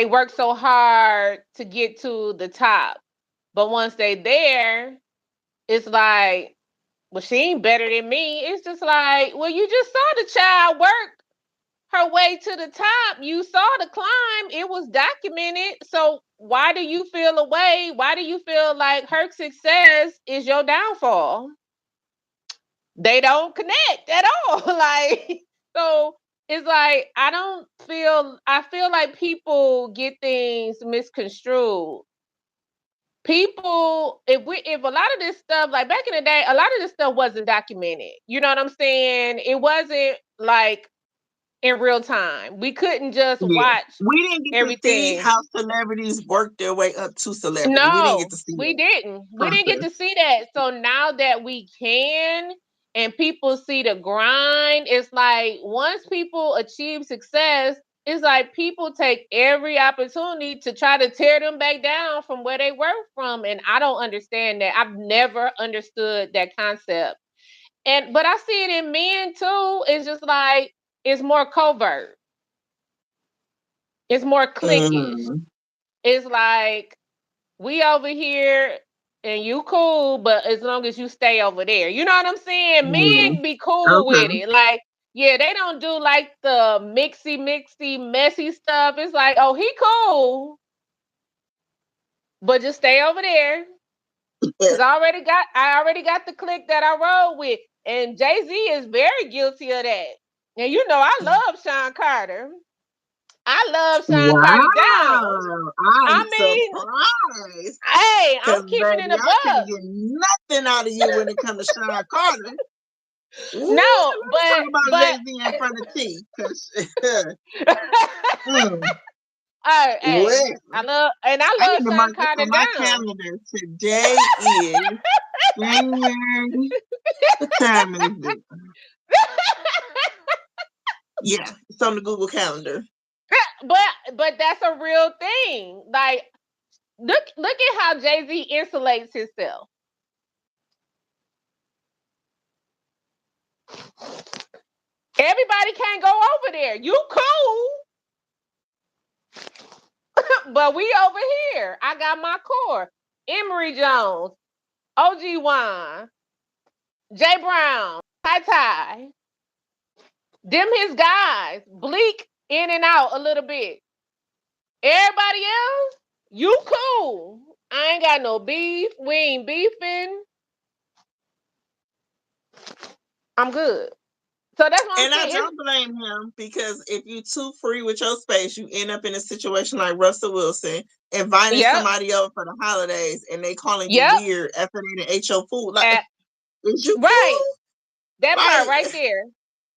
work so hard to get to the top. But once they there, it's like, well, she ain't better than me. It's just like, well, you just saw the child work her way to the top. You saw the climb. It was documented. So why do you feel away? Why do you feel like her success is your downfall? They don't connect at all. Like, so it's like I feel like people get things misconstrued. People, if a lot of this stuff, like back in the day, a lot of this stuff wasn't documented. You know what I'm saying? It wasn't like in real time. We couldn't just Yeah. watch We didn't get to see everything. how celebrities work their way up to celebrity. We didn't get No, to see we that didn't. We didn't get process. to see that. So now that we can and people see the grind, it's like once people achieve success, it's like people take every opportunity to try to tear them back down from where they were from. And I don't understand that. I've never understood that concept. But I see it in men too. It's just like it's more covert. It's more cliquish. Mm. It's like we over here and you cool, but as long as you stay over there. You know what I'm saying? Yeah. Men be cool with Okay. it. Like, yeah, they don't do like the mixy, messy stuff. It's like, oh, he cool, but just stay over there. Cause I already got the clique that I roll with. And Jay-Z is very guilty of that. And you know, I love Sean Carter. I love Sean Carter down. Wow. I'm I mean, surprised. hey, I'm Because, keeping it baby, I couldn't above. get nothing out of you when it comes to Sean Carter. Ooh, No, let me talk about but Jay-Z in front of T. Because, hey, well, I I need love to Sean mark this Carter on my down. calendar. Today is January. What time is it? Yeah, it's on the Google Calendar. but that's a real thing. Like look at how Jay-Z insulates himself. Everybody can't go over there. You cool, but we over here. I got my core. Emery Jones, OG Wan, Jay Brown, Ty Ty. Them his guys. Bleak in and out a little bit. Everybody else, you cool. I ain't got no beef. We ain't beefing. I'm good. So that's what I'm And I saying. don't blame him, because if you too free with your space, you end up in a situation like Russell Wilson inviting Yep. somebody over for the holidays and they calling you Yep. weird after they done ate your food. Like, At, is you right. cool? That part Like, right there.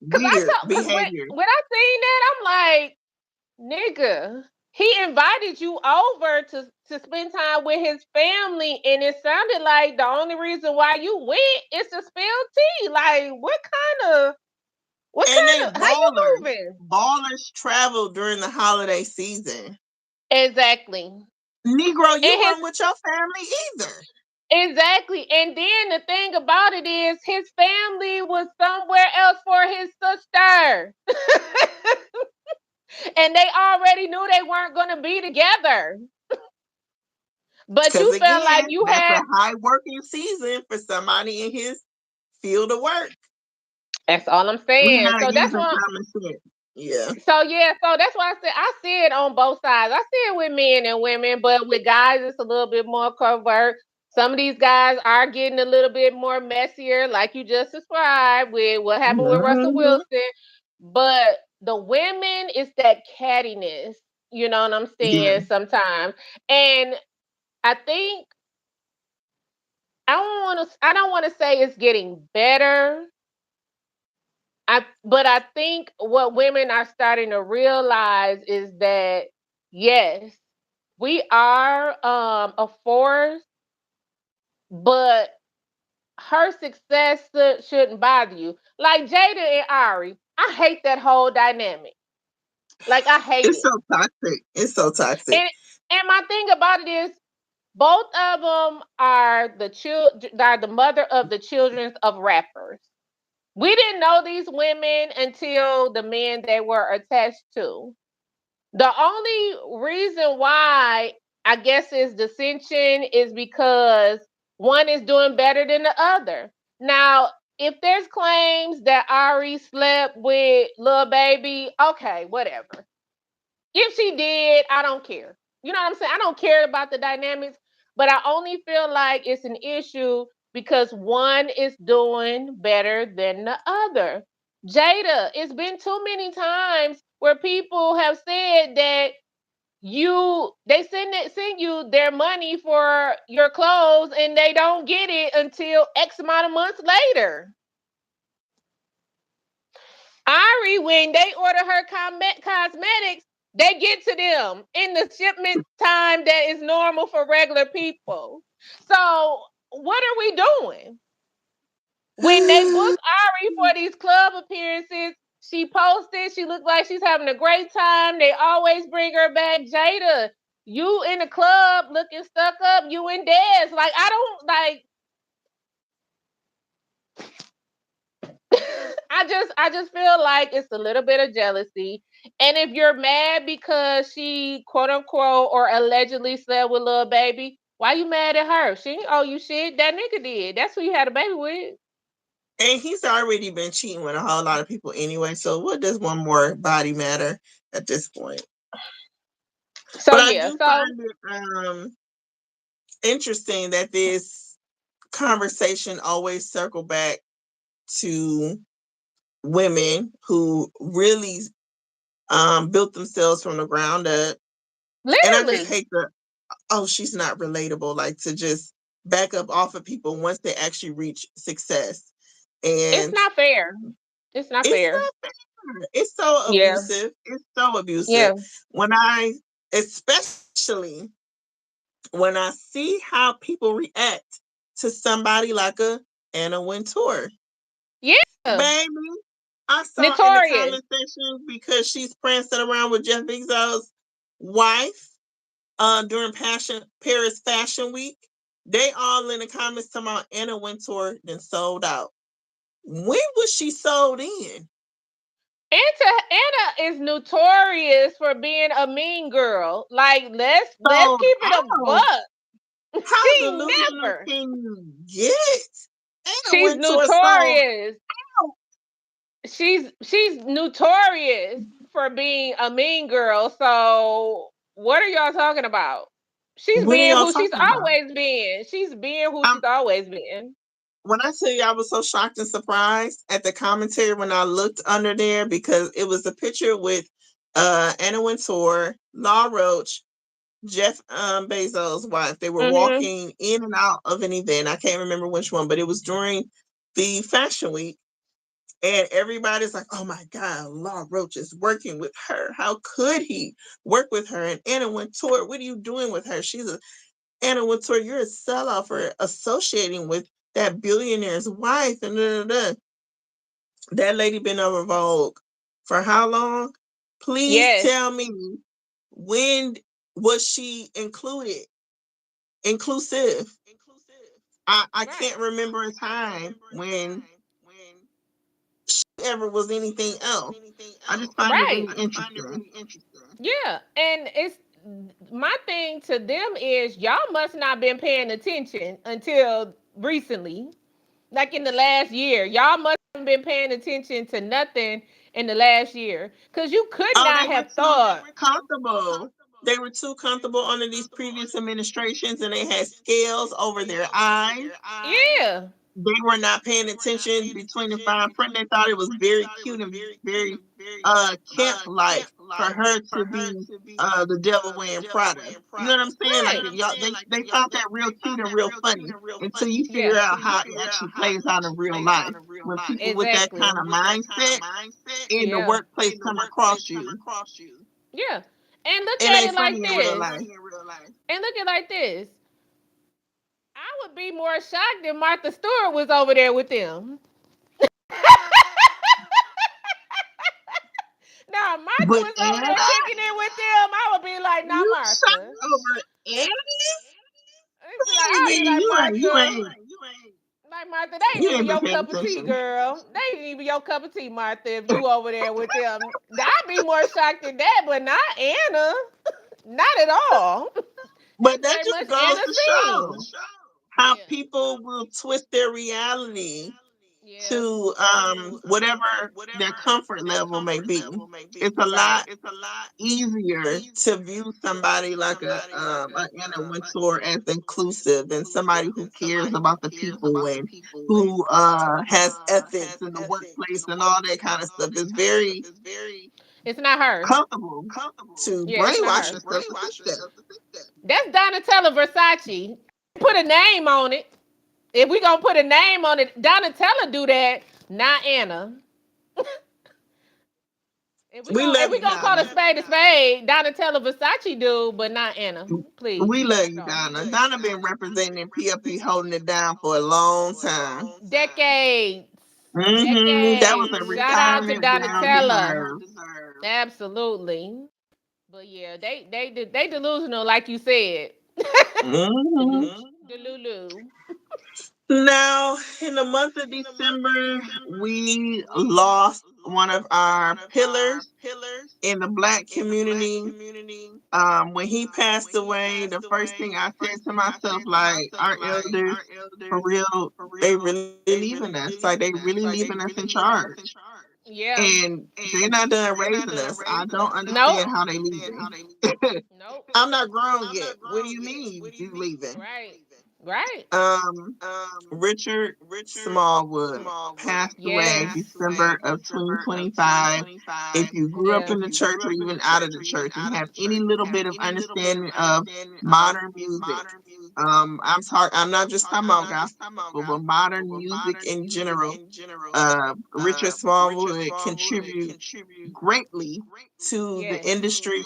weird Cause behavior. when I seen that, I'm like, nigga. he invited you over to spend time with his family, and it sounded like the only reason why you went is to spill tea. Like, And they how you ballers. moving? Ballers travel during the holiday season. Exactly. Negro, you And his weren't with your family either. exactly. And then the thing about it is his family was somewhere else for his sister. And they already knew they weren't gonna be together. But Because you felt like again, you that's had a high working season for somebody in his field of work. that's all I'm We're saying. not So that's using what common sense. Yeah. so yeah, so that's why I see it on both sides. I see it with men and women, but with guys it's a little bit more covert. Some of these guys are getting a little bit more messier, like you just described with what happened with Russell Hmm. Wilson. But the women, it's that cattiness, you know what I'm Yeah. saying, sometimes. And I think I don't want to say it's getting better. But I think what women are starting to realize is that yes, we are a force, but her success shouldn't bother you. Like Jada and Ari, I hate that whole dynamic. Like I hate It's it. so toxic. It's so toxic. And my thing about it is both of them are are the mother of the children of rappers. We didn't know these women until the men they were attached to. The only reason why I guess is dissension is because one is doing better than the other. Now, if there's claims that Ari slept with Lil Baby, okay, whatever. If she did, I don't care. You know what I'm saying? I don't care about the dynamics, but I only feel like it's an issue because one is doing better than the other. Jada, it's been too many times where people have said that send you their money for your clothes and they don't get it until X amount of months later. Ari, when they order her cosmetics, they get to them in the shipment time that is normal for regular people. So what are we doing? When they book Ari for these club appearances, she posted, she looked like she's having a great time. They always bring her back. Jada, you in the club looking stuck up, you and Dez. Like, I don't like I just feel like it's a little bit of jealousy. And if you're mad because she quote unquote or allegedly slept with Lil Baby, why you mad at her? She ain't owe you shit. That nigga did. That's who you had a baby with. And he's already been cheating with a whole lot of people anyway. So what does one more body matter at this point? So But I yeah, do so find it interesting that this conversation always circle back to women who really built themselves from the ground up. And I just literally, hate the, oh, she's not relatable, like to just back up off of people once they actually reach success. it's And not fair. It's not it's fair. not fair. It's so Yeah. abusive. It's so abusive. Yeah. When I, especially when I see how people react to somebody like a Anna Wintour. Yeah. Baby, I saw in the Notorious. comment section because she's prancing around with Jeff Bezos' wife during Paris Fashion Week. They all in the comments talking about Anna Wintour then sold out. When was she sold in? Anna is notorious for being a mean girl. Like let's Sold keep it a out? buck. How She delusional never. can you get? Anna She's Wintour sold notorious. out. She's notorious for being a mean girl. So what are y'all talking about? She's What are being y'all who she's talking about? always been. She's being who I'm she's always been. when I tell you I was so shocked and surprised at the commentary when I looked under there because it was a picture with Anna Wintour, Law Roach, Jeff Bezos' wife. They were Mm-hmm. walking in and out of an event. I can't remember which one, but it was during the fashion week. And everybody's like, oh my God, Law Roach is working with her. How could he work with her? And Anna Wintour, what are you doing with her? She's a Anna Wintour, you're a sellout for associating with that billionaire's wife. And da, da, da. That lady been over Vogue for how long? Please Yes. tell me, when was she inclusive? I Right. can't remember a time when ever was anything else. I just find it Right. really interesting. Yeah. And it's my thing to them is y'all must not been paying attention until recently. Like in the last year. Y'all must have been paying attention to nothing in the last year. Cause you could Oh, not they were have too thought. comfortable. They were too comfortable under these previous administrations, and they had scales over their eyes. Yeah. They were not paying attention between the fine print. They thought it was very cute and very camp like for her to be the devil wearing Prada. You know what I'm saying? Like Right. y'all, they found that real cute and real funny until you Yeah. figure out how it actually plays out in real life. When people with that Exactly. kind of mindset in the Yeah. workplace come across you, Yeah. And look it at ain't it like funny in real this. life. And look at it like this. I would be more shocked if Martha Stewart was over there with them. Now, Martha But was over Anna, there kicking it with them. I would be like, not you Martha. shot over Anna? I'd be Baby, like, you Martha. ain't Like, Martha, they ain't you even ain't been your paying cup of tea, attention. girl. They ain't even your cup of tea, Martha, if you over there with them. I'd be more shocked than that, but not Anna. Not at all. But That's that very just much goes Anna's to thing. show how Yeah. people will twist their reality Yeah. to whatever their comfort level may be. It's a Right. lot easier to view somebody like a Anna Wintour as inclusive than somebody who cares about the people and who has ethics in the workplace and all that kind of stuff. It's very It's not her. comfortable to Yeah, it's not brainwash her. yourself to think that. That's Donatella Versace. Put a name on it. If we gonna put a name on it, Donatella do that, not Anna. We If love we you, gonna call Donna. a spade, Donatella Versace do, but not Anna. Please. We love That's you, all. Donna. Donna been representing PLP, holding it down for a long time. Decades. That was Decades. a Shout out to retirement well Donatella. deserved. Absolutely. But yeah, they delusional, like you said. hmm Delulu. Now, in the month of December, we lost one of our pillars in the Black community. When he passed away, the first thing I said to myself, like, our elders, for real, they really leaving us. Like, they really leaving us in charge. Yeah. And they're not done raising us. I don't Nope. understand how they leaving. Nope. I'm not grown yet. What do you mean you leaving? Right. Right. Um, Richard Smallwood passed away Yes. December of 2025. If you grew up Yeah. in the church or even out of the church and have any little bit of understanding of modern music, I'm not just talking about gospel, but modern music in general. Richard Smallwood contribute greatly to the Yes. industry,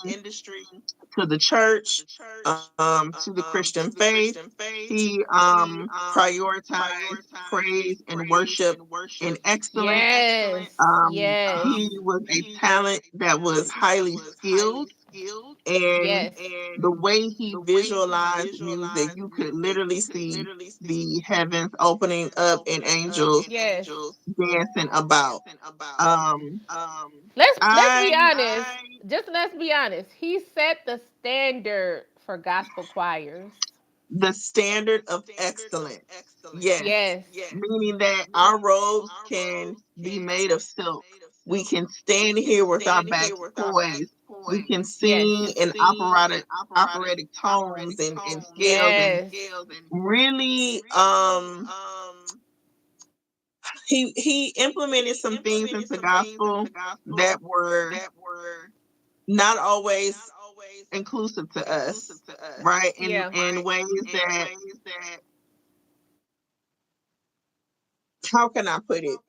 to the church, to the Christian faith. He prioritized praise and worship in excellence. Yes. He Yes. was a talent that was highly skilled, and Yes. the way he visualized music, you could literally see the heavens opening up and angels Yes. dancing about. Um, Let's be I honest. Just let's be honest. He set the standard for gospel choirs. the standard of excellence. Yes, Yes. meaning that our robes can be made of silk. We can stand here with our backs poised. We can Yes. sing in operatic tones and scales and Yes. really he implemented some things into gospel that were not always inclusive to us, right? Yeah. In ways that, how can I put it?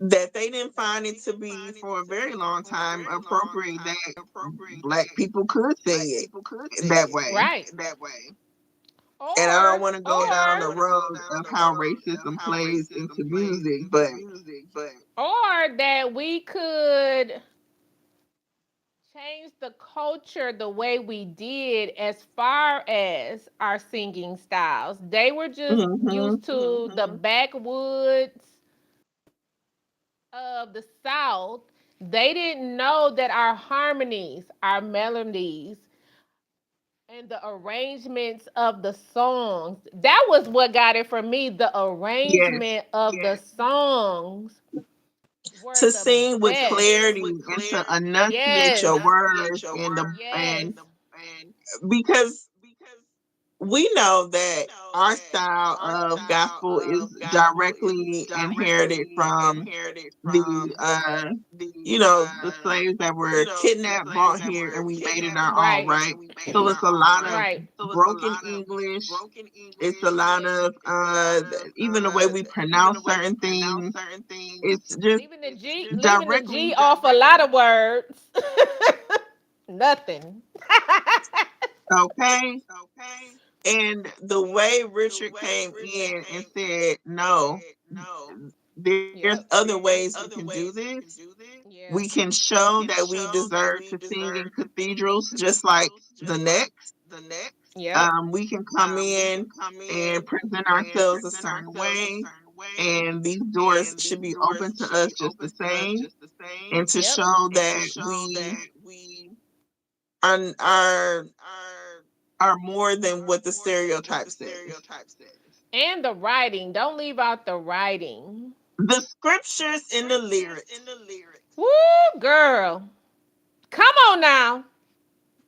that they didn't find it to be for a very long time appropriate that black people could say it that way. Right. And I don't Or want to go down the road of how racism plays into music, but or that we could change the culture the way we did as far as our singing styles. They were just hmm used to the backwoods of the South. They didn't know that our harmonies, our melodies, and the arrangements of the songs, that was what got it for me. The yes, arrangement of the songs were to the sing with best. clarity and to enunciate Yes. your words and the Yes. and because we know that our style of gospel is directly inherited from the the slaves that were kidnapped, brought here, and we made it our own, Right. right? So it's a lot of Right. broken English. It's a lot of even the way we pronounce certain things. It's just Leaving the G directly off a lot of words. Nothing. okay. And the way Richard came in and said, "No, there's other Yep. ways we can do this. We Yeah. can show that we deserve to sing in cathedrals just like the next. Yep. We can come in and present ourselves a certain way, and these doors should be open to us just the same, and to Yep. show that we are are, are more than what the stereotype says. And the writing. Don't leave out the writing. The scriptures in the lyrics. Woo, girl. Come on now.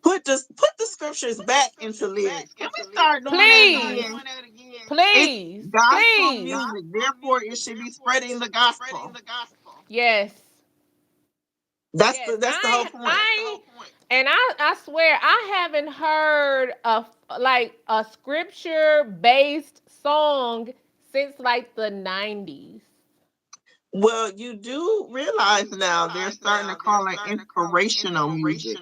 Put the scriptures back into lyrics. Can we start doing that Please. again? It's Please. gospel Please. music, therefore it should be spreading the gospel. Yes. Yes. That's the whole point. And I swear I haven't heard a scripture based song since like the 90s. Well, you do realize now they're starting to call it inspirational music.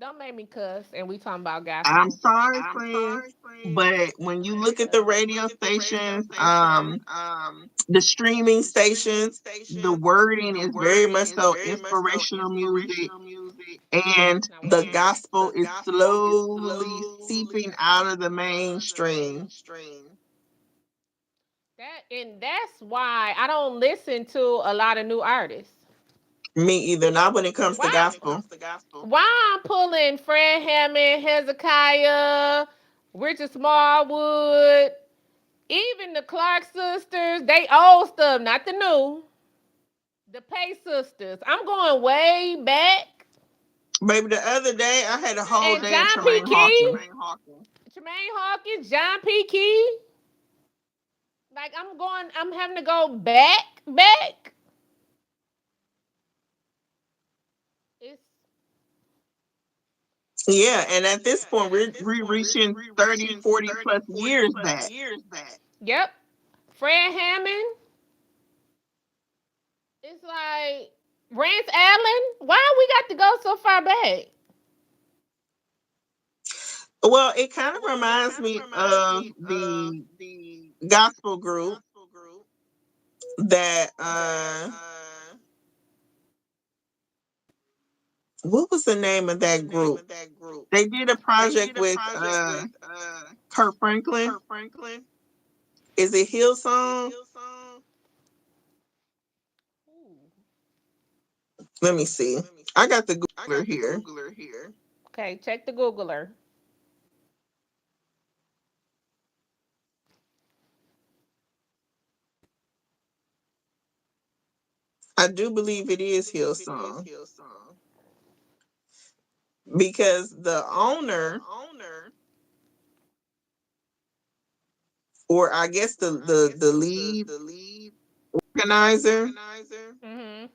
Don't make me cuss and we talking about I'm gospel. sorry, friend, but when you look at the radio stations, the streaming stations, the wording is very much so inspirational music, and Now the what? gospel is slowly seeping out of the mainstream. That's why I don't listen to a lot of new artists. Me either, not when it comes to Why? gospel. Why I'm pulling Fred Hammond, Hezekiah, Richard Smallwood, even the Clark sisters. They old stuff, not the new. The Pay sisters. I'm going way back. Baby, the other day I had a whole And day of John P. Tremaine Key, Hawkins. Tremaine Hawkins, John P. Key. Like I'm having to go back. It's Yeah, and at this point we're reaching 30, 40 plus years back. yep. Fred Hammond. It's like Rance Allen. Why we got to go so far back? Well, it kind of reminds me of the gospel group that what was the name of that group? They did a project with Kurt Franklin. Is it Hillsong? Let me see. I got the Googler here. Okay, check the Googler. I do believe it is Hillsong because the owner, or I guess the lead organizer, Mhm.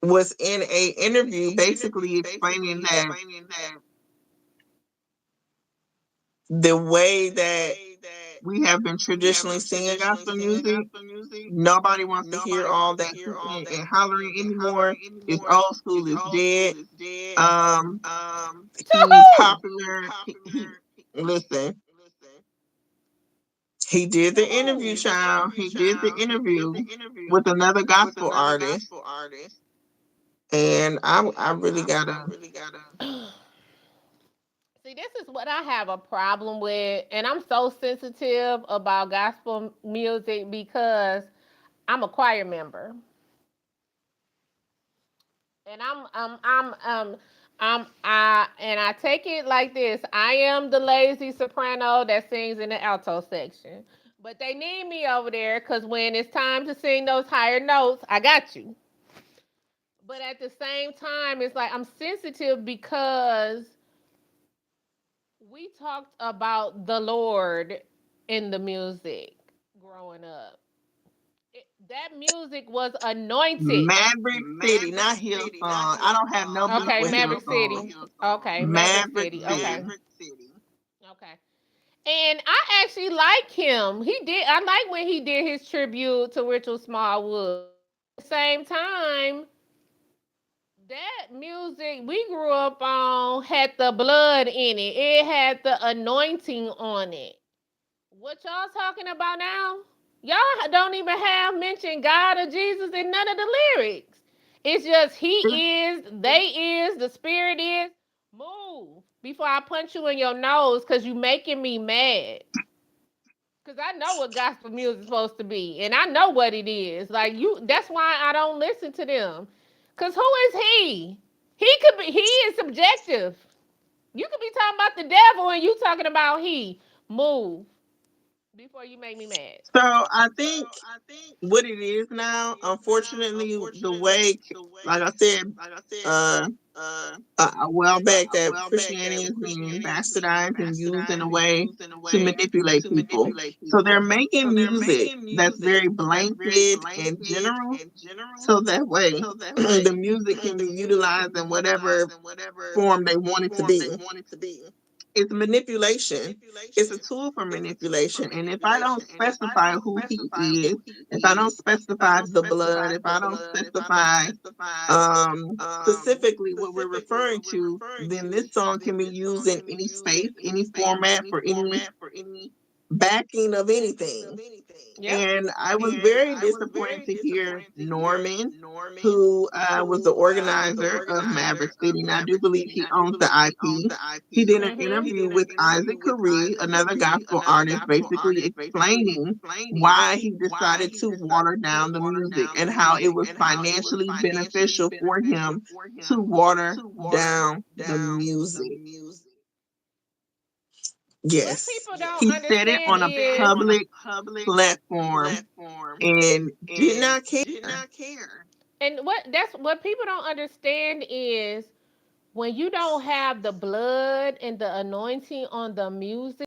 was in a interview basically explaining that the way that we have been traditionally singing gospel music, nobody wants to hear all that hooting and hollering anymore. It's old school, it's dead. Um, To he's who? popular. He listen. He did the interview, child. He did the interview with another gospel artist, and I really gotta. See, this is what I have a problem with, and I'm so sensitive about gospel music because I'm a choir member, and I take it like this: I am the lazy soprano that sings in the alto section, but they need me over there because when it's time to sing those higher notes, I got you. But at the same time, it's like I'm sensitive because we talked about the Lord in the music growing up. That music was anointed. Maverick City, not Hillsong. I don't have no beef Okay, with Maverick Hillsong. City. Okay, Maverick Maverick City. Okay. City. Okay. And I actually like him. He did. I like when he did his tribute to Richard Smallwood. But at the same time, that music we grew up on had the blood in it. It had the anointing on it. What y'all talking about now? Y'all don't even have mentioned God or Jesus in none of the lyrics. It's just he is, they is, the spirit is. Move before I punch you in your nose because you making me mad. Cause I know what gospel music is supposed to be, and I know what it is. Like you, that's why I don't listen to them. Cause who is he? He could be. He is subjective. You could be talking about the devil, and you talking about he. Move before you make me mad. So I think what it is now, unfortunately, the way, like I said, uh, a while back, that Christianity is being bastardized and used in a way to manipulate people. So they're making music that's very blanket and general, so that way the music can be utilized in whatever form they want it to be. It's manipulation. It's a tool for manipulation. And if I don't specify who he is, if I don't specify the blood, if I don't specify specifically what we're referring to, then this song can be used in any space, any format, for any backing of anything. Yep. And I was very disappointed to hear Norman, who was the organizer of Maverick City, and I do believe he owns the IP. He did an Mhm. interview with Isaac Curry, another gospel artist, basically explaining why he decided to water down the music and how it was financially beneficial for him to water down the music. What Yes. people don't He said it understand on a is, public platform and did not care. and what people don't understand is when you don't have the blood and the anointing on the music,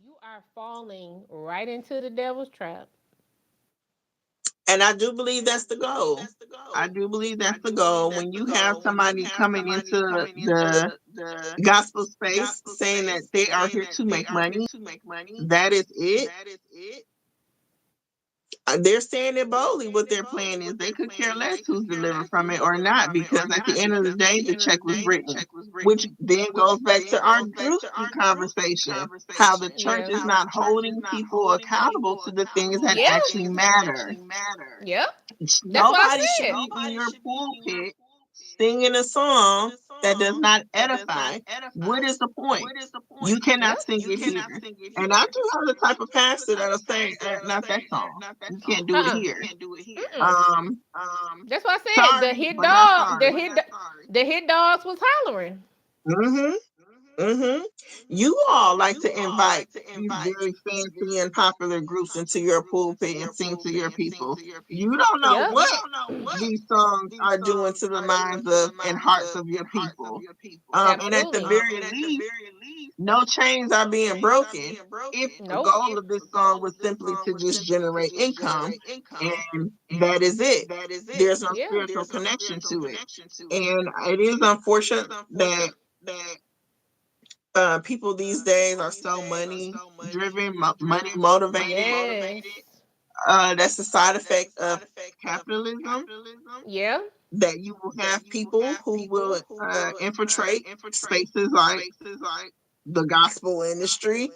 you are falling right into the devil's trap. And I do believe that's the goal. I do believe that's the goal. When you have somebody coming into the gospel space saying that they are here to make money, that is it. They're saying it boldly. What their plan is, they could care less who's delivered from it or not, because at the end of the day, the check was written, which then goes back to our Drewski conversation, how the church Yeah. is not holding people accountable to the things that Yeah. actually matter. Yep. That's what Nobody I should said. be in your pulpit singing a song that does not edify. What is the point? You cannot Yep. sing it here. And I do have the type of pastor that'll say, not that song. You can't do it Uh-uh. here. Mm-mm. Um, That's what I said. The sorry, hit but not dog, sorry. the hit dogs was hollering. Mm-hmm. Mm-hmm. You all like to invite these very fancy and popular groups into your pulpit and sing to your people. You don't know Yep. what these songs are doing to the minds of and hearts of your people. And at the Absolutely. very least, no chains are being broken if the Nope. goal of this song was simply to just generate income, and that is it. There's no Yeah. spiritual connection to it. And it is unfortunate that People these days are so money driven, money motivated. Yes. That's a side effect of capitalism, Yeah. that you will have people who will infiltrate spaces like the gospel industry,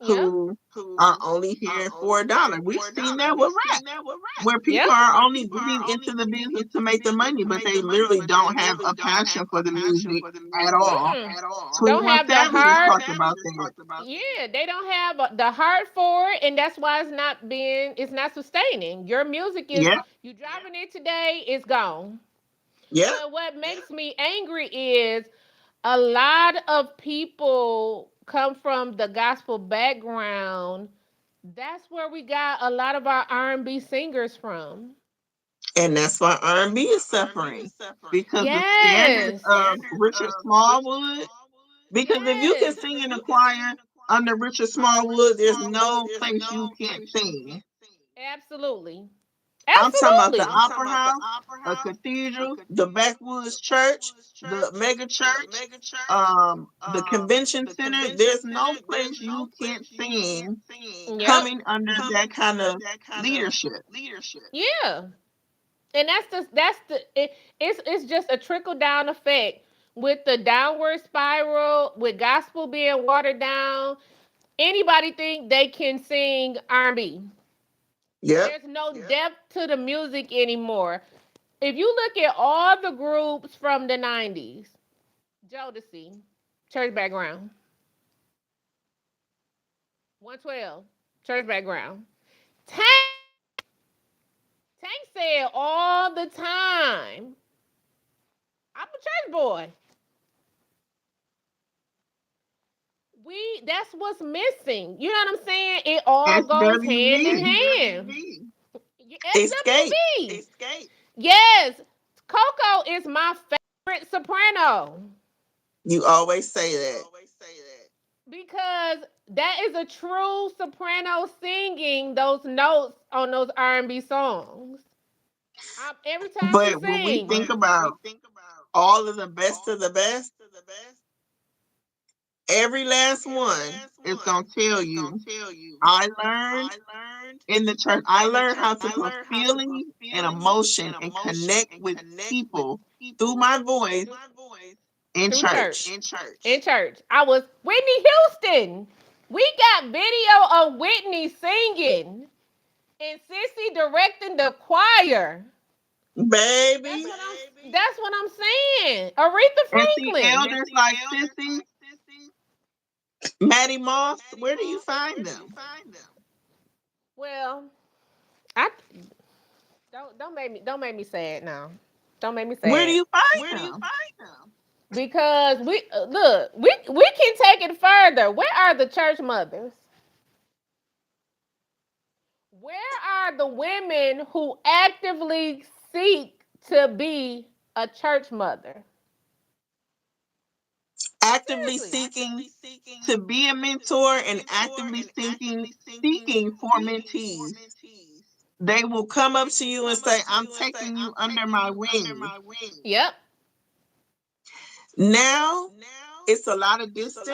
Yep. who are only here for $1. We've seen that with rap, where people Yep. are only getting into the business to make the money, but they literally don't have a passion for the music at all. Mm-mm. Don't 21 have the Savages heart. talked about that. Yeah, they don't have the heart for it, and that's why it's not sustaining. Your music is Yep, you dropping it today, it's gone. yep. But what makes me angry is a lot of people come from the gospel background. That's where we got a lot of our R&B singers from. And that's why R&B is suffering, because the standards Yes. of Richard Smallwood. Because if you can Yes. sing in a choir under Richard Smallwood, there's no place you can't sing. Absolutely. I'm talking about the Absolutely. opera house, a cathedral, the backwoods church, the mega church, the convention center. There's no place you can't sing Yep. coming under that kind of leadership. Yeah. And it's just a trickle down effect with the downward spiral, with gospel being watered down. Anybody think they can sing R&B? Yep. There's no depth to the music anymore. If you look at all the groups from the 90s, Jodeci, church background, 112, church background. Tank said all the time, I'm a church boy. That's what's missing. You know what I'm saying? It all goes hand in SWV. hand. Escape. SWV. Yes. Coco is my favorite soprano You always say that. because that is a true soprano singing those notes on those R&B songs. Every time she But when we sings. think about all of the best of the best, every last one is going to tell you, I learned in the church, I learned how to put feeling and emotion and connect with people through my voice in Through church. church. In church. I was Whitney Houston. We got video of Whitney singing and Sissy directing the choir. That's Baby. what I'm saying. Aretha And see, Franklin. elders like Sissy, Maddie Moss, where do you find them? Well, I don't make me sad now. Don't make me Where do sad. you find them? Because we can take it further. Where are the church mothers? Where are the women who actively seek to be a church mother? Actively Seriously. seeking to be a mentor and actively seeking for mentees. They will come up to you and say, I'm taking you under my wing. Yep. Now it's a lot of distance,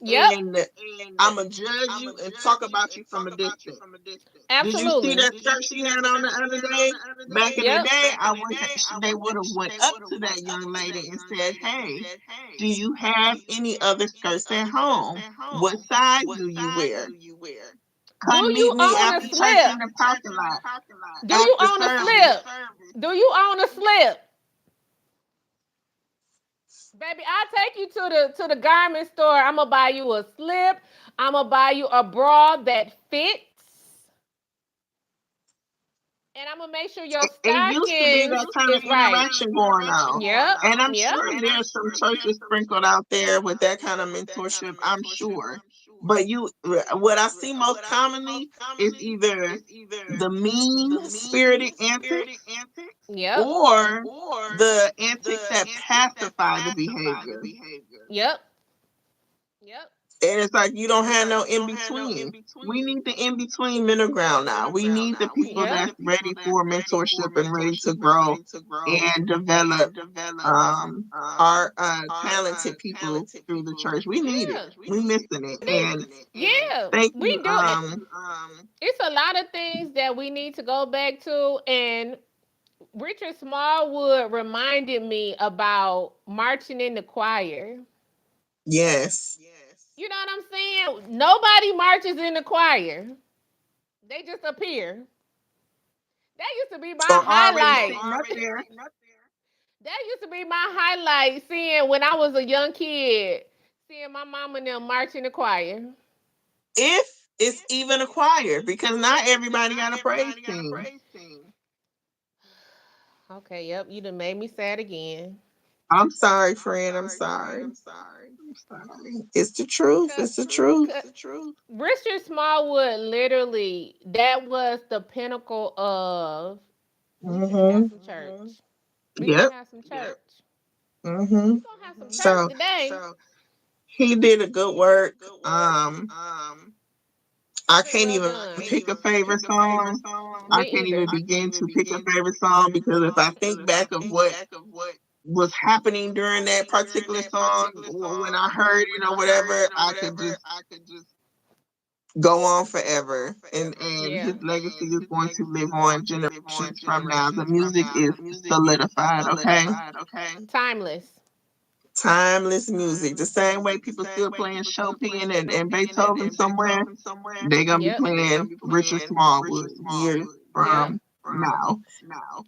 Yep. and I'm going to judge you and talk about you from a distance. Did you see Absolutely. that shirt she had on the other day? Back in the Yep. day, I wish they would have went up to that young lady and said, "Hey, do you have any other skirts at home? What size do you wear? Do Come meet you me own a after church slip? in the parking lot Do you after own a service." slip? Do you own a slip? Baby, I'll take you to the garment store. I'm gonna buy you a slip. I'm gonna buy you a bra that fits. And I'm gonna make sure your It used to be stockings that kind of is right. interaction going on. Yep. And I'm Yep. sure there's some churches sprinkled out there with that kind of mentorship, I'm sure. But what I see most commonly is either the mean spirited antics Yep. or the antics that pacify the behavior. Yep. Yep. And it's like you don't have no in between. We need the in between middle ground now. We need the people Yep. that's ready for mentorship and ready to grow and develop um our talented people through the church. We need it. Yeah. We missing it. We need. And Yeah, thank we you. do. It's a lot of things that we need to go back to, and Richard Smallwood reminded me about marching in the choir. Yes. You know what I'm saying? Nobody marches in the choir. They just appear. That used to be my Or already highlight. sitting up there. That used to be my highlight, seeing when I was a young kid, seeing my mama and them march in the choir. If it's even a choir, because not everybody got a praise team. Okay, yep, you done made me sad again. I'm sorry, friend. I'm sorry. I'm sorry. It's the truth. Cause, It's the truth. 'cause Richard Smallwood, literally, that was the pinnacle of, we finna have Mm-hmm. some church. We gonna Yep. have some church. Mm-hmm. We gonna have some church So today. he did a good work. I Very can't well even done. pick a favorite song. I Me can't even either. begin to pick a favorite song because if I think back of what was happening during that particular song, when I heard it or whatever, I could just go on forever. And Yeah. his legacy is going to live on generations from now. The music is solidified, okay? Timeless. Timeless music. The same way people still playing Chopin and Beethoven somewhere, they're gonna be Yep. playing Richard Smallwood years Yep. from now.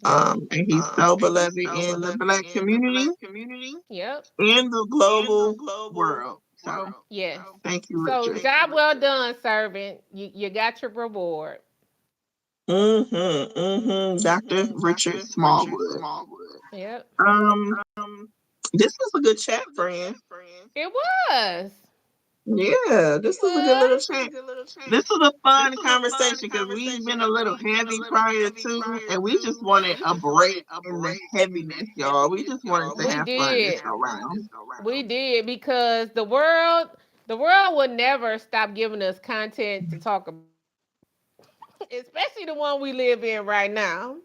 Yep. And he's so beloved in the black community Yep. and the global world. So Yes. thank you, So Richard. job well done, servant. You got your reward. Mm-hmm. Mm-hmm. Dr. Richard Smallwood. Yep. Um, this was a good chat, friend. It was. Yeah, It this was a good little was. chat. This was a fun conversation because we've been a little heavy prior to, and we just wanted a break in the heaviness, y'all. We just wanted to We have fun this did. go round. We did because the world will never stop giving us content to talk about. Especially the one we live in right now.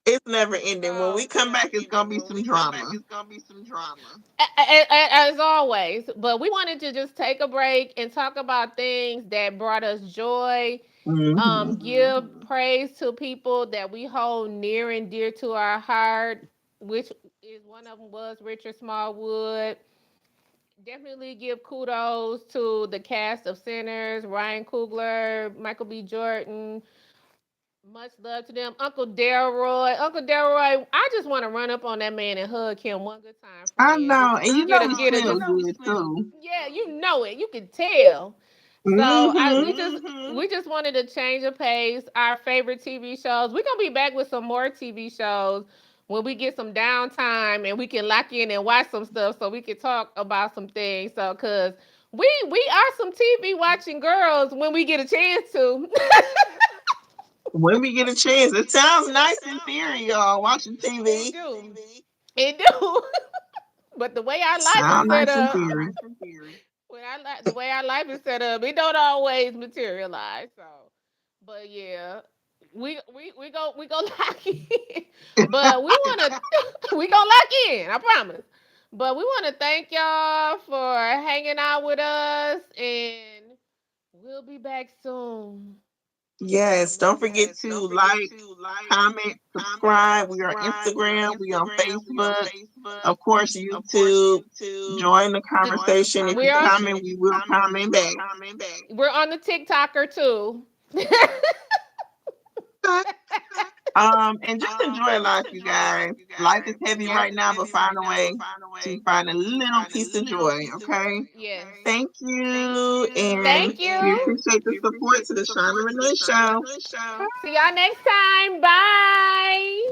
It's never ending. When we So, come back, it's gonna be some drama. as always, but we wanted to just take a break and talk about things that brought us joy. Hmm. Give praise to people that we hold near and dear to our heart, which is one of them was Richard Smallwood. Definitely give kudos to the cast of Sinners, Ryan Coogler, Michael B. Jordan. Much love to them. Uncle Delroy. Uncle Delroy, I just want to run up on that man and hug him one good time, I friend. know, Just and you get know a he get a smells just good too. yeah, you know it. You can tell. So I Hmm. we just wanted to change the pace. Our favorite TV shows. We're gonna be back with some more TV shows when we get some downtime and we can lock in and watch some stuff so we can talk about some things. So cause we are some TV watching girls when we get a chance to. When we get a chance, it sounds nice in theory, y'all. Watching It TV do. It do. But the way our life is sound set nice in up, theory. the way our life is set up, it don't always materialize. So, but yeah, we go lock in. But we wanna we gonna lock in. I promise. But we want to thank y'all for hanging out with us, and we'll be back soon. Yes, don't forget to like, comment, subscribe. We are on Instagram, we on Facebook, of course, YouTube. Join the conversation. If you We're on comment, we will comment back. we're on the TikToker too. And just enjoy life, you guys. Life is heavy right now, but find a way to find a little piece of joy, okay? Yes. Thank you, and Thank we you. appreciate the support to the Shawn and Renee Show. See y'all next time. Bye.